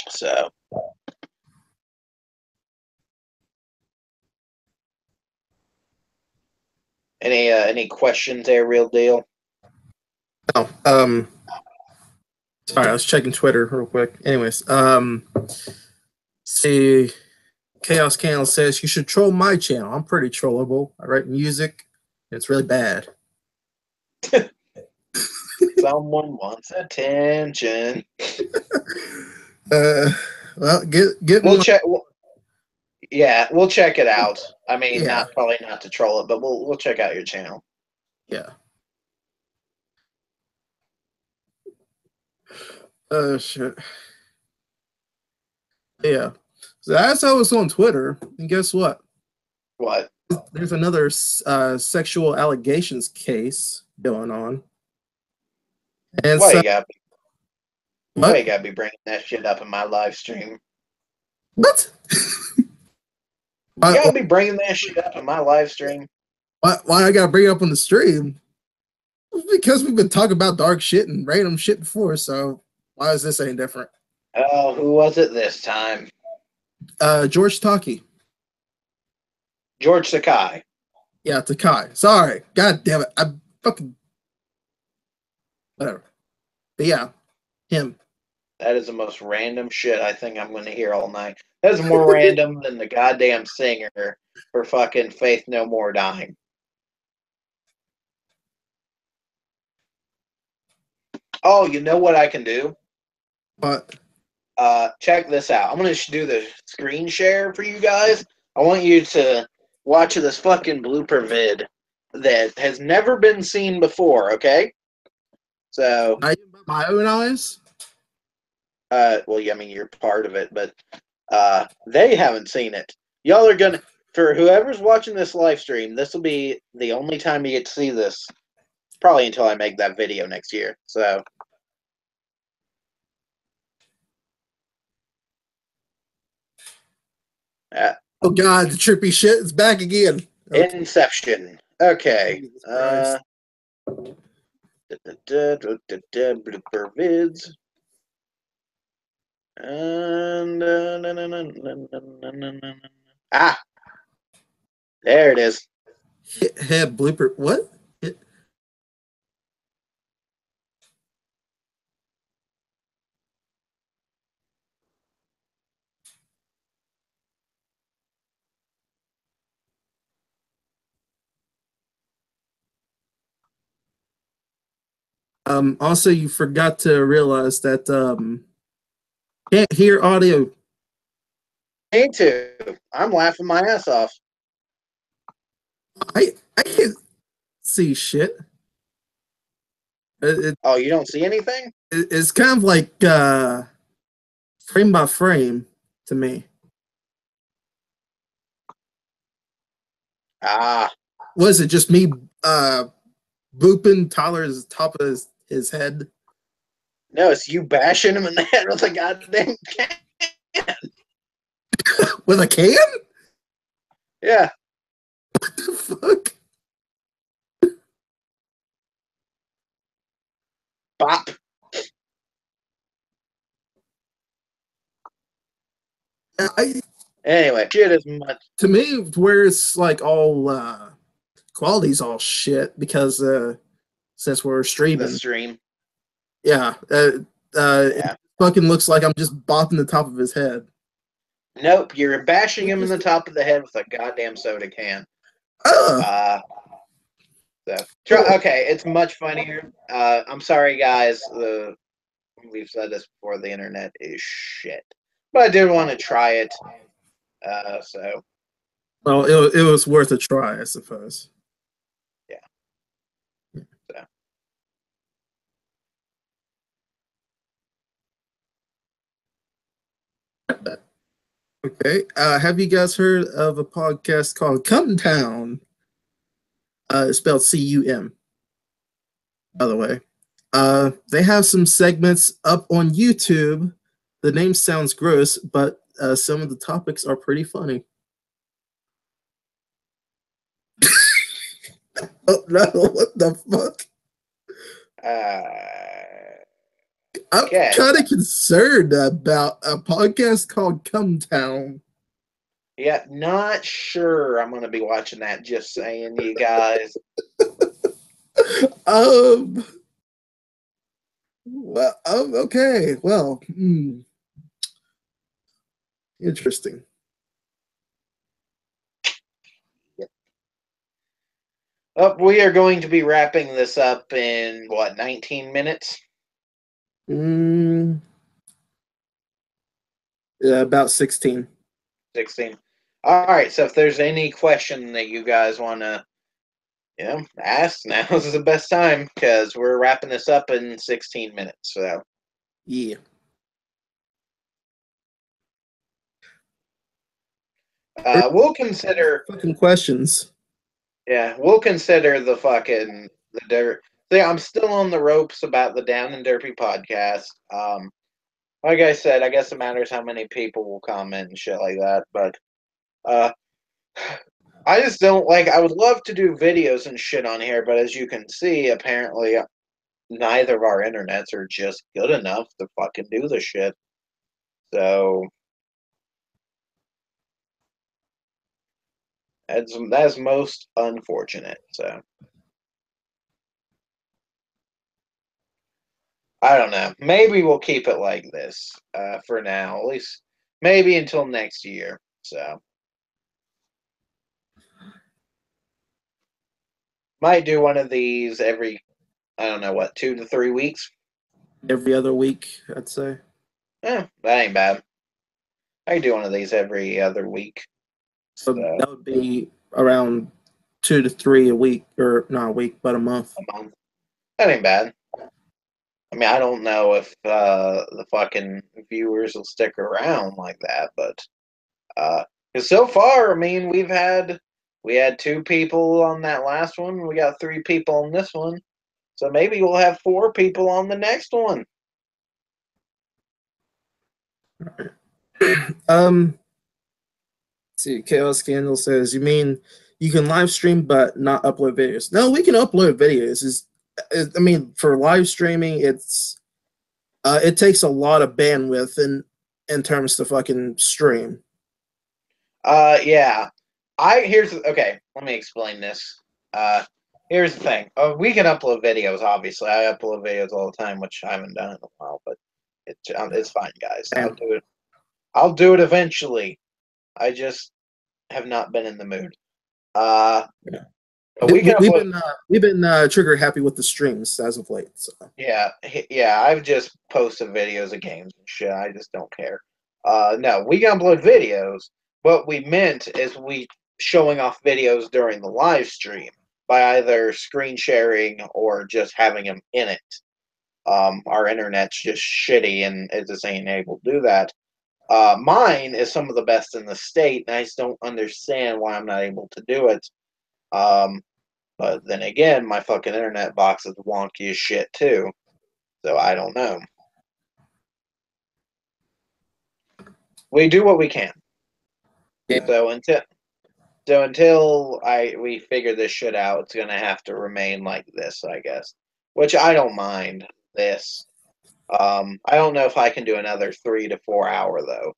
So. Any questions there, Real Deal? Oh, sorry, I was checking Twitter real quick. Anyways, see, Chaos Candle says you should troll my channel. I'm pretty trollable. I write music. And it's really bad. Someone wants attention. Well, get We'll check. Yeah, we'll check it out. I mean, Yeah. probably not to troll it, but we'll check out your channel. Yeah. Shit. Yeah. So as I was on Twitter, and guess what? What? There's another sexual allegations case going on. And Why so, you gotta what? be bringing that shit up in my live stream? What? You gotta be bringing that shit up in my live stream. Why I gotta bring it up on the stream? Because we've been talking about dark shit and random shit before, so why is this any different? Oh, who was it this time? George Takei. George Sakai. Yeah, Takai. Sorry. God damn it. I fucking whatever. But yeah, him. That is the most random shit I think I'm going to hear all night. That is more random than the goddamn singer for fucking Faith No More dying. Oh, you know what I can do? But Check this out. I'm going to do the screen share for you guys. I want you to watch this fucking blooper vid that has never been seen before, okay? So, I my own eyes. well, yeah, I mean, you're part of it, but they haven't seen it. Y'all are gonna, for whoever's watching this live stream, this will be the only time you get to see this, probably until I make that video next year. So, Oh God, the trippy shit is back again. Okay. Inception. Okay. Jesus Christ. Blooper vids. And there it is. Head blooper. What? Also, you forgot to realize that can't hear audio. Me too. I'm laughing my ass off. I can't see shit. Oh, you don't see anything? It's kind of like frame by frame to me. Ah. Was it just me booping Tyler's top of his head? No, it's you bashing him in the head with a goddamn can. With a can? Yeah. What the fuck? Bop. Anyway, shit is much. To me, where it's like all quality's all shit because since we're streaming, The stream. yeah, it fucking looks like I'm just bopping the top of his head. Nope, you're bashing him in the top of the head with a goddamn soda can. Okay, it's much funnier. I'm sorry, guys. We've said this before. The internet is shit, but I did want to try it. So. Well, it was worth a try, I suppose. Yeah. So. Okay. Have you guys heard of a podcast called Cum Town? It's spelled C-U-M, by the way. They have some segments up on YouTube. The name sounds gross, but some of the topics are pretty funny. Oh no, what the fuck? I'm kind of concerned about a podcast called Cum Town. Yeah, not sure I'm going to be watching that, just saying, you guys. Well, okay. Well, interesting. We are going to be wrapping this up in, 19 minutes? Yeah, about 16. 16. All right, so if there's any question that you guys want to, ask, now is the best time, because we're wrapping this up in 16 minutes, so. Yeah. We'll consider fucking questions. Yeah, we'll consider the dirt. Yeah, I'm still on the ropes about the Down and Derpy podcast. Like I said, I guess it matters how many people will comment and shit like that. But I just don't like. I would love to do videos and shit on here, but as you can see, apparently neither of our internets are just good enough to fucking do the shit. So that's most unfortunate. So. I don't know. Maybe we'll keep it like this for now, at least maybe until next year. So might do one of these every, I don't know what, 2 to 3 weeks. Every other week, I'd say. That ain't bad. I can do one of these every other week. So that would be around 2 to 3 a week, or not a week, but a month. A month. That ain't bad. I mean, I don't know if the fucking viewers will stick around like that, but because so far, I mean, we had 2 people on that last one. We got 3 people on this one, so maybe we'll have 4 people on the next one. See, Chaos Scandal says, you mean you can live stream but not upload videos? No, we can upload videos. I mean, for live streaming, it takes a lot of bandwidth in terms to fucking stream. Yeah. Okay, let me explain this. Here's the thing. We can upload videos, obviously. I upload videos all the time, which I haven't done in a while, but it's fine, guys. I'll do it. I'll do it eventually. I just have not been in the mood. Yeah. We've been trigger happy with the streams as of late. So. Yeah, I've just posted videos of games and shit. I just don't care. No, we can upload videos. What we meant is we showing off videos during the live stream by either screen sharing or just having them in it. Our internet's just shitty and it just ain't able to do that. Mine is some of the best in the state, and I just don't understand why I'm not able to do it. But then again, my fucking internet box is wonky as shit too. So I don't know. We do what we can. Yeah. So until we figure this shit out, it's gonna have to remain like this, I guess. Which I don't mind this. I don't know if I can do another 3 to 4 hour though,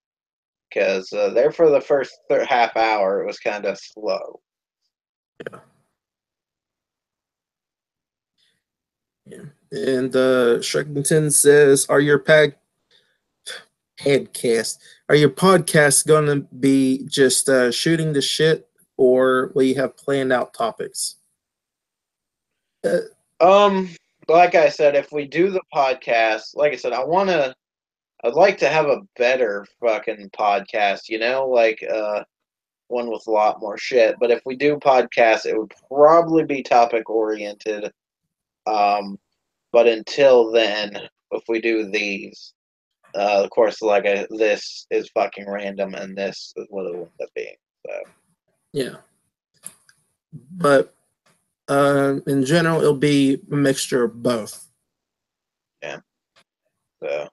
because there for the first half hour it was kind of slow. Yeah. Yeah. And Shrekington says, are your podcasts gonna be just shooting the shit, or will you have planned out topics? Like I said, if we do the podcast, like I said, I'd like to have a better fucking podcast, like one with a lot more shit. But if we do podcasts, it would probably be topic oriented. But until then, if we do these, of course, this is fucking random, and this is what it will end up being. So yeah, but in general, it'll be a mixture of both. Yeah. So,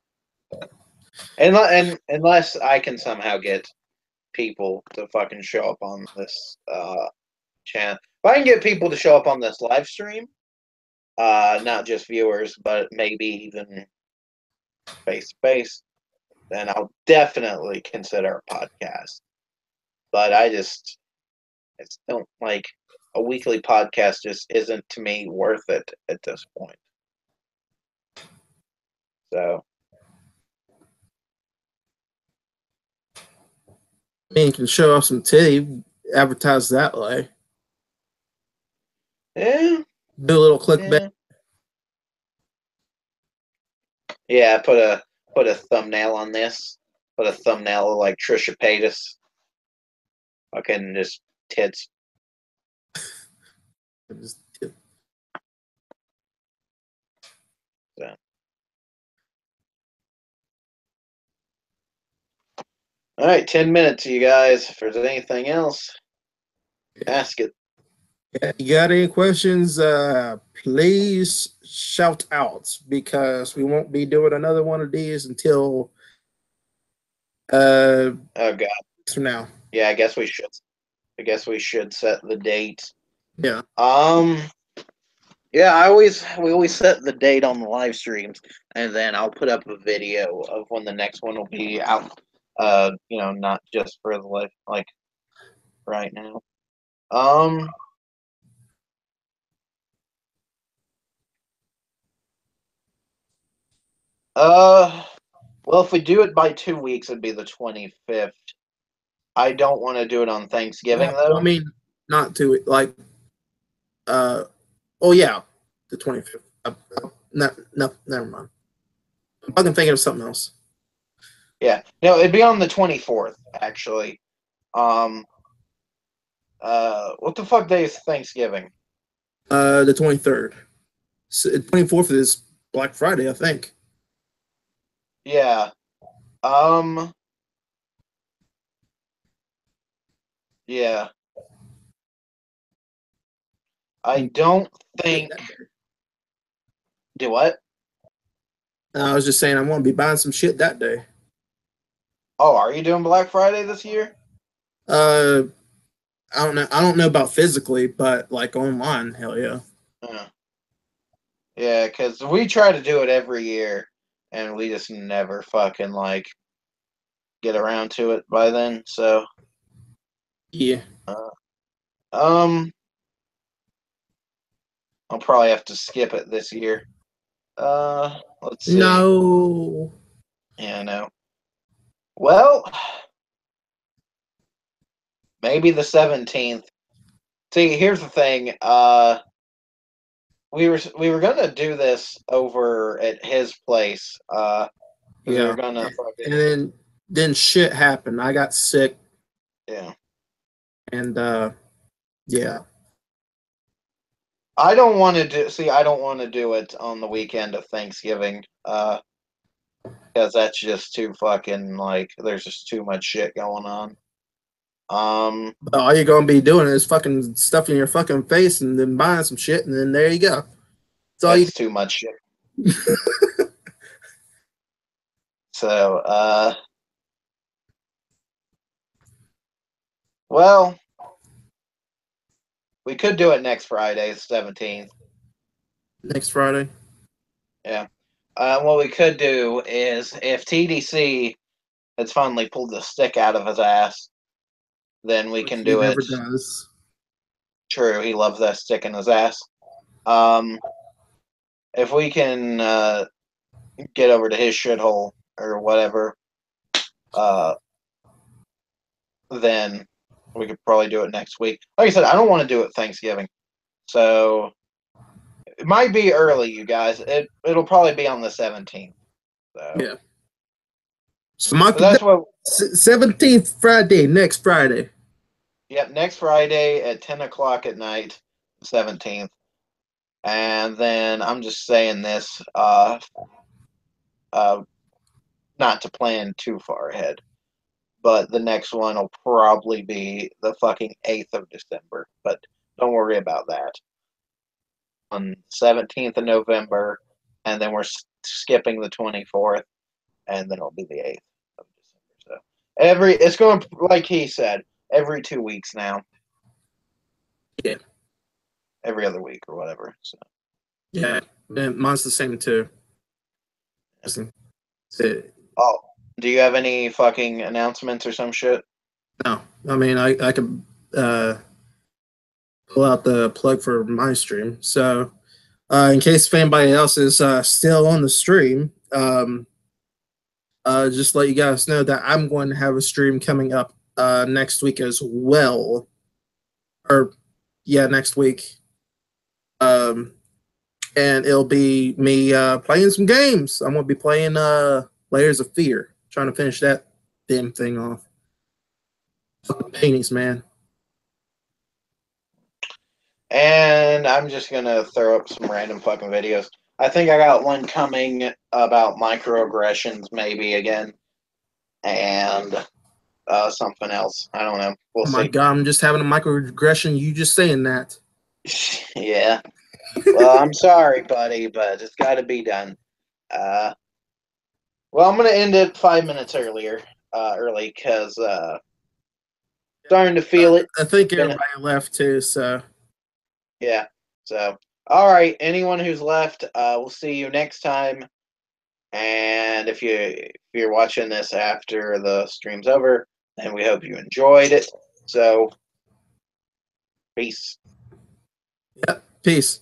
and unless I can somehow get people to fucking show up on this channel, if I can get people to show up on this live stream, not just viewers, but maybe even face to face, then I'll definitely consider a podcast. But I just don't like a weekly podcast. Just isn't to me worth it at this point. So, I mean, you can show off some titty, advertise that way. yeah, Do a little clickbait. Yeah, put a thumbnail on this. Put a thumbnail like Trisha Paytas. Fucking just tits. So. All right, 10 minutes, you guys. If there's anything else, ask it. Yeah, you got any questions? Please shout out, because we won't be doing another one of these until oh god. From now. Yeah, I guess we should set the date. Yeah. Yeah, we always set the date on the live streams, and then I'll put up a video of when the next one will be out. Not just for the live, like right now. Well, if we do it by 2 weeks, it'd be the 25th. I don't want to do it on Thanksgiving, Well, I though. mean, not to like. Oh yeah, the 25th. No, no, never mind. I'm fucking thinking of something else. Yeah. No, it'd be on the 24th, actually. Um, what the fuck day is Thanksgiving? The 23rd. 24th is Black Friday, I think. Yeah. Um, yeah. I don't think. Do what? I was just saying I'm gonna be buying some shit that day. Oh, are you doing Black Friday this year? Uh, I don't know. I don't know about physically, but like online, hell yeah. Uh, yeah, because we try to do it every year, and we just never fucking like get around to it by then. So, Yeah. uh, um, I'll probably have to skip it this year. Let's see. No. Yeah, I know. Well, maybe the 17th. See, here's the thing. We were gonna do this over at his place. Because we were Yeah. gonna And fucking then shit happened. I got sick, yeah. and yeah. I don't want to do. See, I don't want to do it on the weekend of Thanksgiving. Because that's just too fucking like. There's just too much shit going on. But all you're gonna be doing is fucking stuffing your fucking face and then buying some shit, and then there you go. That's all you. That's too much shit. So, well, we could do it next Friday, the 17th. Next Friday. Yeah. What we could do is if TDC has finally pulled the stick out of his ass, then we Which can he do it. never does. True, he loves that stick in his ass. Um, if we can get over to his shithole or whatever, uh, then we could probably do it next week. Like I said, I don't want to do it Thanksgiving, so it might be early, you guys. It'll probably be on the 17th. So Yeah. So mark but that's what. 17th Friday, next Friday. Yep, next Friday at 10 o'clock at night, 17th. And then I'm just saying this, uh, not to plan too far ahead, but the next one will probably be the fucking 8th of December. But don't worry about that. On 17th of November, and then we're skipping the 24th, and then it'll be the 8th of December. So it's going like he said, every 2 weeks now. Yeah. Every other week or whatever. So Yeah. And mine's the same too. oh, do you have any fucking announcements or some shit? No, I mean I could pull out the plug for my stream. So in case if anybody else is still on the stream, just let you guys know that I'm going to have a stream coming up next week as well. Or yeah, next week. And it'll be me playing some games. I'm gonna be playing Layers of Fear, trying to finish that damn thing off. Fucking paintings, man. And I'm just gonna throw up some random fucking videos. I think I got one coming about microaggressions, maybe again, and something else. I don't know. We'll Oh my see. god, I'm just having a microaggression. You just saying that. Yeah. Well, I'm sorry, buddy, but it's got to be done. Well, I'm gonna end it 5 minutes early because starting to feel it. I think Been everybody left too, so Yeah. So, all right. Anyone who's left, we'll see you next time. And if you're watching this after the stream's over, then we hope you enjoyed it. So, peace. yeah, peace.